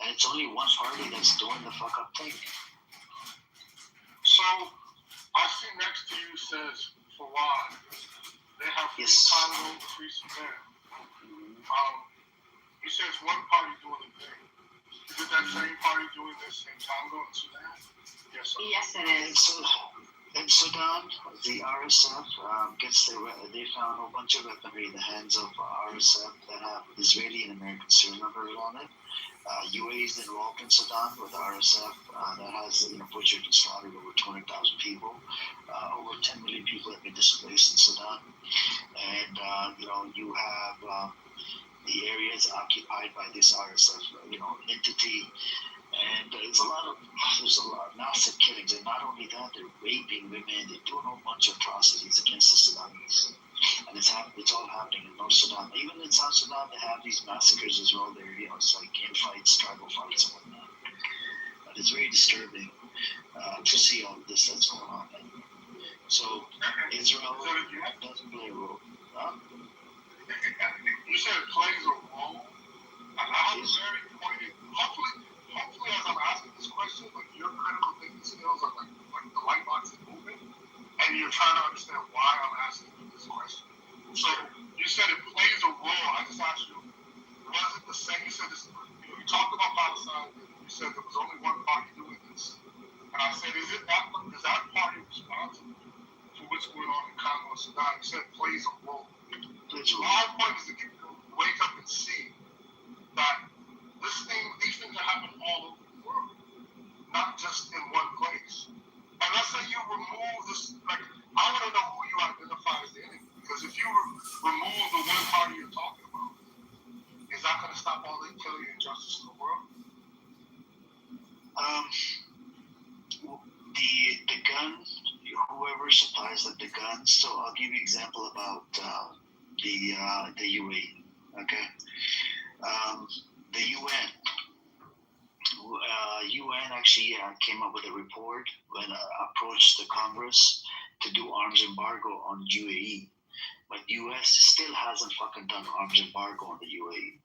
And it's only one party that's doing the fuck up thing. So, I see next to you says, Fawad, they have free Congo, free Sudan. You say it's one party doing the thing. Is it that same party doing this in Congo and Sudan? Yes, sir. Yes, it is. In Sudan, the RSF they found a whole bunch of weaponry in the hands of RSF that have Israeli and American serial numbers on it. UAE is involved in Sudan with RSF that has butchered and slaughtered over 200,000 people. Over 10 million people have been displaced in Sudan. And, you have the areas occupied by this RSF, entity. And there's a lot of massive killings. And not only that, they're raping women. They're doing a whole bunch of atrocities against the Sudanese. And it's all happening in North Sudan. Even in South Sudan, they have these massacres as well. They're, it's like infights, tribal fights, and whatnot. But it's very disturbing to see all of this that's going on. And so Israel doesn't play a role. You said it plays a role. I was very pointed. Hopefully, as I'm asking this question, like your critical thinking skills are like the light box is moving, and you're trying to understand why I'm asking you this question. So you said it plays a role. I just asked you, was it the same? You said this. You talked about Palestine. You said there was only one party doing this, and I said, is that party responsible for what's going on in Congo and Sudan? You said it plays a role. My point is to get you to wake up and see that these things are happening all over the world, not just in one place. And let's say you remove this, like, I want to know who you identify as the enemy. Because if you remove the one party you're talking about, supplies like the guns. So I'll give you an example about the UAE. Okay, the UN. UN actually came up with a report when approached the Congress to do arms embargo on UAE, but US still hasn't fucking done arms embargo on the UAE.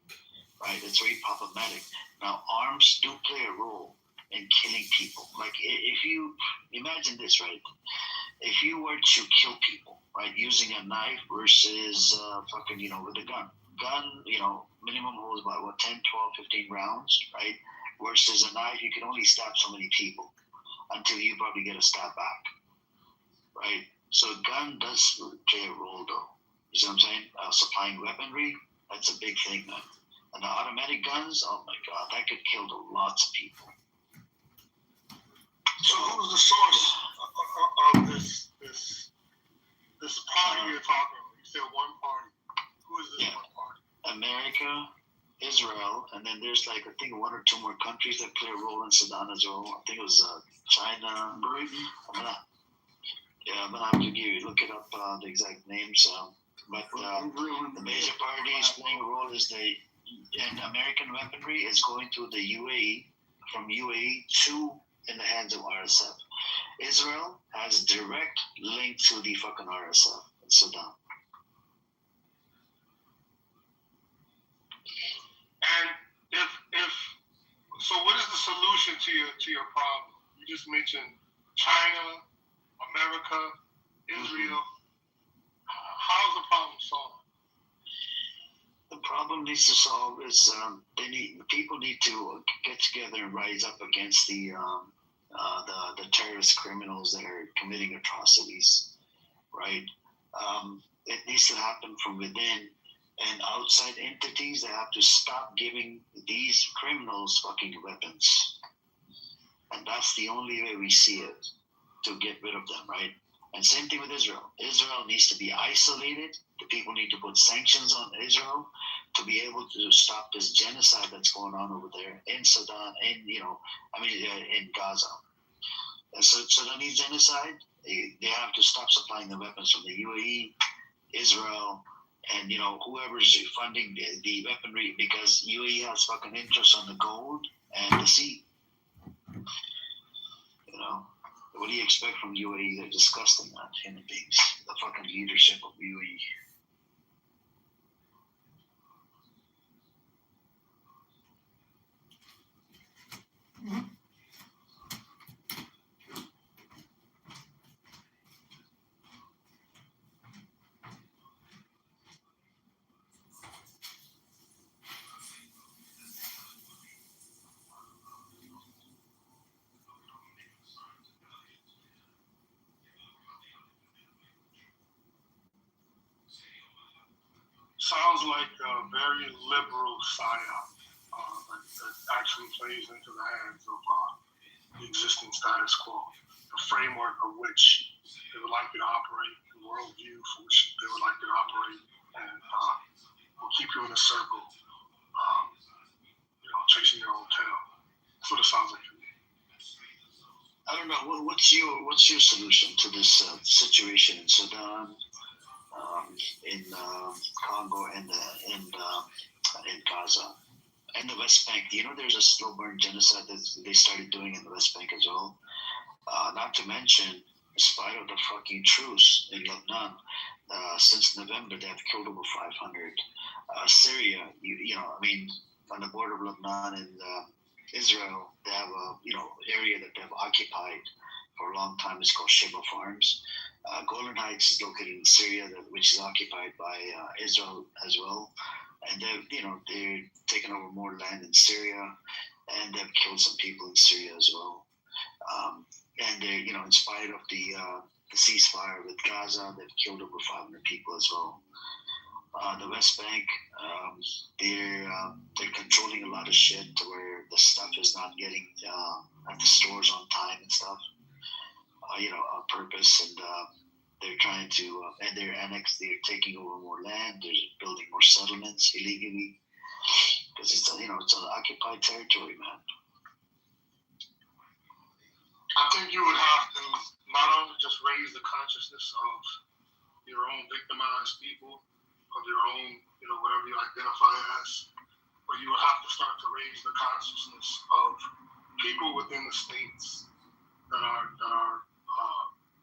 Right? It's very problematic. Now, arms do play a role in killing people. Like, if you imagine this, right? If you were to kill people, right, using a knife versus fucking, with a gun, minimum holds about 10, 12, 15 rounds, right? Versus a knife, you can only stab so many people until you probably get a stab back, right? So a gun does play a role, though. You see what I'm saying? Supplying weaponry, that's a big thing, man. And the automatic guns, oh my God, that could kill lots of people. So who's the source of this party you're talking about? You said one party. Who is this one party? America, Israel, and then there's I think one or two more countries that play a role in Sudan as well. I think it was China. I'm gonna have to look it up, the exact names. But the major parties playing a role is and American weaponry is going to the UAE, from UAE to in the hands of RSF. Israel has direct link to the fucking RSF in Sudan. And if so, what is the solution to your problem? You just mentioned China, America, Israel. How is the problem solved? The problem needs to solve is people need to get together and rise up against the terrorist criminals that are committing atrocities, right? It needs to happen from within, and outside entities that have to stop giving these criminals fucking weapons. And that's the only way we see it, to get rid of them, right? And same thing with Israel. Israel needs to be isolated. The people need to put sanctions on Israel to be able to stop this genocide that's going on over there in Sudan, in Gaza. And so Sudanese genocide, they have to stop supplying the weapons from the UAE, Israel, and whoever's funding the weaponry, because UAE has fucking interest on the gold and the sea. What do you expect from UAE? They're disgusting, man. Human beings. The fucking leadership of UAE. Sounds like a very liberal psyop that actually plays into the hands of the existing status quo, the framework of which they would like you to operate, the worldview for which they would like you to operate, and will keep you in a circle, chasing your own tail. That's what it sounds like to me. I don't know. What's your solution to this situation in Sudan, in Congo, and in Gaza, and the West Bank? There's a slow burn genocide that they started doing in the West Bank as well. Not to mention, in spite of the fucking truce in Lebanon, since November they have killed over 500. Syria, on the border of Lebanon and Israel, they have a area that they have occupied for a long time. It's called Sheba Farms. Golan Heights is located in Syria, which is occupied by Israel as well. And they're taking over more land in Syria, and they've killed some people in Syria as well. And they, in spite of the ceasefire with Gaza, they've killed over 500 people as well. The West Bank, they're controlling a lot of shit to where the stuff is not getting at the stores on time and stuff. On purpose, and they're trying to, and they're taking over more land. They're building more settlements illegally because it's an occupied territory, man. I think you would have to not only just raise the consciousness of your own victimized people, of your own, whatever you identify as, but you will have to start to raise the consciousness of people within the states that are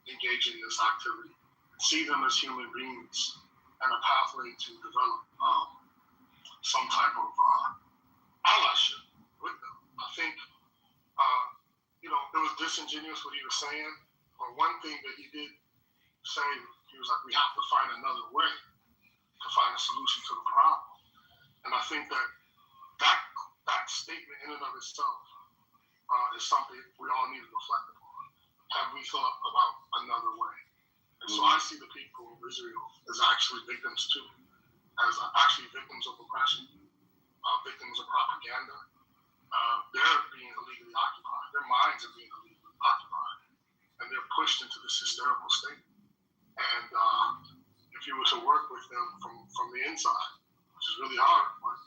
engaging in this activity. See them as human beings and a pathway to develop some type of allyship with them. I think, it was disingenuous what he was saying, but one thing that he did say, he was like, we have to find another way to find a solution to the problem. And I think that statement in and of itself is something we all need to reflect upon. Have we thought about another way? And so I see the people of Israel as actually victims too, as actually victims of oppression, victims of propaganda. They're being illegally occupied. Their minds are being illegally occupied. And they're pushed into this hysterical state. And if you were to work with them from the inside, which is really hard, but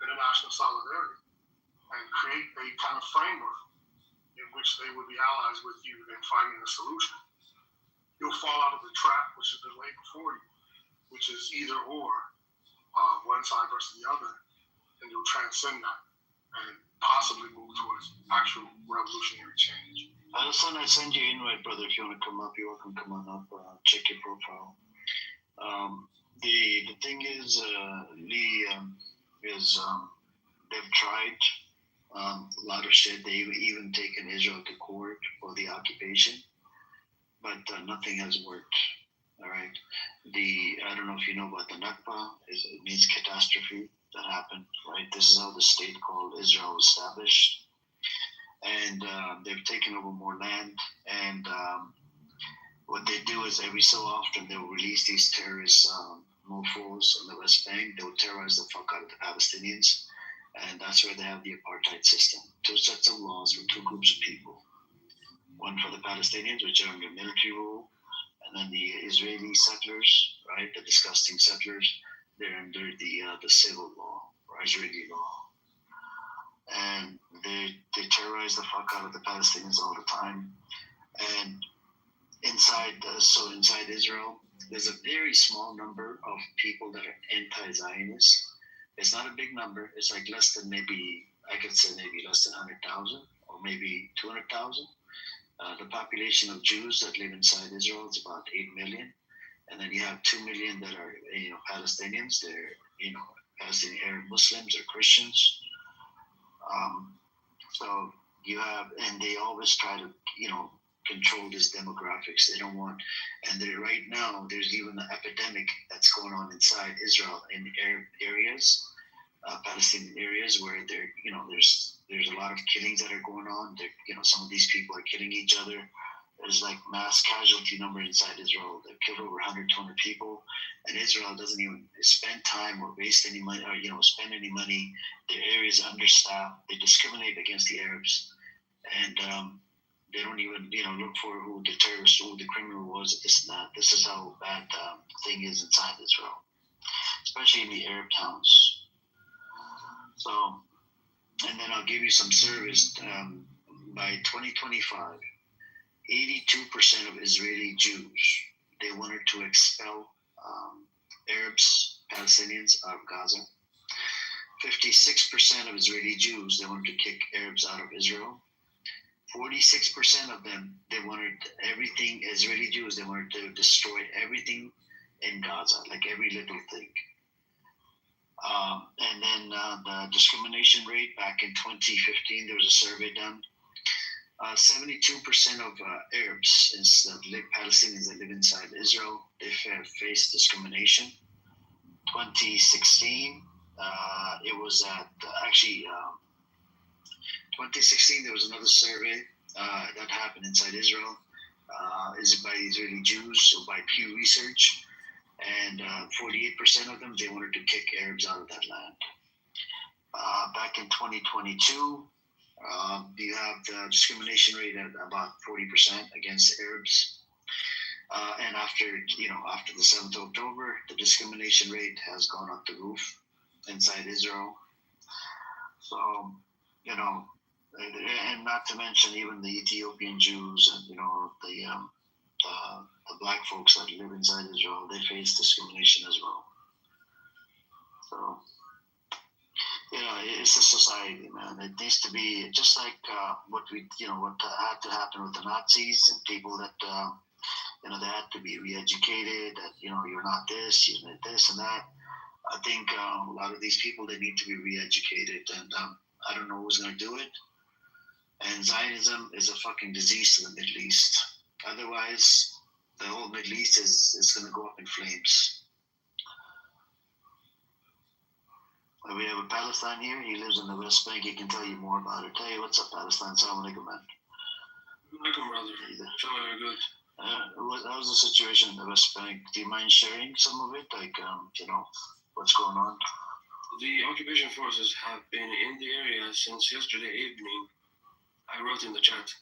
international solidarity, and create a kind of framework in which they would be allies with you in finding a solution, you'll fall out of the trap which has been laid before you, which is either or, one side versus the other, and you'll transcend that and possibly move towards actual revolutionary change. Alison, I send you an invite, brother. If you want to come up, you're welcome to come on up. Check your profile. The thing is, they've tried a lot of shit. They've even taken Israel to court for the occupation, but nothing has worked. All right. I don't know if you know about the Nakba. It means catastrophe that happened. Right. This is how the state called Israel was established, and they've taken over more land. And what they do is every so often they will release these terrorist mofos on the West Bank. They will terrorize the fuck out of the Palestinians. And that's where they have the apartheid system. Two sets of laws for two groups of people. One for the Palestinians, which are under military rule, and then the Israeli settlers, right, the disgusting settlers, they're under the civil law, or Israeli law. And they terrorize the fuck out of the Palestinians all the time. And inside Israel, there's a very small number of people that are anti-Zionist. It's not a big number. It's like less than less than 100,000 or maybe 200,000. The population of Jews that live inside Israel is about 8 million. And then you have 2 million that are, Palestinians. They're, Palestinian Arab Muslims or Christians. So you have, and they always try to, control these demographics. They don't want, and right now there's even an epidemic that's going on inside Israel in Arab areas, Palestinian areas, where there's a lot of killings that are going on. Some of these people are killing each other. There's like mass casualty number inside Israel. They've killed over 100, 200 people, and Israel doesn't even spend time or waste any money or spend any money. Their areas are understaffed. They discriminate against the Arabs, and they don't even, look for who the terrorist, who the criminal was. This and that. This is how bad the thing is inside Israel, especially in the Arab towns. So, and then I'll give you some surveys. By 2025, 82% of Israeli Jews, they wanted to expel Arabs, Palestinians out of Gaza. 56% of Israeli Jews, they wanted to kick Arabs out of Israel. 46% of them, they wanted everything, Israeli Jews, they wanted to destroy everything in Gaza, like every little thing. And then the discrimination rate back in 2015, there was a survey done. 72% of Arabs, Palestinians that live inside Israel, they face discrimination. 2016, it was at 2016, there was another survey that happened inside Israel. Is it by Israeli Jews or by Pew Research? And 48% of them, they wanted to kick Arabs out of that land. Back in 2022, you have the discrimination rate at about 40% against Arabs. And after the 7th of October, the discrimination rate has gone up the roof inside Israel. So, And not to mention even the Ethiopian Jews and the black folks that live inside Israel, they face discrimination as well. So it's a society, man. It needs to be just like what had to happen with the Nazis and people that they had to be re-educated. That you're not this, you're not this and that. I think a lot of these people, they need to be re-educated, and I don't know who's going to do it. And Zionism is a fucking disease to the Middle East. Otherwise, the whole Middle East is going to go up in flames. We have a Palestine here. He lives in the West Bank. He can tell you more about it. Hey, what's up, Palestine? Salam alaikum, man. Alaikum, brother. Very good. How's the situation in the West Bank? Do you mind sharing some of it? Like, what's going on? The occupation forces have been in the area since yesterday evening. I wrote in the chat.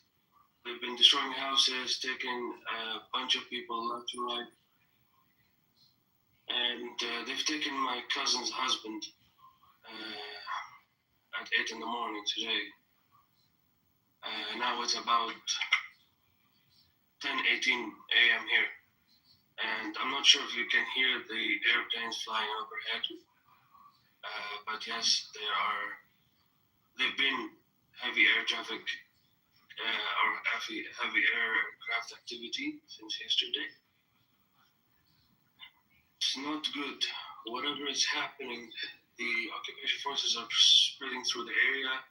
They've been destroying houses, taking a bunch of people left and right. And they've taken my cousin's husband at 8 in the morning today. Now it's about 10:18 a.m. here. And I'm not sure if you can hear the airplanes flying overhead. But yes, they've been heavy air traffic or heavy aircraft activity since yesterday. It's not good. Whatever is happening, the occupation forces are spreading through the area.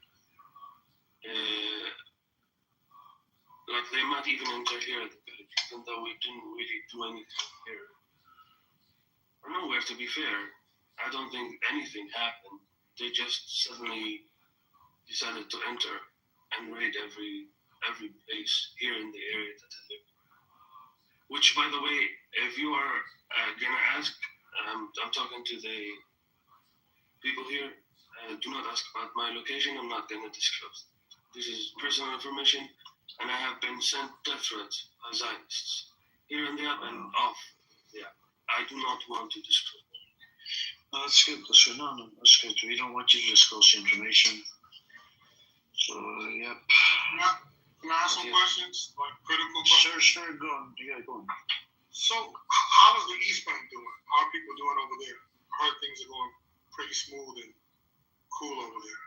Like they might even enter here at the village, even though we didn't really do anything here. Or nowhere, to be fair. I don't think anything happened. They just suddenly decided to enter and raid every place here in the area that I live. Which, by the way, if you are gonna ask, I'm talking to the people here. Do not ask about my location. I'm not gonna disclose. This is personal information, and I have been sent death threats by Zionists here and there and off. Yeah, I do not want to disclose. No, that's good. No, that's good. We don't want you to disclose your information. So, yep. Can I ask some questions? Like critical questions? Sure, go on. You gotta go on. So, how is the East Bank doing? How are people doing over there? I heard things are going pretty smooth and cool over there.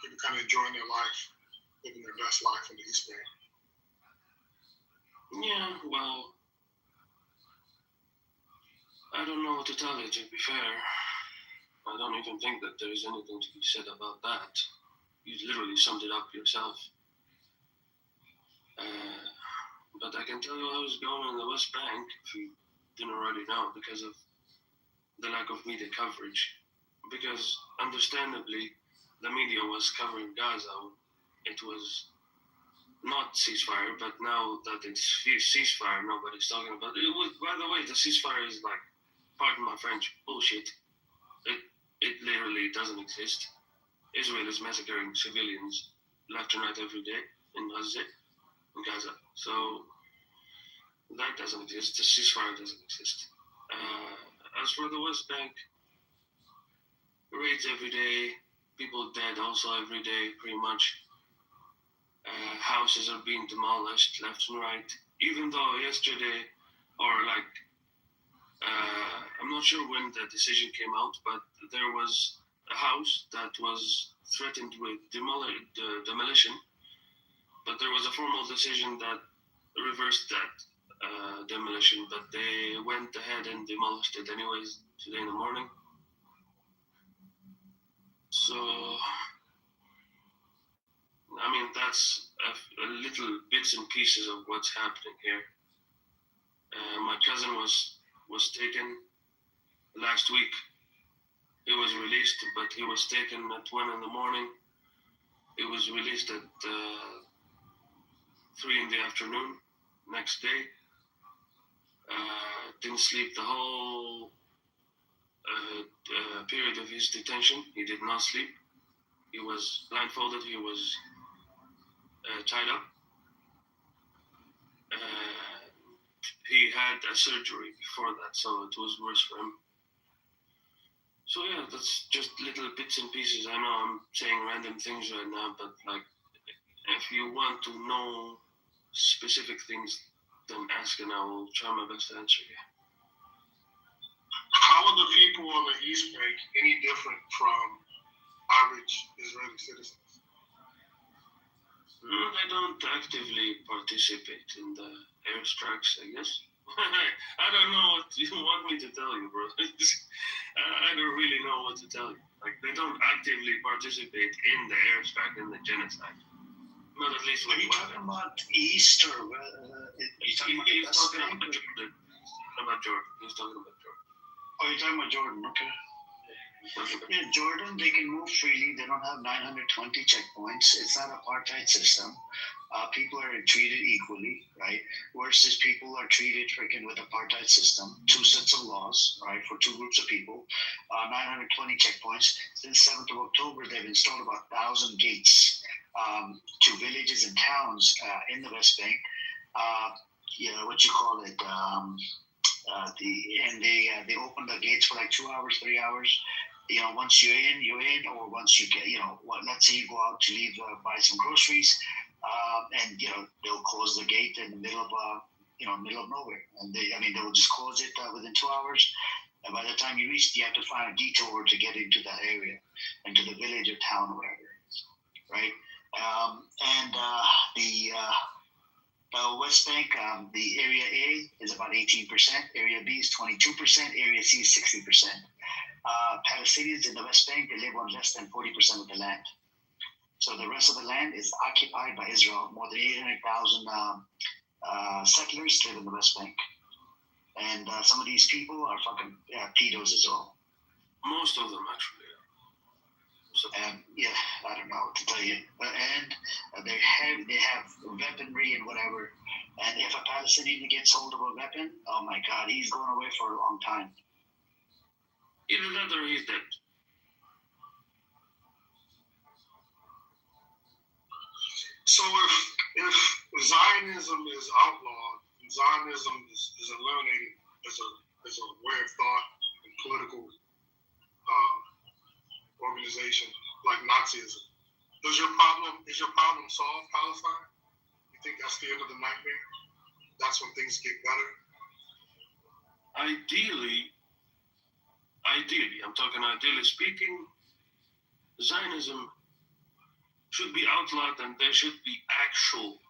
People kind of enjoying their life, living their best life in the East Bank. Yeah, well, I don't know what to tell you, to be fair. I don't even think that there is anything to be said about that. You literally summed it up yourself. But I can tell you how it's going in the West Bank, if you didn't already know, because of the lack of media coverage. Because, understandably, the media was covering Gaza. It was not ceasefire, but now that it's ceasefire, nobody's talking about it. By the way, the ceasefire is like, pardon my French, bullshit. It literally doesn't exist. Israel is massacring civilians left and right every day in Gaza. So that doesn't exist. The ceasefire doesn't exist. As for the West Bank, raids every day, people dead also every day, pretty much. Houses are being demolished left and right. Even though yesterday, or like, I'm not sure when the decision came out, but there was a house that was threatened with demolition, but there was a formal decision that reversed that demolition, but they went ahead and demolished it anyways today in the morning. So, I mean, that's a little bits and pieces of what's happening here. My cousin was taken last week. He was released, but he was taken at 1 in the morning. He was released at 3 in the afternoon next day. Didn't sleep the whole period of his detention. He did not sleep. He was blindfolded. He was tied up. He had a surgery before that, so it was worse for him. So yeah, that's just little bits and pieces. I know I'm saying random things right now, but like If you want to know specific things, then ask and I will try my best to answer you. How are the people on the East Bank any different from average Israeli citizens? They don't actively participate in the airstrikes, I guess. I don't know what you want me to tell you, bro. I don't really know what to tell you. Like, they don't actively participate in the airstrike, in the genocide. Not at least with Are you talking about East or are you talking about He's West talking Bank? about Jordan. He's talking about Jordan. Oh, you're talking about Jordan, okay. Yeah, Jordan, they can move freely. They don't have 920 checkpoints. It's not an apartheid system. People are treated equally, right? Versus people are treated freaking with apartheid system. Two sets of laws, right, for two groups of people. 920 checkpoints. Since 7th of October, they've installed about 1,000 gates to villages and towns in the West Bank. What you call it? They open the gates for like 2 hours, 3 hours. Once you're in, or once you get, let's say you go out to leave, buy some groceries, and they'll close the gate in the middle of nowhere, and they will just close it within 2 hours. And by the time you reach, you have to find a detour to get into that area, into the village or town or whatever, right? The West Bank, the Area A is about 18%, Area B is 22%, Area C is 60%. Palestinians in the West Bank, they live on less than 40% of the land. So the rest of the land is occupied by Israel. More than 800,000 settlers live in the West Bank. And some of these people are fucking pedos as well. Most of them, actually. I don't know what to tell you. And they have weaponry and whatever. And if a Palestinian gets hold of a weapon, oh my God, he's going away for a long time. Either that or he's dead. So if Zionism is outlawed, Zionism is eliminated as a way of thought and political organization like Nazism, is your problem solved, Palestine? You think that's the end of the nightmare? That's when things get better? Ideally, I'm talking ideally speaking, Zionism should be outlawed and there should be actual,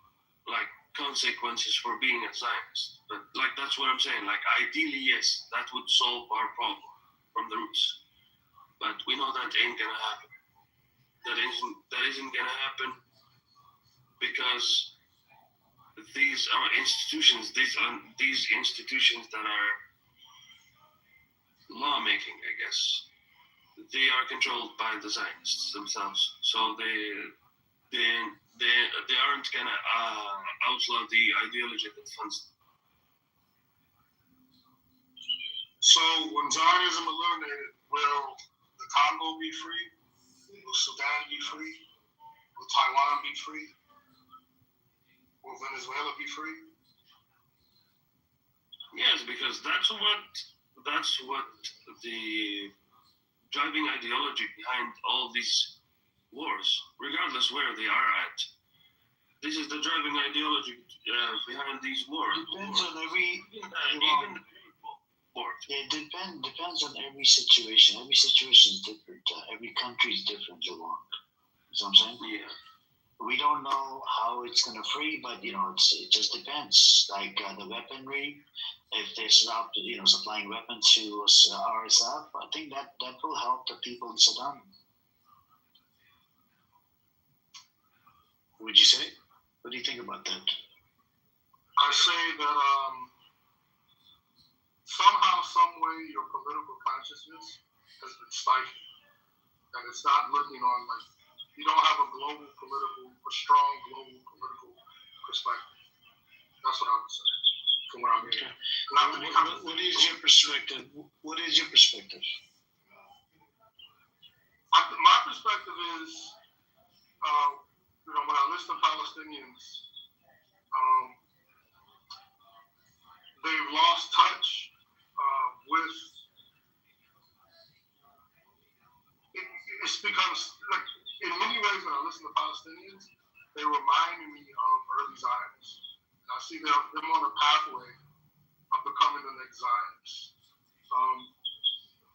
consequences for being a Zionist. But, that's what I'm saying. Ideally, yes, that would solve our problem from the roots. But we know that ain't gonna happen. That isn't gonna happen because these are institutions. These institutions that are lawmaking, I guess, they are controlled by the Zionists themselves. So they aren't gonna outlaw the ideology that funds them. So when Zionism eliminated, will the Congo be free? Will Sudan be free? Will Taiwan be free? Will Venezuela be free? Yes, because that's what the driving ideology behind all these wars, regardless where they are at. This is the driving ideology behind these wars. Depends on every war. It depends on every situation. Every situation is different. Every country is different, Jalong. You know what I'm saying? Yeah. We don't know how it's gonna free, but it just depends. Like the weaponry, if they stop, supplying weapons to RSF, I think that will help the people in Sudan. What would you say? What do you think about that? I say that somehow, some way, your political consciousness has been stifled, and it's not looking on you don't have a strong global political perspective. That's what I would say, from what I'm hearing. What is your perspective? What is your perspective? My perspective is, when I listen to Palestinians, they've lost touch with. It's becomes in many ways when I listen to Palestinians, they reminded me of early Zionists. I see them on a pathway of becoming the next Zionists.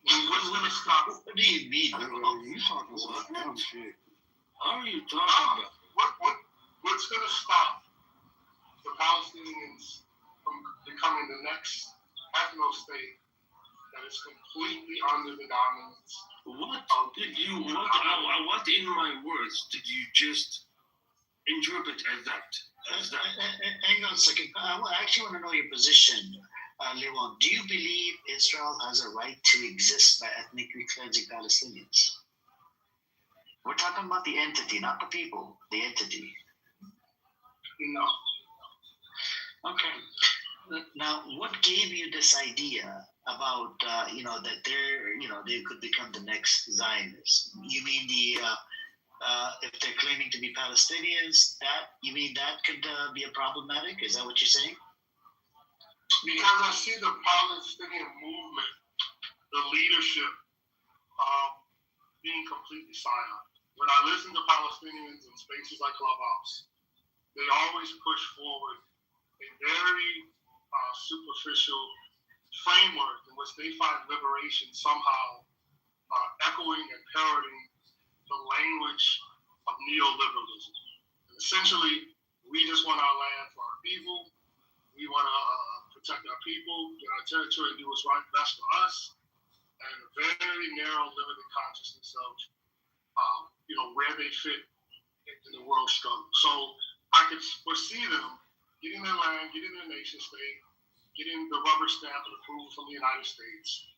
What's going to stop? What do you mean? You talking about dumb shit. How are you talking about? What's going to stop the Palestinians from becoming the next ethno state that is completely under the dominance? What in my words did you just interpret as that? Hang on a second. I actually want to know your position, Lewon. Do you believe Israel has a right to exist by ethnically cleansing Palestinians? We're talking about the entity, not the people. The entity. No. Okay. Now, what gave you this idea about that they could become the next Zionists? You mean if they're claiming to be Palestinians, that could be a problematic? Is that what you're saying? Because I see the Palestinian movement, the leadership, being completely silent. When I listen to Palestinians in spaces like Clubhouse, they always push forward a very superficial framework in which they find liberation somehow echoing and parroting the language of neoliberalism. And essentially, we just want our land for our people. We want to protect our people, get our territory, and do what's right best for us. And a very narrow, limited consciousness of where they fit in the world struggle. So I could foresee them getting their land, getting their nation state, getting the rubber stamp of approval from the United States,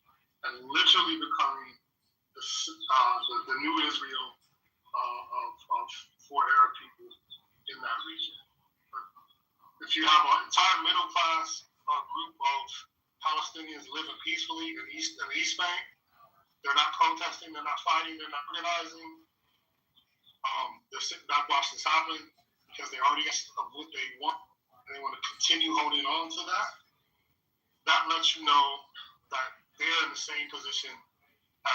and literally becoming the new Israel for Arab people in that region. If you have an entire middle class group of Palestinians living peacefully in the East Bank, they're not protesting, they're not fighting, they're not organizing. They're sitting back watching this happen because they already got what they want, and they want to continue holding on to that. That lets you know that they're in the same position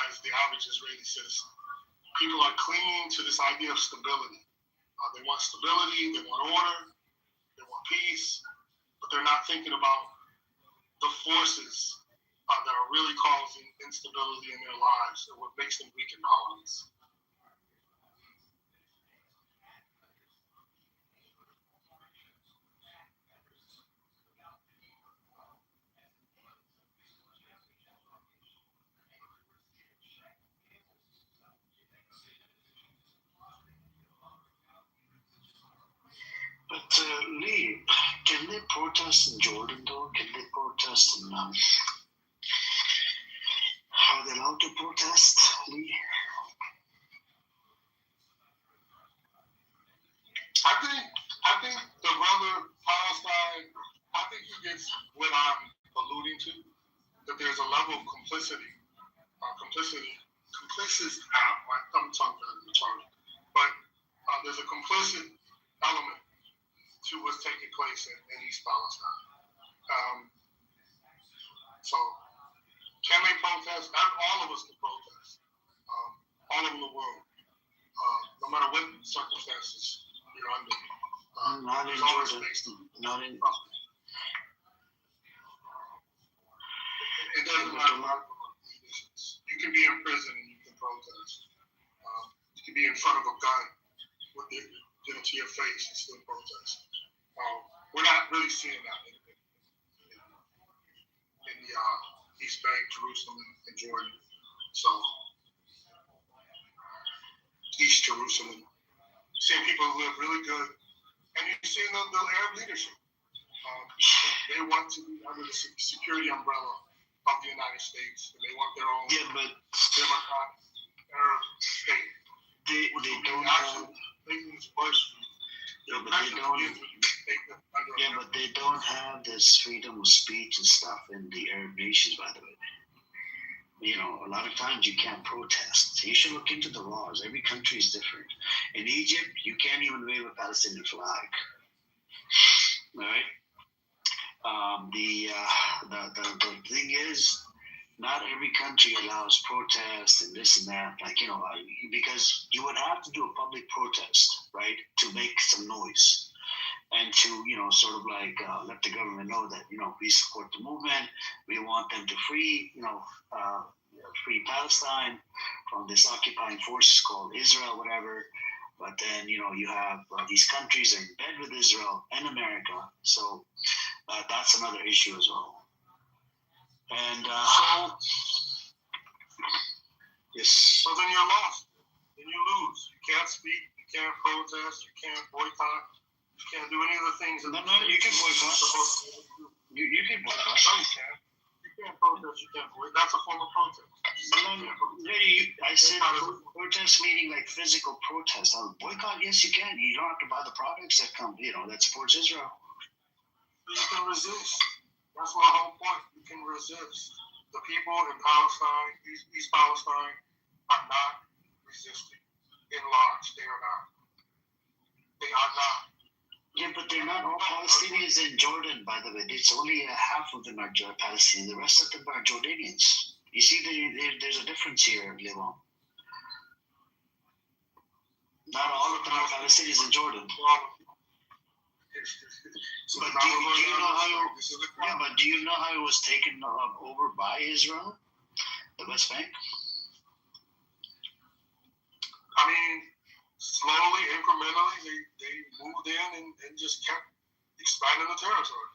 as the average Israeli citizen. People are clinging to this idea of stability. They want stability, they want order, they want peace, but they're not thinking about the forces that are really causing instability in their lives and what makes them weaken colonies. But Lee, can they protest in Jordan though? Can they protest in are they allowed to protest, Lee? I think the brother Palestine, I think he gets what I'm alluding to, that there's a level of complicity. I'm talking, but there's a complicit element to what's taking place in East Palestine. So, can they protest? Not all of us can protest. All over the world, no matter what circumstances you're under. Not in Jordan. It doesn't matter what conditions. You can be in prison and you can protest. You can be in front of a gun with it to your face and still protest. We're not really seeing that in the East Bank, Jerusalem, and Jordan. So, East Jerusalem. Seeing people who live really good, and you're seeing the Arab leadership. They want to be under the security umbrella of the United States. They want their own democratic Arab state. They don't have. But they don't have this freedom of speech and stuff in the Arab nations, by the way. A lot of times you can't protest. You should look into the laws. Every country is different. In Egypt, you can't even wave a Palestinian flag. All right? The thing is, not every country allows protests and this and that, like, because you would have to do a public protest, right, to make some noise and to, sort of like let the government know that, we support the movement, we want them to free, free Palestine from this occupying forces called Israel, whatever. But then, you have these countries are in bed with Israel and America, so that's another issue as well. And yes. So then you're lost. Then you lose. You can't speak. You can't protest. You can't boycott. You can't do any of the things. No, you can boycott. You can boycott. No, you can't. You can't protest. You can't boycott. That's a form of protest. I said protest meaning like physical protest. Boycott, yes, you can. You don't have to buy the products that come, that supports Israel. You can resist. That's my whole point. You can resist. The people in Palestine, East Palestine, are not resisting in large. They are not. They are not. Yeah, but they're not all Palestinians in Jordan, by the way. It's only half of them are Palestinians. The rest of them are Jordanians. You see, there's a difference here, Levon. Not all of them are Palestinians in Jordan. But do you know how? But do you know how it was taken over by Israel, the West Bank? I mean, slowly, incrementally, they moved in and just kept expanding the territory.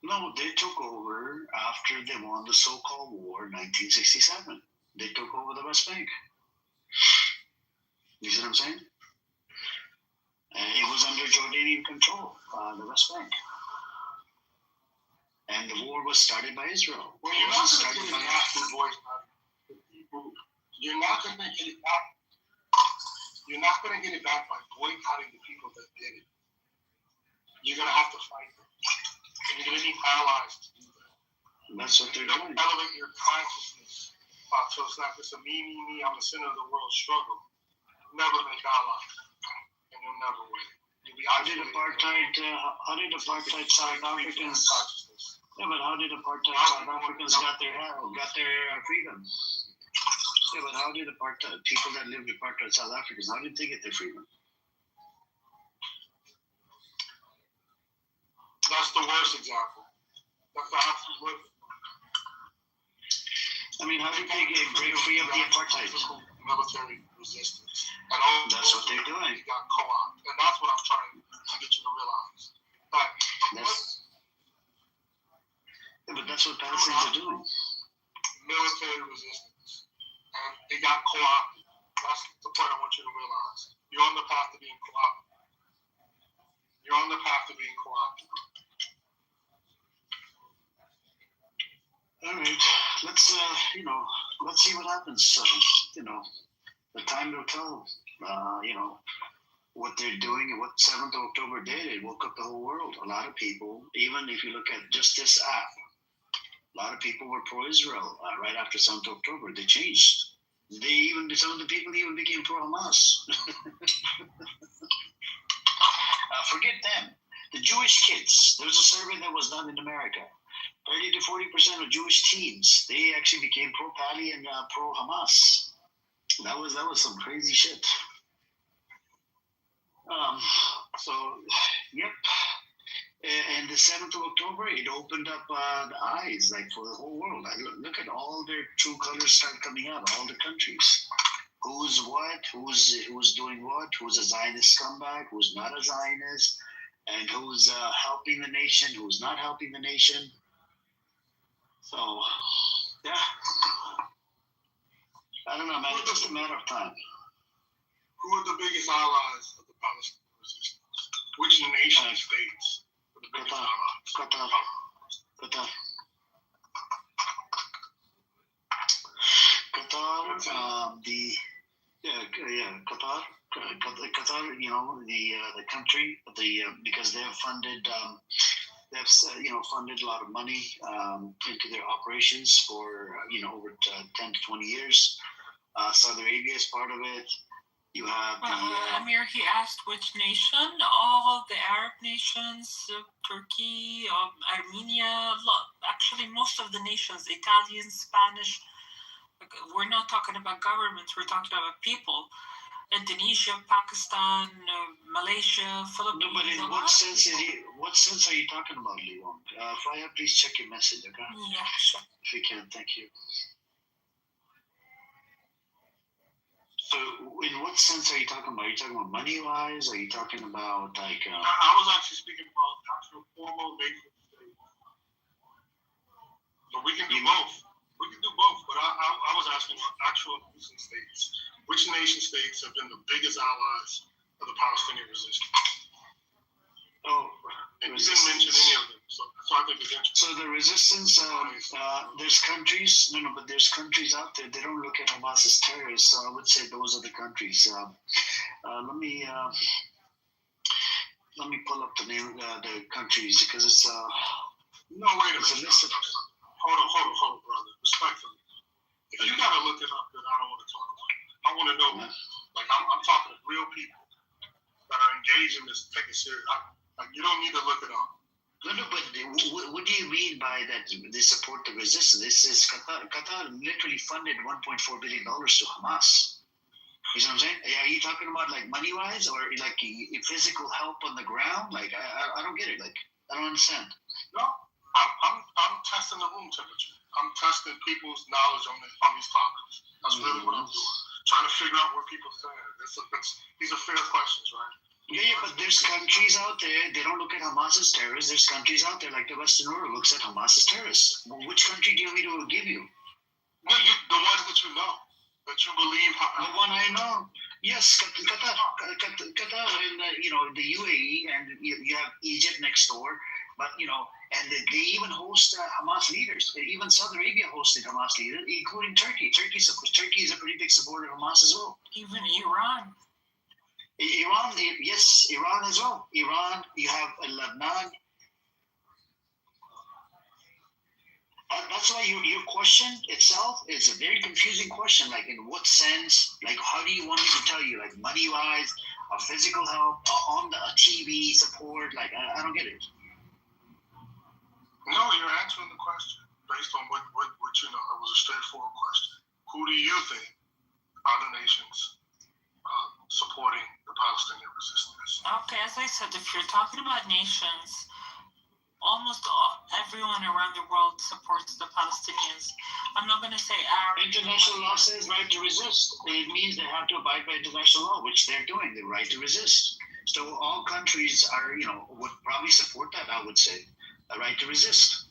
No, they took over after they won the so-called war in 1967. They took over the West Bank. You see what I'm saying? And it was under Jordanian control, the West Bank. And the war was started by Israel. Well, you're not going to get it back from the people. You're not going to get it back. You're not going to get it back by boycotting the people that did it. You're going to have to fight them. And you're going to need allies to do that. And that's what they're doing. Elevate your consciousness. So it's not just a me, I'm the center of the world struggle. Never make allies. And you'll never win. How did apartheid South Africans? Yeah, but how did apartheid South Africans got their freedom? Yeah, but how did people that lived in apartheid South Africans, how did they get their freedom? That's the worst example. That's the absolute worst. I mean, how did they break free of the apartheid? Military resistance. And that's what they're doing. They got co-opted. And that's what I'm trying to get you to realize. But that's what Palestinians are doing. Military resistance. And they got co-opted. That's the point I want you to realize. You're on the path to being co-opted. You're on the path to being co-opted. All right, let's see what happens. The time will tell. What they're doing and what 7th of October did. It woke up the whole world. A lot of people, even if you look at just this app, a lot of people were pro-Israel right after 7th of October. They changed. Some of the people even became pro-Hamas. Forget them. The Jewish kids. There was a survey that was done in America. 30 to 40% of Jewish teens, they actually became pro-Pali and pro-Hamas. That was some crazy shit. Yep. And the 7th of October, it opened up the eyes, like, for the whole world. Look at all their true colors start coming out, all the countries. Who's what, who's doing what, who's a Zionist scumbag, who's not a Zionist, and who's helping the nation, who's not helping the nation. So, yeah. I don't know, man. It's just a matter of time. Who are the biggest allies of the Palestinian resistance? Which nation states are the biggest allies? Qatar. Qatar, the country, because they have funded, funded a lot of money into their operations for over 10 to 20 years. Saudi Arabia is part of it. You have the Amir, he asked which nation? All the Arab nations, Turkey, Armenia, actually most of the nations, Italian, Spanish. We're not talking about governments, we're talking about people. Indonesia, Pakistan, Malaysia, Philippines. No, but in what sense are you talking about, Lee Wong? Faya, please check your message, okay? Yeah, sure. If you can, thank you. So, in what sense are you talking about? Are you talking about money-wise? Are you talking about like? I was actually speaking about actual formal nation states. So we can do both. We can do both, but I was asking about actual nation states. Which nation states have been the biggest allies of the Palestinian resistance? Oh, and you didn't mention any of them, so I think it's interesting. So the resistance, there's countries. But there's countries out there. They don't look at Hamas as terrorists. So I would say those are the countries. Let me pull up the name, the countries, because it's No, wait a minute. Hold on, brother. Respectfully, if you gotta look it up, then I don't want to talk about it. I want to know, like, I'm talking to real people that are engaged in this, take it serious. Like, you don't need to look it up. No, but what do you mean by that they support the resistance? This is Qatar literally funded $1.4 billion to Hamas. You know what I'm saying? Are you talking about like money-wise or like physical help on the ground? Like, I don't get it. Like, I don't understand. No, I'm testing the room temperature. I'm testing people's knowledge on these topics. That's really what I'm doing. Trying to figure out where people stand. These are fair questions, right? Yeah, but there's countries out there, they don't look at Hamas as terrorists. There's countries out there like the Western world looks at Hamas as terrorists. Well, which country do you want me to give you? No, the ones that you know, that you believe. The one I know. Yes, Qatar and the UAE, and you have Egypt next door. But and they even host Hamas leaders. Even Saudi Arabia hosted Hamas leaders, including Turkey. Turkey is a pretty big supporter of Hamas as well. Even Iran. Iran, yes, Iran as well. Iran, you have Lebanon. That's why your question itself is a very confusing question. Like, in what sense? Like, how do you want me to tell you? Like, money-wise, or physical help, or on the TV support? Like, I don't get it. No, you're answering the question based on what you know. It was a straightforward question. Who do you think are the nations supporting the Palestinian resistance? Okay, as I said, if you're talking about nations, almost everyone around the world supports the Palestinians. I'm not going to say Arab. International law says right to resist. It means they have to abide by international law, which they're doing, the right to resist. So all countries are, would probably support that, I would say. A right to resist.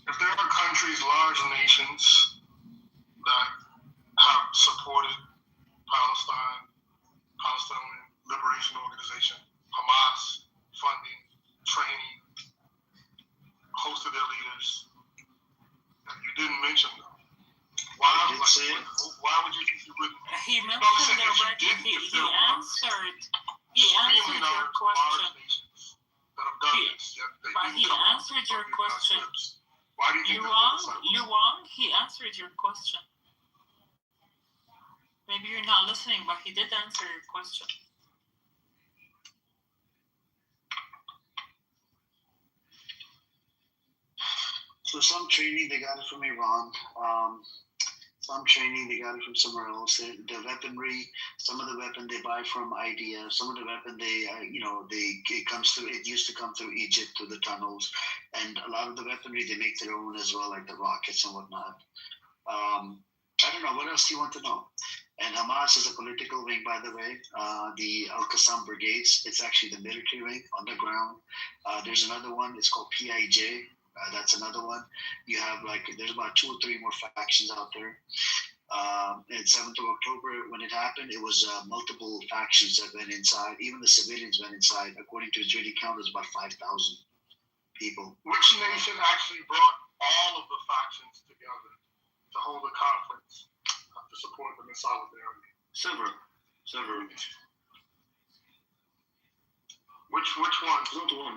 If there are countries, large nations, that have supported Palestinian Liberation Organization, Hamas, funding, training, hosted their leaders, and you didn't mention them. Why would you think you wouldn't? He mentioned already. He answered your question. But he answered your question. Why do you think Luang, he answered your question. Maybe you're not listening, but he did answer your question. So some training they got it from Iran. Some training they got it from somewhere else. The weaponry, some of the weapon they buy from IDEA. Some of the weapon it used to come through Egypt through the tunnels, and a lot of the weaponry they make their own as well, like the rockets and whatnot. I don't know, what else do you want to know? And Hamas is a political wing, by the way. The Al-Qassam Brigades, it's actually the military wing on the ground. There's another one, it's called PIJ. That's another one. You have there's about 2 or 3 more factions out there. And 7th of October, when it happened, it was multiple factions that went inside. Even the civilians went inside. According to Israeli count, it was about 5,000 people. Which nation actually brought all of the factions together to hold a conference to support them in solidarity? Several. Which one?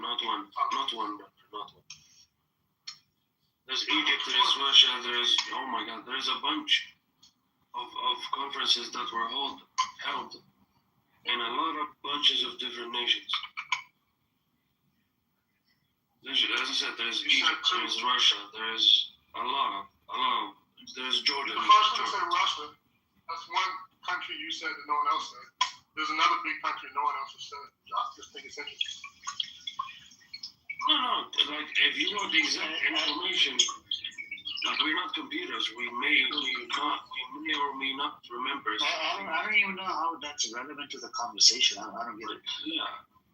Not one. There's Egypt, there's Russia, there's, oh my God, there's a bunch of conferences that were held in a lot of bunches of different nations. There's, as I said, there's Egypt, there's Russia, there's a lot of, there's Jordan. The first one said Russia. That's one country you said that no one else said. There's another big country no one else has said. I just think it's interesting. No, like if you want the exact information, like we're not computers, we may or may not remember. I don't even know how that's relevant to the conversation. I don't get it. Yeah.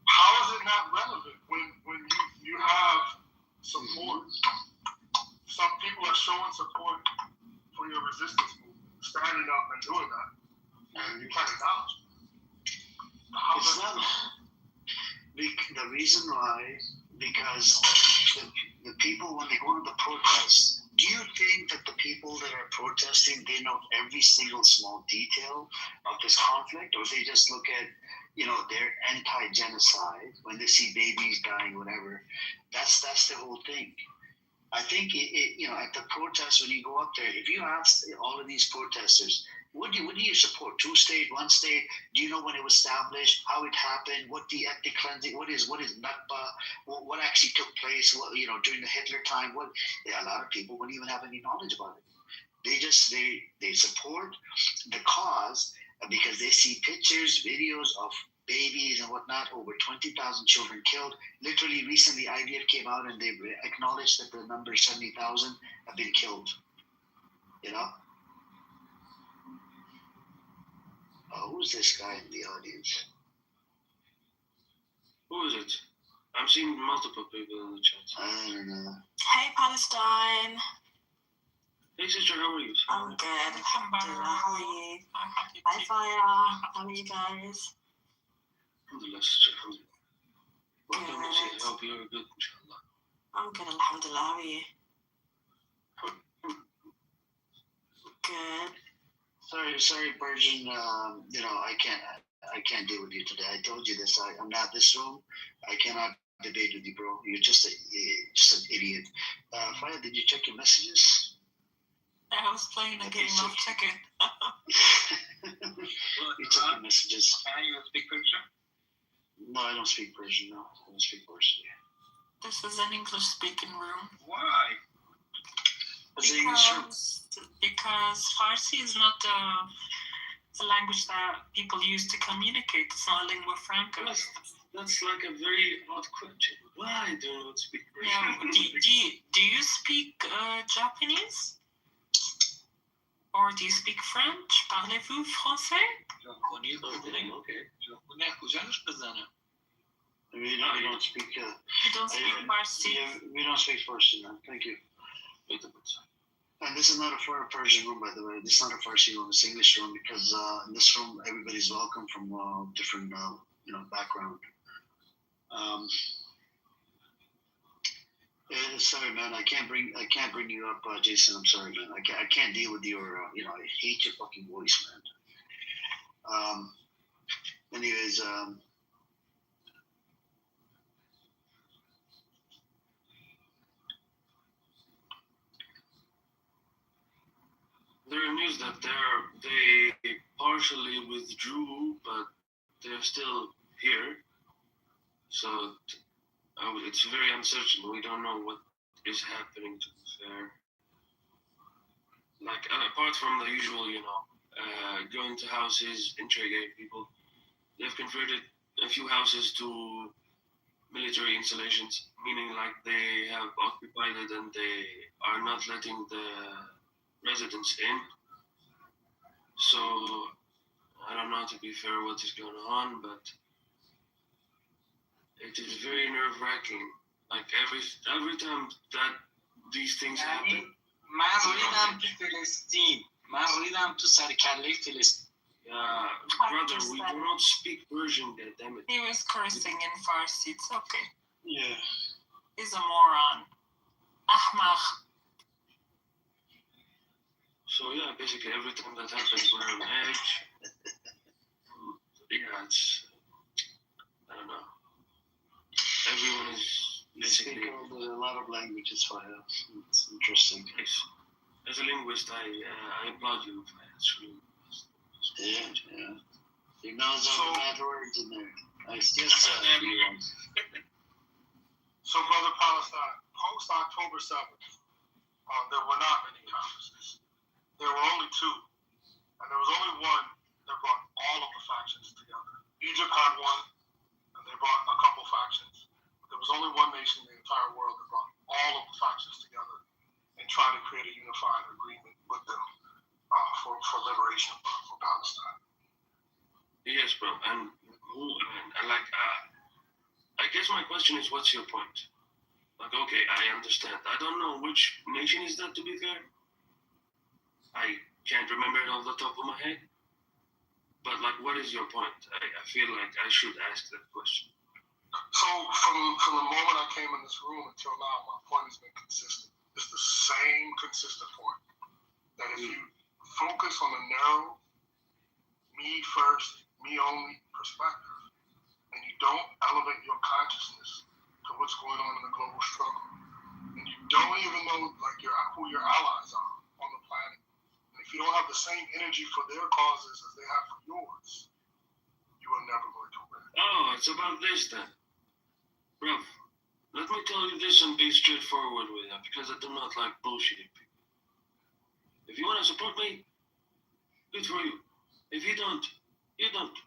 How is it not relevant when you have support? Some people are showing support for your resistance movement, standing up and doing that, and you can't acknowledge it. It's not the reason why. Because the people, when they go to the protests, do you think that the people that are protesting, they know every single small detail of this conflict, or they just look at, they're anti-genocide when they see babies dying, whatever? That's the whole thing. I think at the protests, when you go up there, if you ask all of these protesters, what do you support? 2-state, 1-state? Do you know when it was established? How it happened? What the ethnic cleansing? What is Nakba? What actually took place? During the Hitler time? A lot of people wouldn't even have any knowledge about it. They support the cause because they see pictures, videos of babies and whatnot. Over 20,000 children killed. Literally, recently IDF came out and they acknowledged that the number 70,000 have been killed. Who's this guy in the audience? Who is it? I'm seeing multiple people in the chat. I don't know. Hey, Palestine. Hey, sister, how are you? I'm good. Alhamdulillah. How are you? Hi, Fire. How are you guys? Alhamdulillah, sister. Alhamdulillah. Welcome, Lucy. I hope you're good, inshallah. I'm good, Alhamdulillah. How are you? Good. Sorry, Persian. I can't deal with you today. I told you this. I'm not this room. I cannot debate with you, bro. You're just an idiot. Faya, did you check your messages? I was playing a game of chicken. You check your messages. Can you speak Persian? No, I don't speak Persian. No, I don't speak Persian. This is an English-speaking room. Why? Because Farsi is not the language that people use to communicate. It's not a lingua franca. That's like a very odd question. Why do you not speak Persian? Yeah. Do you speak Japanese? Or do you speak French? Parlez-vous français? We don't speak. You don't speak Farsi? We don't speak Farsi, no. Thank you. And this is not a Persian room, by the way. This is not a Farsi room. It's English room because in this room everybody's welcome from different background. Sorry, man. I can't bring you up, Jason. I'm sorry, man. I can't deal with your. I hate your fucking voice, man. Anyways. There are news that they partially withdrew, but they're still here. So it's very uncertain. We don't know what is happening, to be fair. Like, apart from the usual, going to houses, interrogate people, they've converted a few houses to military installations, meaning like they have occupied it and they are not letting the residents in. So I don't know, to be fair, what is going on, but it is very nerve-wracking. Like every time that these things happen. من ریدم تو فلسطین. من ریدم تو سر کله فلسطین. Yeah, brother, we do not speak Persian, goddammit. He was cursing in Farsi. It's okay. Yeah. He's a moron. Ahmaq. So yeah, basically every time that happens, we're on edge. Yeah, I don't know. everyone is basically. Speak a lot of languages, Faya. It's interesting. As a linguist, I applaud you. It's really. Yeah. He knows all the bad words in there. So, Brother Palestine, post October 7th, there were not many conferences. There were only two. And there was only one that brought all of the factions together. Egypt had one, and they brought a couple factions. There was only one nation in the entire world that brought all of the factions together and tried to create a unified agreement with them for liberation for Palestine. Yes, bro. And I guess my question is, what's your point? Like, okay, I understand. I don't know which nation is that, to be fair. I can't remember it off the top of my head. But, like, what is your point? I feel like I should ask that question. So, from the moment I came in this room until now, my point has been consistent. It's the same consistent point. That if you focus on the narrow, me first, me only perspective, and you don't elevate your consciousness to what's going on in the global struggle, and you don't even know who your allies are on the planet, and if you don't have the same energy for their causes as they have for yours, you are never going to win. Oh, it's about this then. Bruv, let me tell you this and be straightforward with you, because I do not like bullshitting people. If you want to support me, good for you. If you don't, you don't.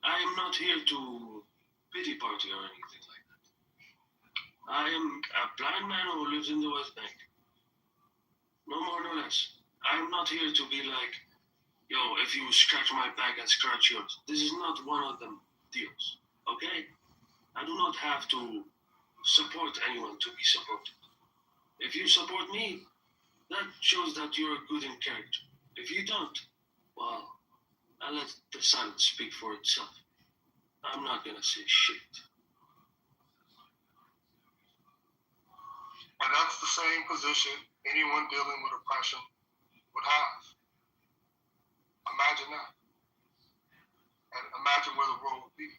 I am not here to pity party or anything like that. I am a blind man who lives in the West Bank. No more, no less. I am not here to be like, yo, if you scratch my back, I scratch yours. This is not one of them deals, okay? I do not have to support anyone to be supported. If you support me, that shows that you're good in character. If you don't, well, I let the silence speak for itself. I'm not gonna say shit. And that's the same position anyone dealing with oppression would have. Imagine that. And imagine where the world would be.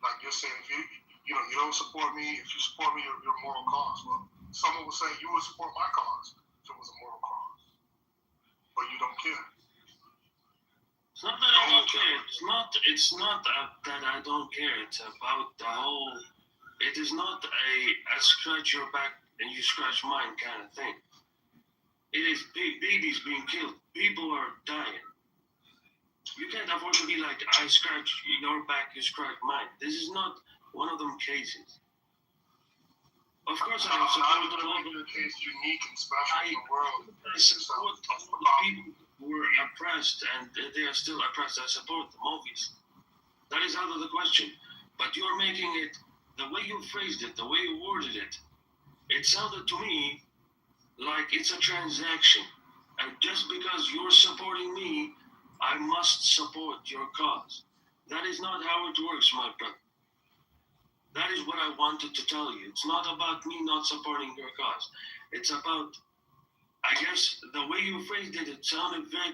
Like you're saying, if you don't support me, if you support me, your moral cause. Well, someone would say you would support my cause if it was a moral cause. But you don't care. It's not that I don't care. It's not that I don't care. It's about the whole. It is not a scratch your back and you scratch mine kind of thing. It is babies being killed. People are dying. You can't afford to be like, I scratch your back, you scratch mine. This is not one of them cases. Of course, I support all the case unique and special in the world. I support all the people who were oppressed and they are still oppressed. I support them, obviously. That is out of the question. But you're making it, the way you phrased it, the way you worded it, it sounded to me like it's a transaction. And just because you're supporting me, I must support your cause. That is not how it works, my brother. That is what I wanted to tell you. It's not about me not supporting your cause. It's about, I guess, the way you phrased it, it sounded very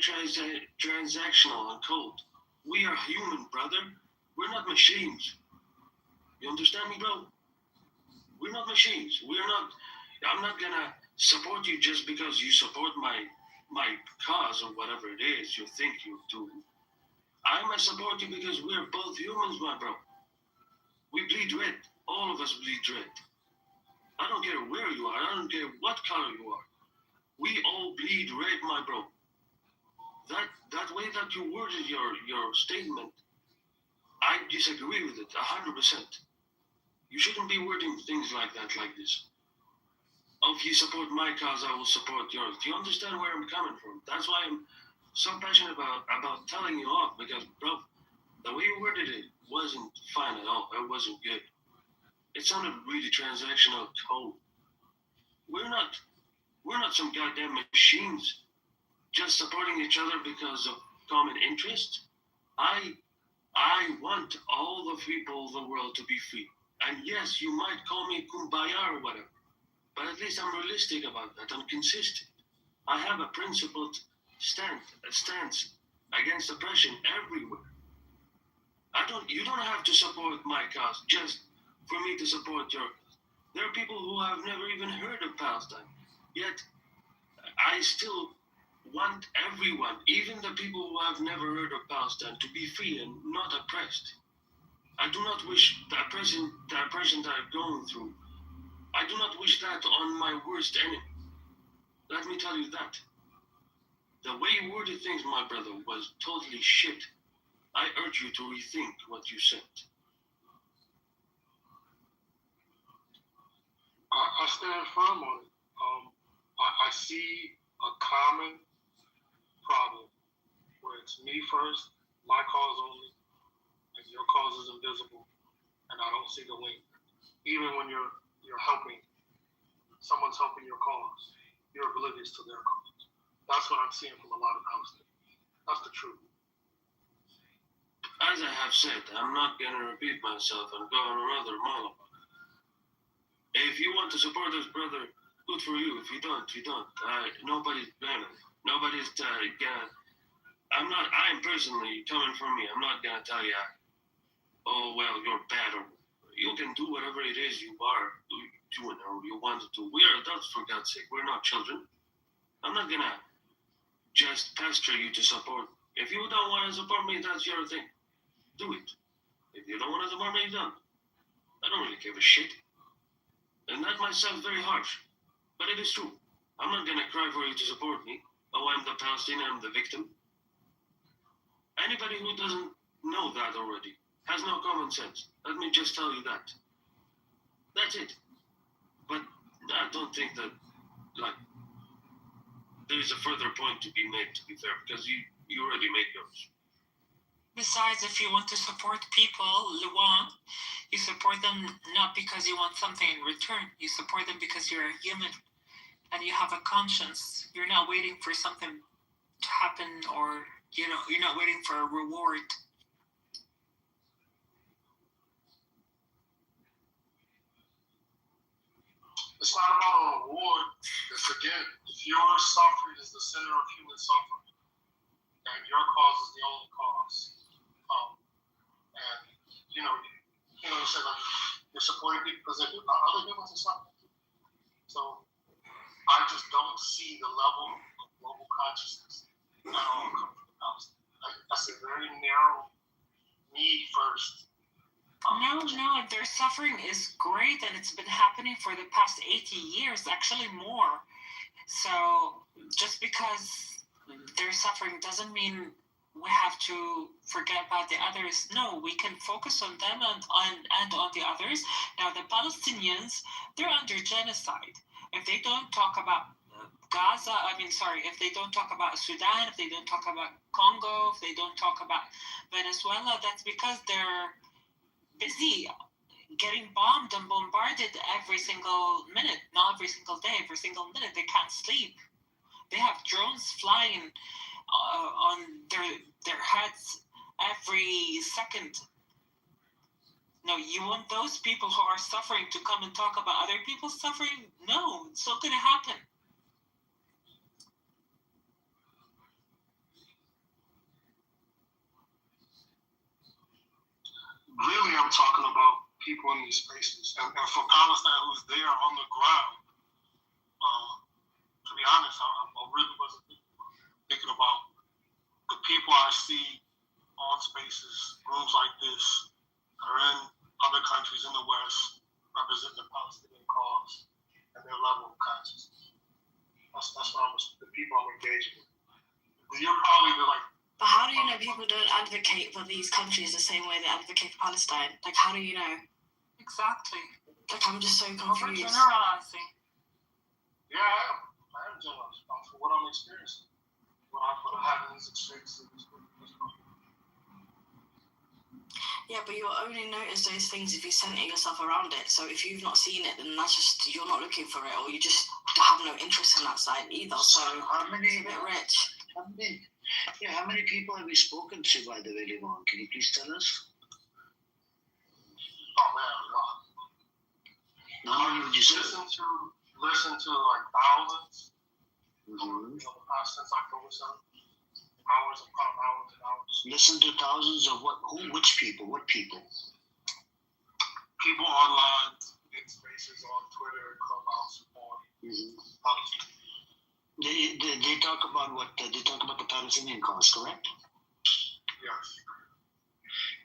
transactional and cold. We are human, brother. We're not machines. You understand me, bro? We're not machines. I'm not gonna support you just because you support my cause or whatever it is you think you do. I'm gonna support you because we're both humans, my bro. We bleed red. All of us bleed red. I don't care where you are. I don't care what color you are. We all bleed red, my bro. That way that you worded your statement, I disagree with it 100%. You shouldn't be wording things like that, like this. Oh, if you support my cause, I will support yours. Do you understand where I'm coming from? That's why I'm so passionate about telling you off, because, bro, the way you worded it wasn't fine at all. It wasn't good. It sounded really transactional, cold. We're not some goddamn machines just supporting each other because of common interest. I want all the people of the world to be free. And yes, you might call me kumbaya or whatever, but at least I'm realistic about that. I'm consistent. I have a principled stance against oppression everywhere. You don't have to support my cause just for me to support your cause. There are people who have never even heard of Palestine. Yet, I still want everyone, even the people who have never heard of Palestine, to be free and not oppressed. I do not wish the oppression that I'm going through. I do not wish that on my worst enemy. Let me tell you that. The way you worded things, my brother, was totally shit. I urge you to rethink what you said. I stand firm on it. I see a common problem where it's me first, my cause only, and your cause is invisible, and I don't see the link. Even when you're helping, someone's helping your cause, you're oblivious to their cause. That's what I'm seeing from a lot of Palestinians. That's the truth. As I have said, I'm not going to repeat myself and go on another monologue. If you want to support us, brother, good for you. If you don't, you don't. Nobody's gonna. Nobody's gonna. I'm personally coming from me. I'm not gonna tell you, oh, well, you're bad, or you can do whatever it is you are doing or you want to do. We are adults, for God's sake. We're not children. I'm not gonna just pester you to support. If you don't want to support me, that's your thing. Do it. If you don't want to support me, don't. I don't really give a shit. And that might sound very harsh, but it is true. I'm not gonna cry for you to support me. Oh, I'm the Palestinian, I'm the victim. Anybody who doesn't know that already has no common sense. Let me just tell you that. That's it. But I don't think that, there's a further point to be made, to be fair, because you already made yours. Besides, if you want to support people, Luan, you support them not because you want something in return. You support them because you're a human and you have a conscience. You're not waiting for something to happen, or you're not waiting for a reward. It's not about a reward. It's again, if your suffering is the center of human suffering, and your cause is the only cause. And you said like you're supporting people because other humans are suffering. So I just don't see the level of global consciousness at all coming from the Palestinians. That's a very narrow need first. No, their suffering is great, and it's been happening for the past 80 years, actually more. So just because they're suffering doesn't mean we have to forget about the others. No, we can focus on them and on the others. Now, the Palestinians, they're under genocide. If they don't talk about Gaza, if they don't talk about Sudan, if they don't talk about Congo, if they don't talk about Venezuela, that's because they're busy getting bombed and bombarded every single minute, not every single day, every single minute. They can't sleep. They have drones flying on their heads every second. No, you want those people who are suffering to come and talk about other people's suffering? No, it's not going to happen. Really, I'm talking about people in these spaces. And for Palestine who's there on the ground, to be honest, I really wasn't thinking about the people I see on spaces, rooms like this, are in other countries in the West, representing the Palestinian cause and their level of consciousness. That's what the people I'm engaging with. You're probably But how do you know people don't advocate for these countries the same way they advocate for Palestine? Like, how do you know? Exactly. Like, I'm just so confused. Overgeneralizing. Yeah, I am jealous for what I'm experiencing. What I'm having these experiences. Yeah, but you'll only notice those things if you center yourself around it. So if you've not seen it, then that's just, you're not looking for it, or you just have no interest in that side either. So how many? It's a bit rich. How many people have you spoken to, by the way, Limon? Can you please tell us? Oh man, a lot. How many would you say? Listen to like thousands. Mm-hmm. Since October 7th. hours upon hours and hours. Listen to thousands of what? Who? Which people? What people? People online, in spaces on Twitter, Clubhouse, on politics. They talk about what? They talk about the Palestinian cause, correct? Yes.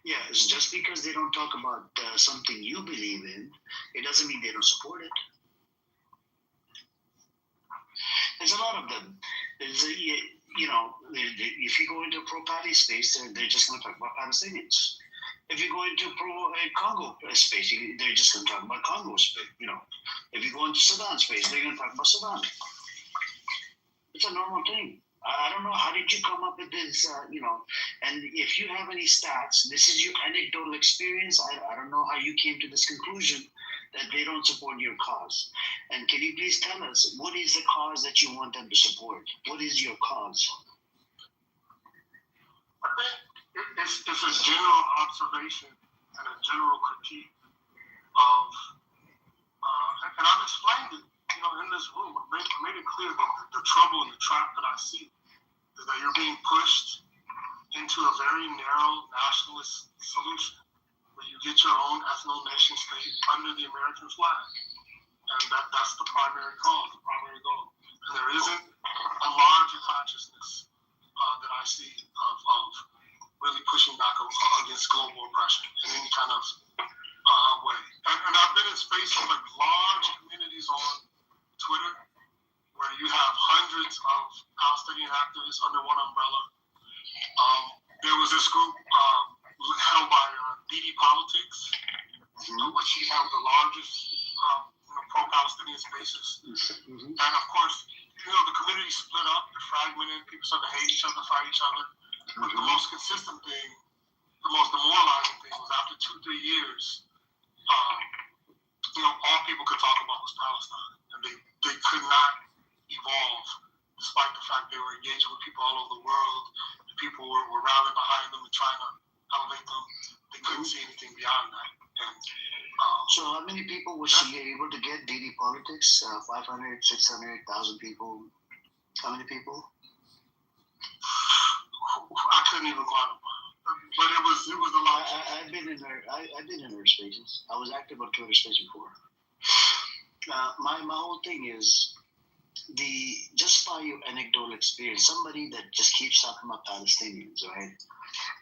Yeah, it's just because they don't talk about something you believe in, it doesn't mean they don't support it. There's a lot of them. There's if you go into a pro-Pali space, they're just going to talk about Palestinians. If you go into pro-Congo space, they're just going to talk about Congo space. If you go into Sudan space, they're going to talk about Sudan. It's a normal thing. I don't know, how did you come up with this, and if you have any stats, this is your anecdotal experience. I don't know how you came to this conclusion that they don't support your cause. And can you please tell us, what is the cause that you want them to support? What is your cause? I think it's a general observation and a general critique of, and I've explained it, in this room. I made it clear that the trouble and the trap that I see is that you're being pushed into a very narrow nationalist solution where you get your own ethno-nation state under the American flag. And that's the primary cause, the primary goal. And there isn't a larger consciousness that I see of really pushing back against global oppression in any kind of way. And I've been in spaces like large communities on Twitter, where you have hundreds of Palestinian activists under one umbrella. There was this group held by DD Politics, which he held the largest pro-Palestinian spaces. And of course, the community split up, it fragmented, people started to hate each other, fight each other. But the most consistent thing, the most demoralizing thing was after 2-3 years, all people could talk about was Palestine. And they could not evolve, despite the fact they were engaging with people all over the world. The people were rallying behind them and trying to elevate them. They couldn't see anything beyond that. And, so how many people was she able to get, DD Politics? 500, 600, 1,000 people? How many people? I couldn't even quantify. But it was a lot. I've been in her spaces. I was active on Twitter space before. My whole thing is just by your anecdotal experience, somebody that just keeps talking about Palestinians, right?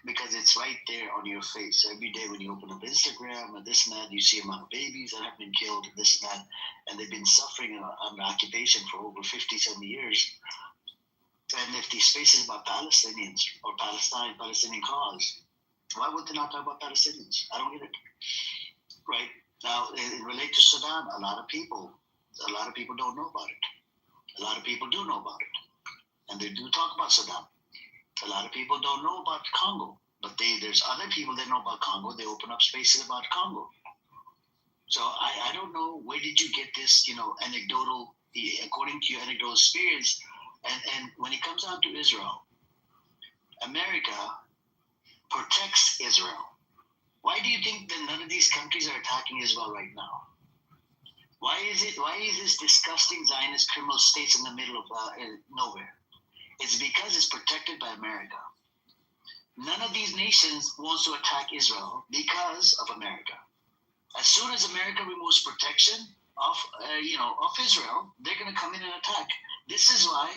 Because it's right there on your face every day when you open up Instagram and this and that. You see amount of babies that have been killed and this and that, and they've been suffering under occupation for over 50, 70 years. And if the space is about Palestinians or Palestinian cause, why would they not talk about Palestinians? I don't get it. Right? Now, in relate to Sudan, a lot of people don't know about it. A lot of people do know about it. And they do talk about Sudan. A lot of people don't know about Congo. But there's other people that know about Congo. They open up spaces about Congo. So I don't know, where did you get this, anecdotal, according to your anecdotal experience. And when it comes down to Israel, America protects Israel. Why do you think that none of these countries are attacking Israel right now? Why is this disgusting Zionist criminal states in the middle of nowhere? It's because it's protected by America. None of these nations wants to attack Israel because of America. As soon as America removes protection of Israel, they're going to come in and attack. This is why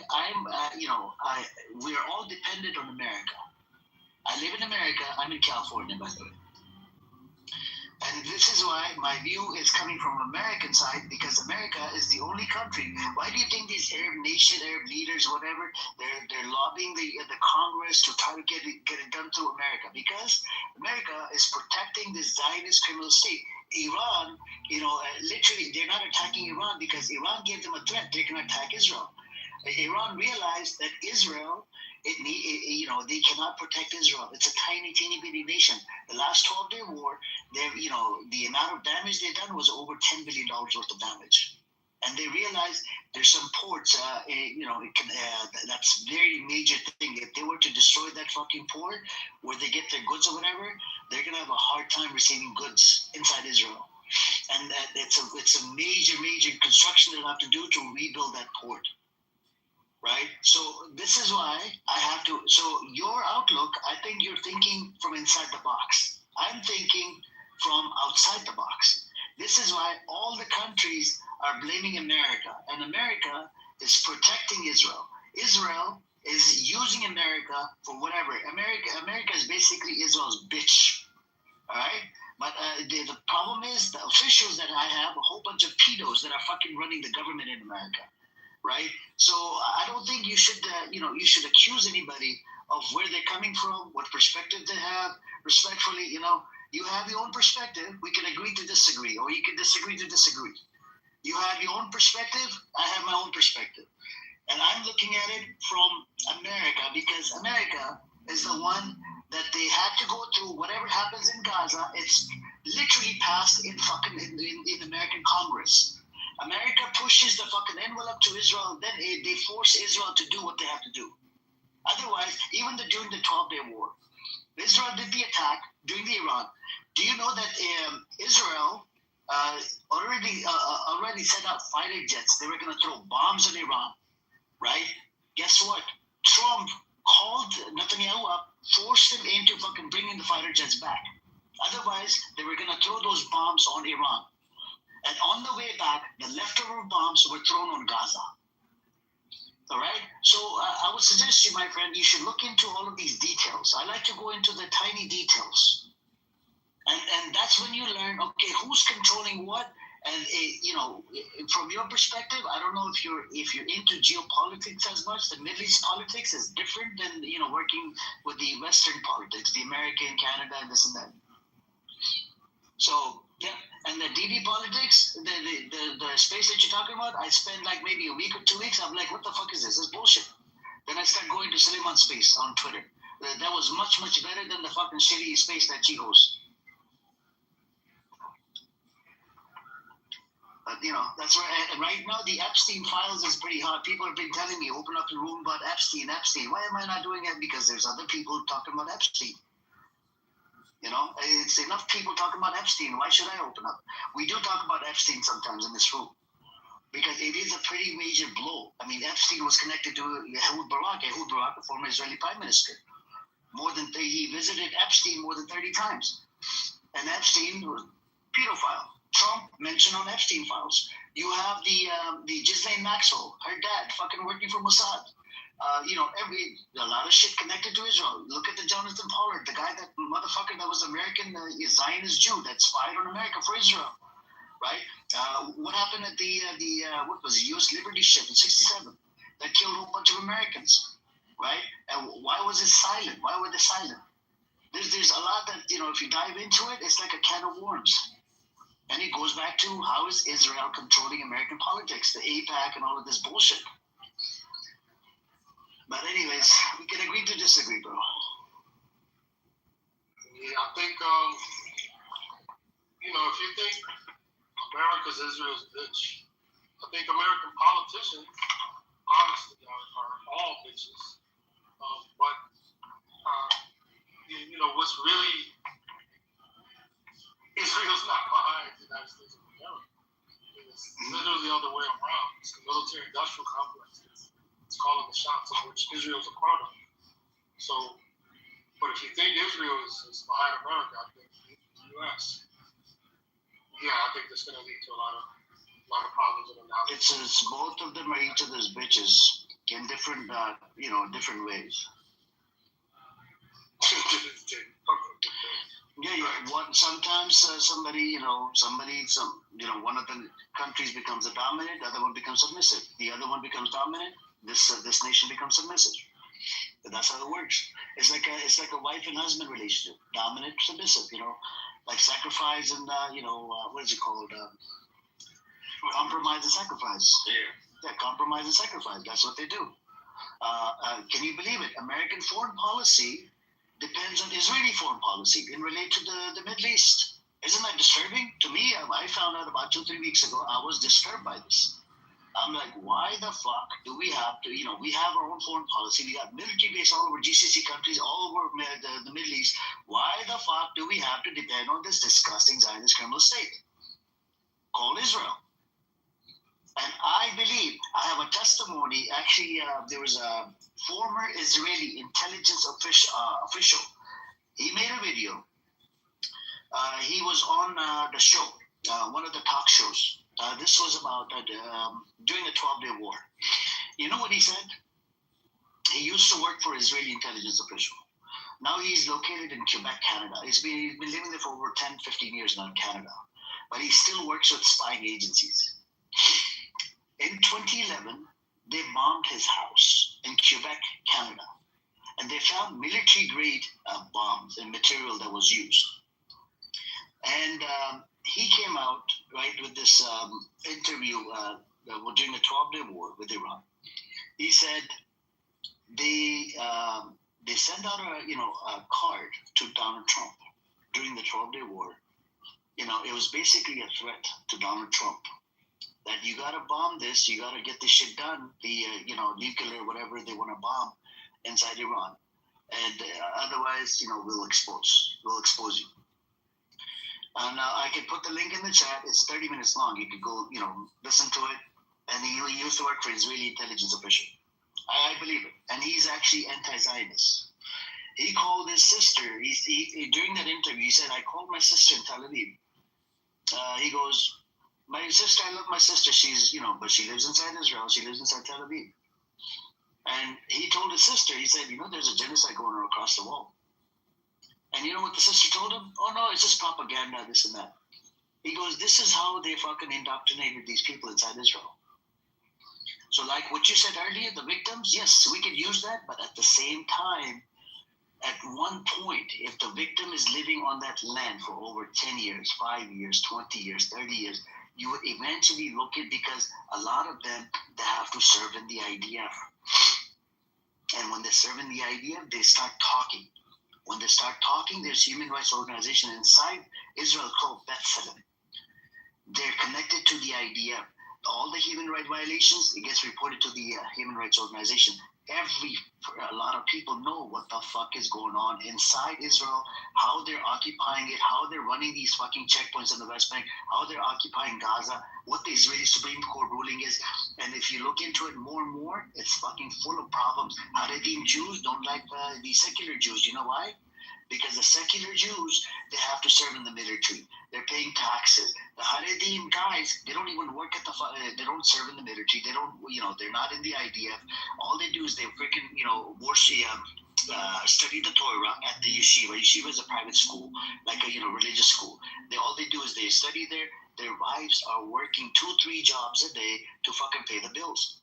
we're all dependent on America. I live in America. I'm in California, by the way. And this is why my view is coming from American side, because America is the only country. Why do you think these Arab leaders, whatever, they're lobbying the Congress to try to get it done through America? Because America is protecting this Zionist criminal state. Iran, literally, they're not attacking Iran because Iran gave them a threat. They're going to attack Israel. Iran realized that Israel, they cannot protect Israel. It's a tiny, teeny bitty nation. The last 12-day war, the amount of damage they've done was over $10 billion worth of damage. And they realized there's some ports, that's very major thing. If they were to destroy that fucking port where they get their goods or whatever, they're going to have a hard time receiving goods inside Israel. And it's a major construction they'll have to do to rebuild that port. right? So this is why I have to. So your outlook, I think you're thinking from inside the box. I'm thinking from outside the box. This is why all the countries are blaming America, and America is protecting Israel. Israel is using America for whatever. America is basically Israel's bitch. All right? But the problem is the officials that I have, a whole bunch of pedos that are fucking running the government in America, right? So I don't think you should, you should accuse anybody of where they're coming from, what perspective they have. Respectfully, you have your own perspective. We can agree to disagree, or you can disagree to disagree. You have your own perspective. I have my own perspective. And I'm looking at it from America because America is the one that they had to go through whatever happens in Gaza. It's literally passed in American Congress. America pushes the fucking envelope to Israel, then they force Israel to do what they have to do. Otherwise, even during the 12-day war, Israel did the attack during the Iran. Do you know that Israel already sent out fighter jets? They were going to throw bombs on Iran, right? Guess what? Trump called Netanyahu up, forced him into fucking bringing the fighter jets back. Otherwise, they were going to throw those bombs on Iran. And on the way back, the leftover bombs were thrown on Gaza. All right? So I would suggest you, my friend, you should look into all of these details. I like to go into the tiny details. And that's when you learn, okay, who's controlling what? And, from your perspective, I don't know if you're into geopolitics as much. The Middle East politics is different than, working with the Western politics, the American, Canada, and this and that. So, yeah. And the DD politics, the space that you're talking about, I spend like maybe a week or 2 weeks. I'm like, what the fuck is this? This is bullshit. Then I start going to Suleiman space on Twitter. That was much, much better than the fucking shitty space that she goes. But, that's right. And right now, the Epstein files is pretty hot. People have been telling me, open up the room about Epstein. Why am I not doing it? Because there's other people talking about Epstein. It's enough people talking about Epstein. Why should I open up? We do talk about Epstein sometimes in this room because it is a pretty major blow. I mean, Epstein was connected to Ehud Barak, the former Israeli prime minister. He visited Epstein more than 30 times. And Epstein was a pedophile. Trump mentioned on Epstein files. You have the Ghislaine Maxwell, her dad, fucking working for Mossad. A lot of shit connected to Israel. Look at the Jonathan Pollard, the guy, that motherfucker that was American Zionist Jew that spied on America for Israel, right? What happened at the U.S. Liberty ship in '67 that killed a whole bunch of Americans, right? And why was it silent? Why were they silent? There's a lot that, if you dive into it, it's like a can of worms. And it goes back to how is Israel controlling American politics, the AIPAC and all of this bullshit. But anyways, we can agree to disagree, bro. Yeah, I think, if you think America's Israel's bitch, I think American politicians, honestly, are all bitches. What's really, Israel's not behind the United States of America. It's literally the other way around. It's the military-industrial complex. It's calling the shots of which Israel's a part of. So, but if you think Israel is behind America, I think the U.S. Yeah, I think that's going to lead to a lot of problems in the now. It's both of them are each other's bitches in different different ways. Sometimes somebody, one of the countries becomes a dominant, the other one becomes submissive. The other one becomes dominant. This nation becomes submissive. And that's how it works. It's like a wife and husband relationship, dominant, submissive. Like sacrifice and what is it called? Compromise and sacrifice. Yeah, compromise and sacrifice. That's what they do. Can you believe it? American foreign policy depends on Israeli foreign policy in relation to the Middle East. Isn't that disturbing? To me, I found out about 2-3 weeks ago, I was disturbed by this. I'm like, why the fuck do we have to, we have our own foreign policy. We got military base all over GCC countries, all over the Middle East. Why the fuck do we have to depend on this disgusting Zionist criminal state called Israel? And I believe, I have a testimony, actually, there was a former Israeli intelligence official. He made a video. He was on the show, one of the talk shows. This was about during the 12-day war. You know what he said? He used to work for Israeli intelligence official. Now he's located in Quebec, Canada. He's been living there for over 10, 15 years now in Canada. But he still works with spying agencies. In 2011, they bombed his house in Quebec, Canada. And they found military-grade bombs and material that was used. And he came out, right, with this interview during the 12-day war with Iran. He said they sent out a card to Donald Trump during the 12-day war. You know, it was basically a threat to Donald Trump that you got to bomb this, you got to get this shit done, the nuclear whatever they want to bomb inside Iran, and otherwise, we'll expose you. Now I can put the link in the chat. It's 30 minutes long. You can go, listen to it. And he used to work for Israeli intelligence official. I believe it. And he's actually anti-Zionist. He called his sister. He during that interview, he said, "I called my sister in Tel Aviv." He goes, "My sister, I love my sister. She's, but she lives inside Israel. She lives inside Tel Aviv." And he told his sister, he said, "There's a genocide going on across the wall." And you know what the sister told him? "Oh no, it's just propaganda, this and that." He goes, "This is how they fucking indoctrinated these people inside Israel." So like what you said earlier, the victims, yes, we can use that, but at the same time, at one point, if the victim is living on that land for over 10 years, 5 years, 20 years, 30 years, you would eventually look at, because a lot of them, they have to serve in the IDF. And when they serve in the IDF, they start talking. When they start talking, there's human rights organization inside Israel called B'Tselem. They're connected to the IDF. All the human rights violations, it gets reported to the human rights organization. A lot of people know what the fuck is going on inside Israel, how they're occupying it, how they're running these fucking checkpoints in the West Bank, how they're occupying Gaza, what the Israeli Supreme Court ruling is. And if you look into it more and more, it's fucking full of problems. Haredim Jews don't like the secular Jews. You know why? Because the secular Jews, they have to serve in the military. They're paying taxes. The Haredim guys, they don't even work at they don't serve in the military. They don't, they're not in the IDF. All they do is they freaking, worship, study the Torah at the yeshiva. Yeshiva is a private school, like a, religious school. All they do is they study there. Their wives are working 2-3 jobs a day to fucking pay the bills.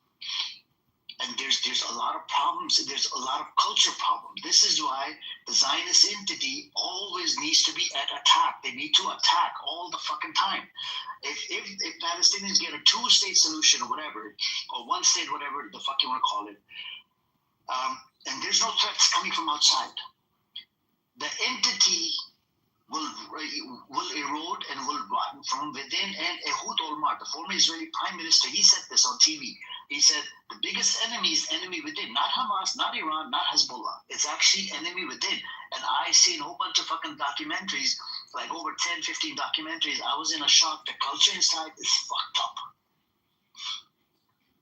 And there's a lot of problems. There's a lot of culture problems. This is why the Zionist entity always needs to be at attack. They need to attack all the fucking time. If Palestinians get a 2-state solution or whatever, or 1 state, whatever the fuck you want to call it, and there's no threats coming from outside, the entity will erode and will rot from within. And Ehud Olmert, the former Israeli prime minister, he said this on TV. He said the biggest enemy is enemy within, not Hamas, not Iran, not Hezbollah. It's actually enemy within. And I seen a whole bunch of fucking documentaries, like over 10, 15 documentaries. I was in a shock. The culture inside is fucked up.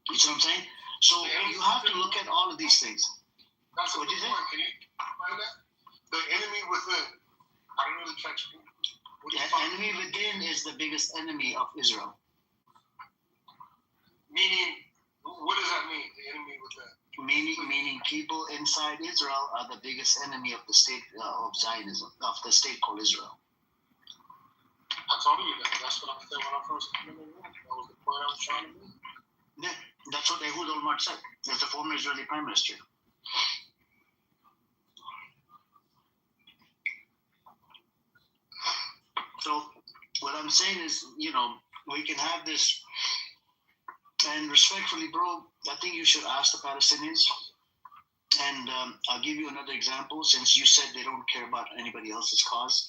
You see what I'm saying? So you have to look at all of these things. That's what you think. Can you find that? The enemy within. I don't really catch it. The enemy within is the biggest enemy of Israel. Meaning, what does that mean? The enemy within. Meaning people inside Israel are the biggest enemy of the state of Zionism, of the state called Israel. I told you that. That's what I said when I first came in the room. That was the point I was trying to make. Yeah, that's what Ehud Olmert said. That's the former Israeli prime minister. So what I'm saying is, we can have this, and respectfully, bro, I think you should ask the Palestinians. And I'll give you another example, since you said they don't care about anybody else's cause.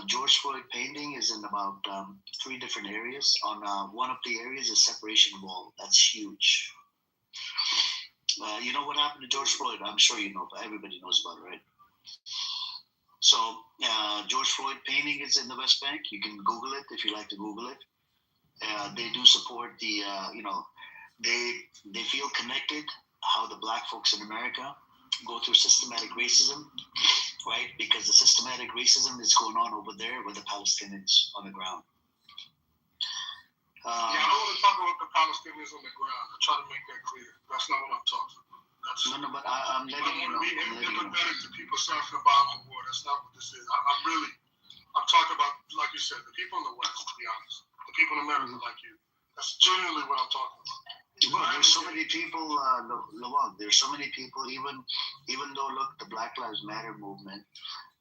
George Floyd painting is in about 3 different areas. On one of the areas is separation wall. That's huge. You know what happened to George Floyd? I'm sure you know, but everybody knows about it, right? So George Floyd painting is in the West Bank. You can Google it if you like to Google it. They do support the, they feel connected. How the black folks in America go through systematic racism, right? Because the systematic racism is going on over there with the Palestinians on the ground. Yeah, I don't want to talk about the Palestinians on the ground. I try to make that clear. That's not what I'm talking about. No, but I'm letting you know. I don't want to be empathetic to people suffering violent war. That's not what this is. I'm talking about, like you said, the people in the West, to be honest. The people in America like you. That's genuinely what I'm talking about. Well, there's so many people, Lawal, there's so many people, even though, look, the Black Lives Matter movement,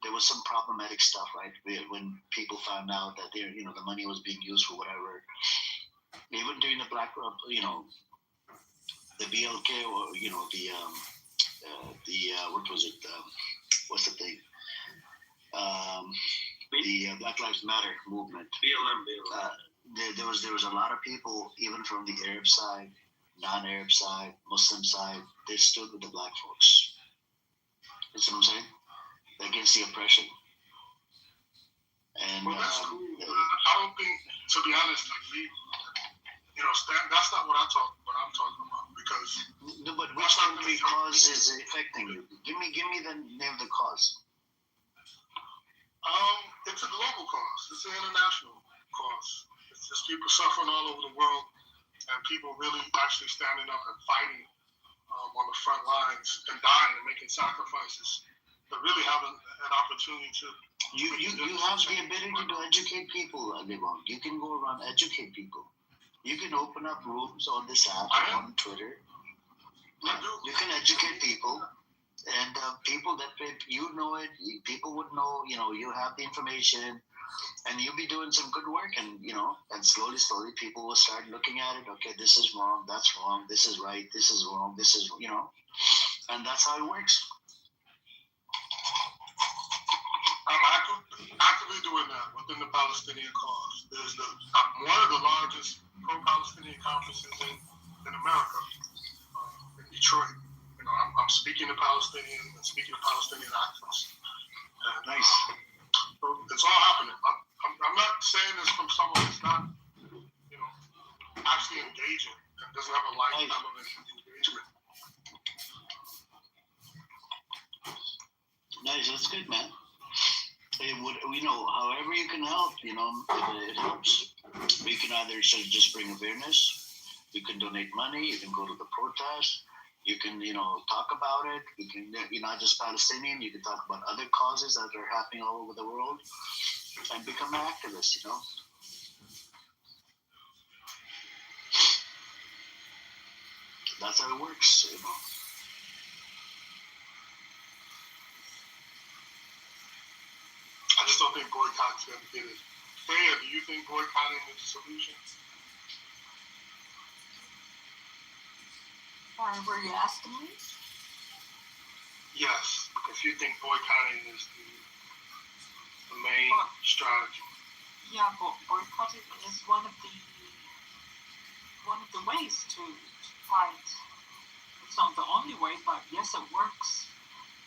there was some problematic stuff, right? When people found out that the money was being used for whatever. Even during the the BLK, or, what was it? What's the thing? The Black Lives Matter movement. BLM. There was a lot of people, even from the Arab side, non-Arab side, Muslim side, they stood with the black folks. You see what I'm saying? Against the oppression. And well, that's cool. I don't think, to be honest, that's not what I'm talking about, because no, but which country cause is affecting you? Give me the name of the cause. It's a global cause. It's an international cause. It's just people suffering all over the world, and people really actually standing up and fighting on the front lines and dying and making sacrifices to really have an opportunity to. You have the ability to educate people, Devon. You can go around educate people. You can open up rooms on this app on Twitter. You can educate people, and people that know it, people would know. You have the information, and you'll be doing some good work. And and slowly, people will start looking at it. Okay, this is wrong. That's wrong. This is right. This is wrong. This is and that's how it works. I'm actively doing that within the Palestinian cause. There's one of the largest pro-Palestinian conferences in America, in Detroit. I'm speaking to Palestinians and speaking to Palestinian activists. And, nice. So it's all happening. I'm not saying this from someone that's not, actually engaging and doesn't have a lifetime of engagement. Nice, that's good, man. It would, however you can help, it helps. You can either just bring awareness, you can donate money, you can go to the protest, you can, talk about it, you can, not just Palestinian, you can talk about other causes that are happening all over the world, and become an activist, That's how it works, I just don't think boycott's going to get it. Freya, do you think boycotting is the solution? Why were you asking me? Yes, if you think boycotting is the main strategy. Yeah, but boycotting is one of the ways to fight. It's not the only way, but yes, it works.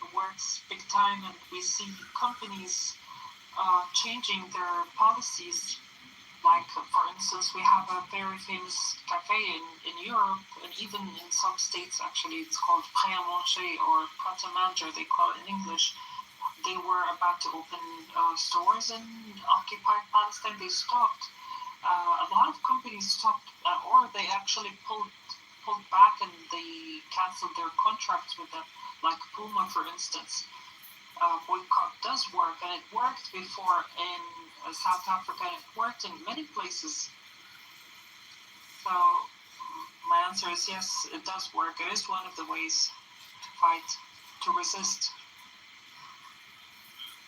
It works big time, and we see companies changing their policies. Like, for instance, we have a very famous cafe in Europe, and even in some states, actually, it's called Prêt à Manger, or Pret à Manger, they call it in English. They were about to open stores in occupied Palestine. They stopped. A lot of companies stopped, or they actually pulled back, and they canceled their contracts with them, like Puma, for instance. Boycott does work, and it worked before in South Africa, and it worked in many places. So my answer is yes, it does work. It is one of the ways to fight, to resist.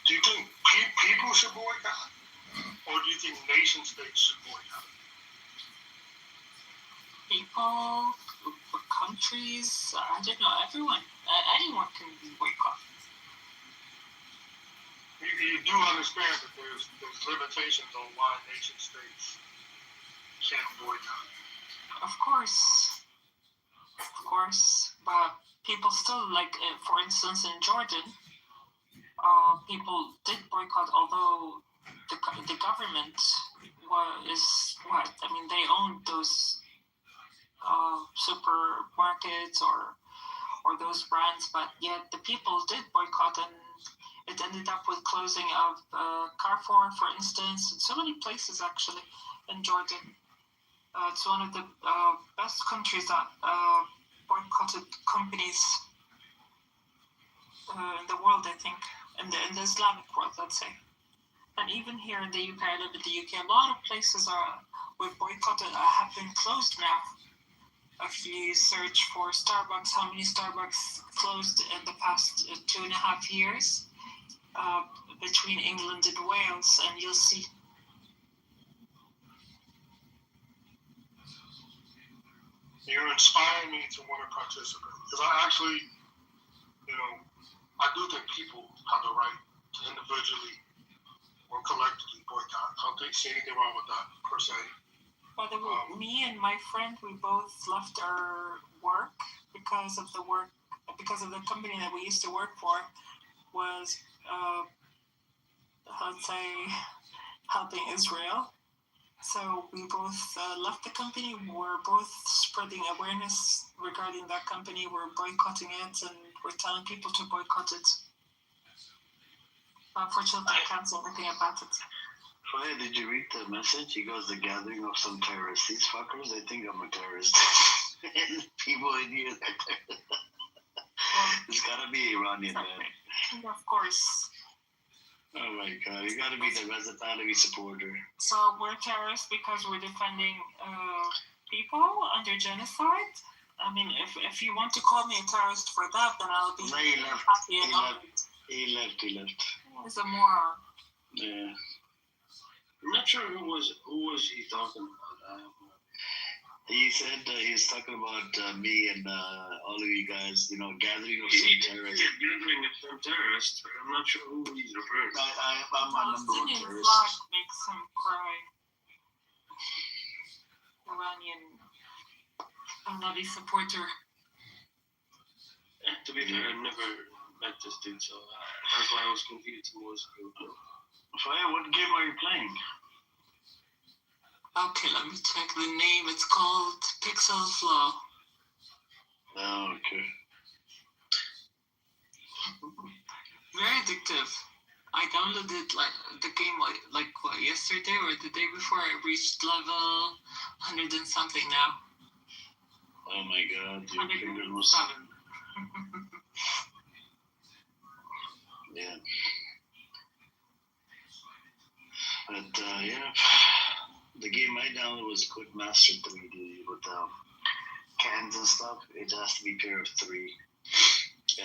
Do you think people should boycott, or do you think nation states should boycott? People, countries, I don't know, anyone can boycott. You do understand that there's limitations on why nation states can't boycott. Of course, but people still, like, for instance, in Jordan, people did boycott, although the government what? I mean, they owned those supermarkets or those brands, but yet the people did boycott, and it ended up with closing of Carrefour, for instance, and so many places actually in Jordan. It's one of the best countries that boycotted companies in the world, I think, in the Islamic world, let's say. And even here in the UK, I live in the UK, a lot of places we've boycotted have been closed now. If you search for Starbucks, how many Starbucks closed in the past 2.5 years between England and Wales, and you'll see. You're inspiring me to want to participate. Because I actually, I do think people have the right to individually or collectively boycott. I don't see anything wrong with that, per se. By the way, me and my friend, we both left our work because of the company that we used to work for was, let's say, helping Israel. So we both left the company. We're both spreading awareness regarding that company. We're boycotting it, and we're telling people to boycott it. Unfortunately, I can't say anything about it. Faya, did you read the message? He goes, the gathering of some terrorists. These fuckers, they think I'm a terrorist. And people in here, it's gotta be Iranian, man. Of course. Oh my God, you gotta be the Reza Pahlavi supporter. So we're terrorists because we're defending people under genocide? I mean, if you want to call me a terrorist for that, then I'll be happy enough. He left. He's a moron. Yeah. I'm not sure who was he talking about. He said he was talking about me and all of you guys, gathering of some terrorists. Yeah, gathering of some terrorists. I'm not sure who he's referring to. I'm a number one terrorist. Flag makes him cry. Iranian Pahlavi supporter. To be fair, I've never met this dude, so that's why I was confused who was who. Faya, what game are you playing? Okay, let me check the name. It's called Pixel Flow. Oh, okay. Very addictive. I downloaded the game yesterday or the day before. I reached level 100 and something now. Oh my God, your finger was 7. Yeah. But yeah, the game I downloaded was Master 3D with cans and stuff. It has to be pair of 3,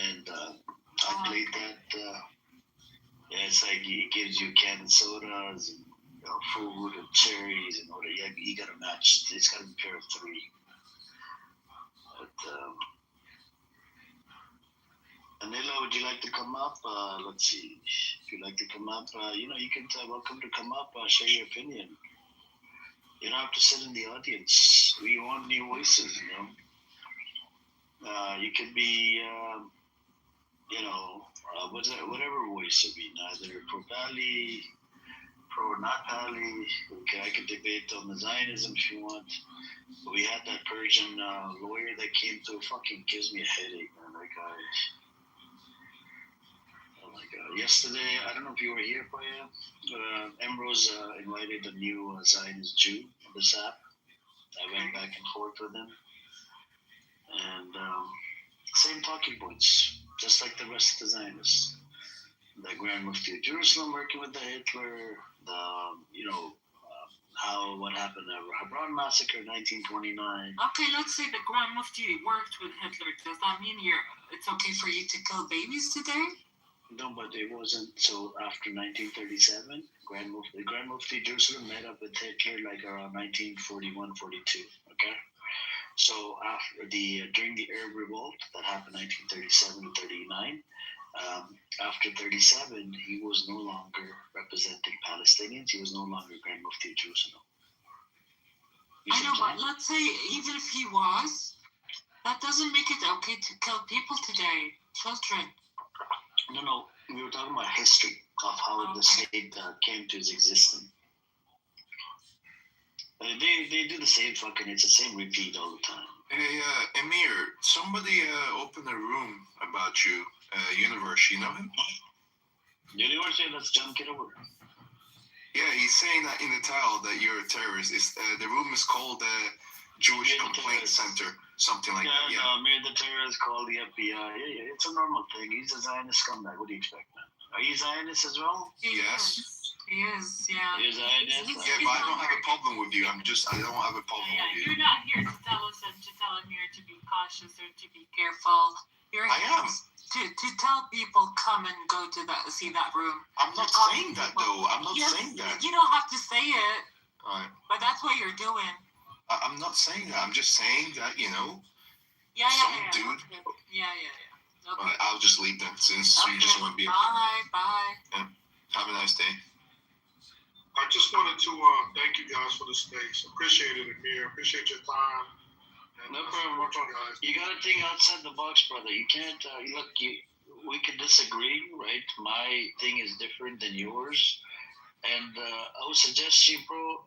and I played that. Yeah, it's like it gives you canned sodas and food and cherries and all that. You gotta match. It's gotta be pair of 3. But Anila, would you like to come up? Let's see. If you'd like to come up, you can welcome to come up, share your opinion. You don't have to sit in the audience. We want new voices, you could be, whatever voice it be, neither pro-Pali, pro-not Pali. Okay, I could debate on the Zionism if you want. But we had that Persian lawyer that came through, fucking gives me a headache, man. That guy. Oh my God. Yesterday, I don't know if you were here, Paya, but Ambrose invited a new Zionist Jew on this app. I went back and forth with him. And same talking points, just like the rest of the Zionists. The Grand Mufti of Jerusalem working with the Hitler, what happened at Hebron Massacre in 1929. Okay, let's say the Grand Mufti worked with Hitler. Does that mean it's okay for you to kill babies today? No, but it wasn't. So after 1937, the Grand Mufti of Jerusalem met up with Hitler around 1941, 42. Okay. So during the Arab Revolt that happened 1937 to 39, after 37, he was no longer representing Palestinians. He was no longer Grand Mufti of Jerusalem. I know, but let's say even if he was, that doesn't make it okay to kill people today, children. No, we were talking about history of how the state came to its existence. They do the same fucking. It's the same repeat all the time. Hey, Emir, somebody opened a room about you, Universe. You know him? Universe, yeah, that's John Kitover. Yeah, he's saying that in the title that you're a terrorist. The room is called Jewish Complaint Center, something like that. Yeah. No, Amir the terrorist called the FBI. Yeah, it's a normal thing. He's a Zionist scumbag. What do you expect, man? Are you Zionist as well? Yes. He is, yeah. You're Zionist? Yeah, but I don't have a problem with you. I don't have a problem with you. You're not here to tell us and to tell Amir to be cautious or to be careful. You're here to tell people come and go to see that room. I'm not saying that though. I'm not saying that. You don't have to say it. Right. But that's what you're doing. I'm not saying that. I'm just saying that, dude. Yeah. Okay. I'll just leave then since you just want to be. Bye. Yeah. Have a nice day. I just wanted to thank you guys for the space. Appreciate it, Amir. Appreciate your time. No problem. Guys. You gotta think outside the box, brother. You can't we can disagree, right? My thing is different than yours, and I would suggest you, bro.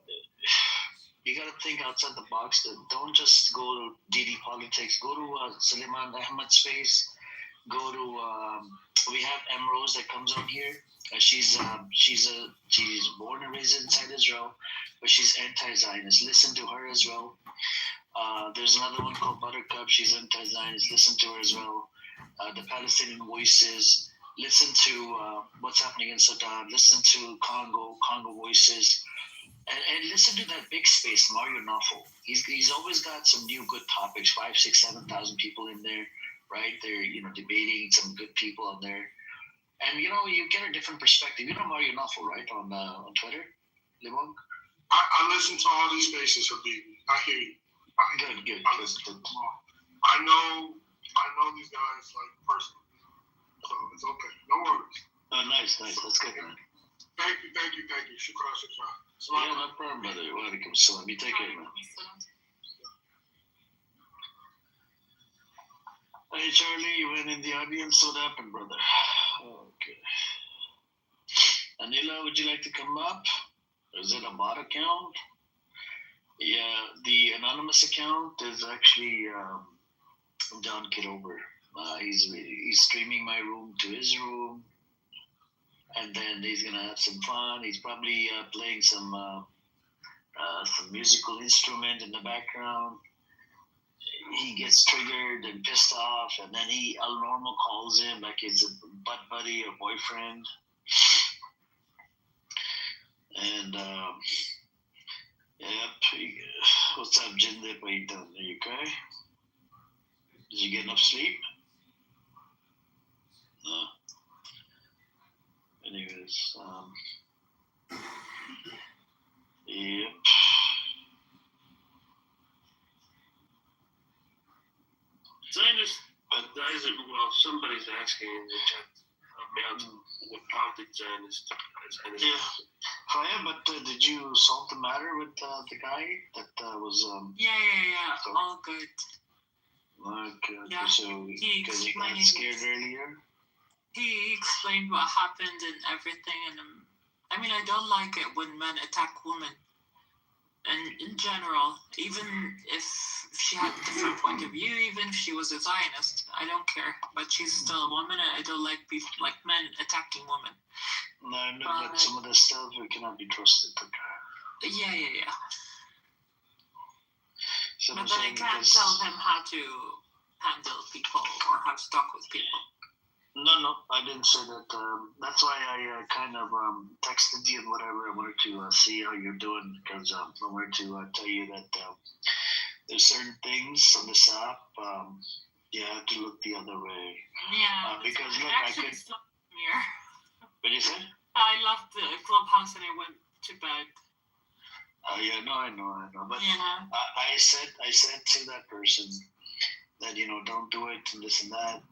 You gotta think outside the box. Don't just go to DD Politics. Go to Suleiman Ahmed's space. Go to we have Rose that comes on here. She's born and raised inside Israel, but she's anti-Zionist. Listen to her as well. There's another one called Buttercup. She's anti-Zionist. Listen to her as well. The Palestinian Voices. Listen to what's happening in Sudan. Listen to Congo Voices. And listen to that big space, Mario Naffel. He's always got some new good topics, 5, 6, 7,000 people in there, right? They're, debating, some good people on there. And, you get a different perspective. You know Mario Naffel, right, on Twitter, Limon? I listen to all these spaces, Habib. I hear you. Good. I listen to them all. I know these guys, personally. So it's okay. No worries. Oh, nice. That's good, man. Thank you. Shukran. Yeah, no problem, brother. Welcome. So you take care, man. Hey, Charlie, you went in the audience. What happened, brother? Okay. Anila, would you like to come up? Is it a bot account? Yeah, the anonymous account is actually John Kitover. He's streaming my room to his room, and then he's gonna have some fun. He's probably playing some musical instrument in the background. He gets triggered and pissed off, and then Al Normal calls him like he's a butt buddy or boyfriend. And what's up, Jindip? What you done? Are you okay? Did you get enough sleep? No. Anyways, yep. Zionist, somebody's asking in the chat about what politics Zionist. Yeah. Fire, but did you solve the matter with the guy that was? Yeah. All good. Okay. Yeah. So because he got scared earlier. He explained what happened and everything, and I don't like it when men attack women. And in general, even if she had a different point of view, even if she was a Zionist, I don't care. But she's still a woman, and I don't like people like men attacking women. No, but some of the stuff cannot be trusted. Yeah. So but then I can't tell him how to handle people or how to talk with people. No, I didn't say that. That's why I kind of texted you and whatever. I wanted to see how you're doing because I wanted to tell you that there's certain things on this app you have to look the other way. Yeah. Because look, I could. What did you say? I left the clubhouse and I went to bed. Yeah, no, I know. But yeah. I said to that person that don't do it and this and that.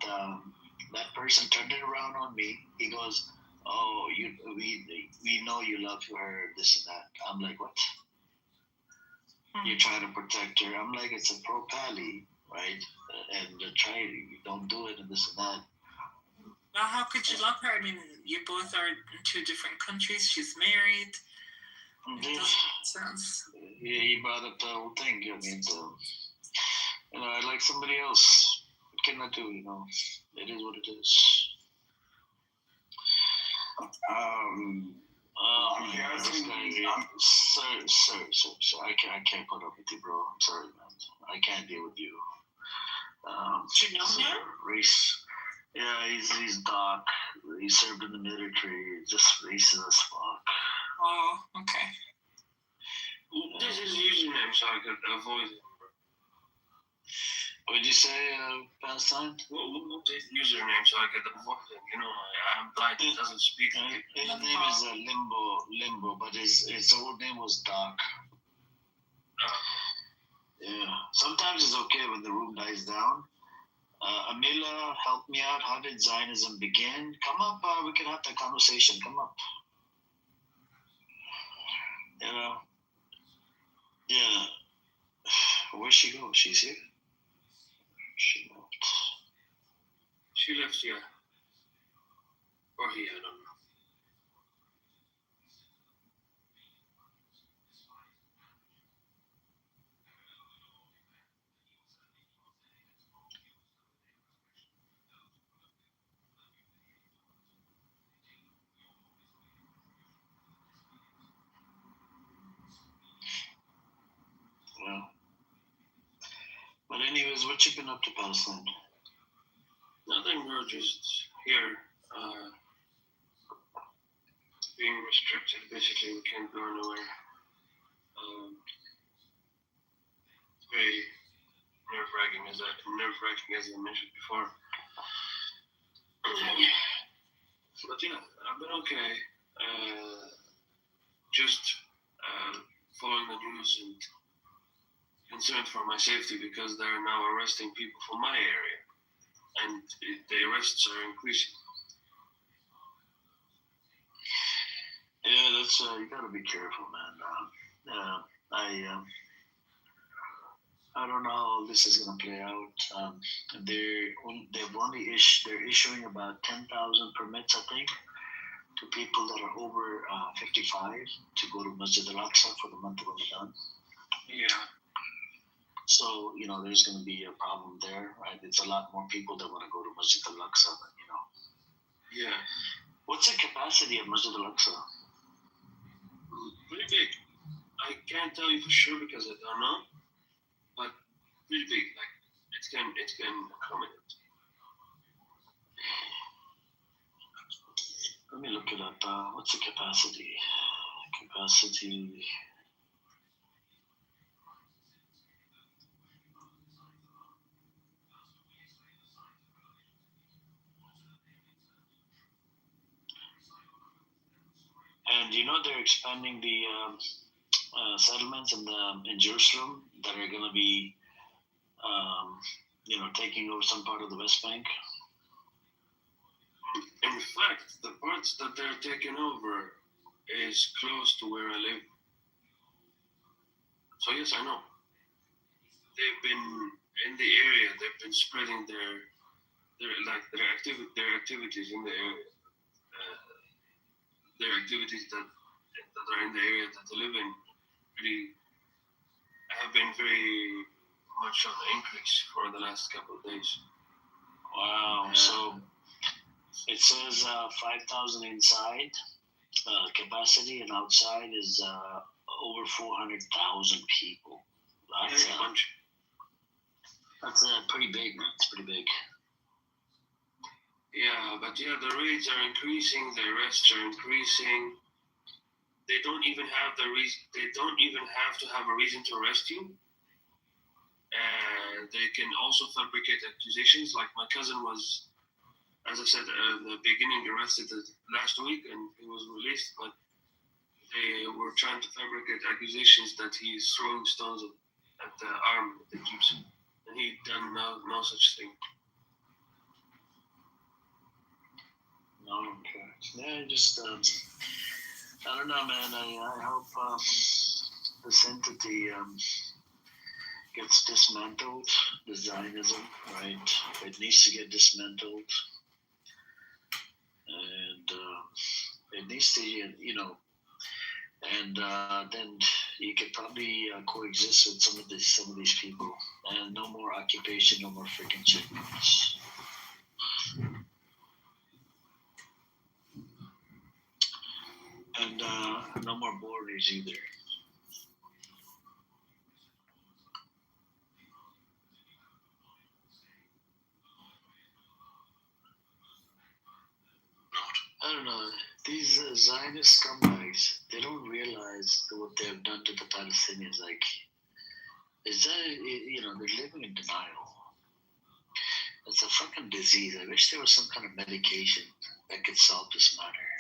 That person turned it around on me. He goes, "Oh, we know you love her, this and that." I'm like, "What? You're trying to protect her?" I'm like, "It's a pro pally, right? And don't do it and this and that." Well, how could you love her? I mean, you both are in 2 different countries. She's married. It doesn't make sense. he brought up the whole thing. I mean, I like somebody else. What can I do? It is what it is. Sir, I can't put up with you, bro. I'm sorry, man. I can't deal with you. You know him? Race. Yeah, he's dark. He served in the military. Just racist as fuck. Oh, okay. This is username so I could avoid it. What did you say, Palestine? What's his username so I could avoid it? I'm blind. He doesn't speak. His name is Limbo, but his old name was Doc. Yeah. Sometimes it's okay when the room dies down. Amila, help me out. How did Zionism begin? Come up. We can have that conversation. Come up. Yeah. Where'd she go? She's here? She left. She left here. Or he, I don't know. Yeah. But anyways, what you been up to, Palestine? Nothing, we're just here, being restricted. Basically, we can't go anywhere. It's very nerve-wracking, as I mentioned before. But yeah, I've been okay. Just following the news and concerned for my safety because they're now arresting people from my area, and the arrests are increasing. Yeah, that's you gotta be careful, man. I don't know how all this is gonna play out. They're issuing about 10,000 permits, I think, to people that are over 55 to go to Masjid Al-Aqsa for the month of Ramadan. Yeah. So there's gonna be a problem there, right? It's a lot more people that want to go to Masjid Al-Aqsa, but Yeah. What's the capacity of Masjid Al-Aqsa? Pretty big. I can't tell you for sure because I don't know, but pretty big. Like it can accommodate. Let me look it up. What's the capacity? Capacity. And they're expanding the settlements in Jerusalem that are going to be, taking over some part of the West Bank. In fact, the parts that they're taking over is close to where I live. So yes, I know. They've been in the area. They've been spreading their activities in the area. Their activities that are in the area that they live in really have been very much on the increase for the last couple of days. Wow. So it says 5,000 inside capacity, and outside is over 400,000 people. That's a bunch. That's pretty big, man. It's pretty big. Yeah, but the raids are increasing, the arrests are increasing. They don't even have They don't even have to have a reason to arrest you. And they can also fabricate accusations. Like my cousin was, as I said in the beginning, arrested last week, and he was released. But they were trying to fabricate accusations that he's throwing stones at the army that keeps him, and he done no such thing. No, okay. Yeah, just I don't know, man. I hope this entity gets dismantled. The Zionism, right? It needs to get dismantled, and it needs to, and then you we could probably coexist with some of these people, and no more occupation, no more freaking checkpoints. And no more borders either. I don't know. These Zionist scumbags, they don't realize what they've done to the Palestinians. Like, is that, they're living in denial. It's a fucking disease. I wish there was some kind of medication that could solve this matter.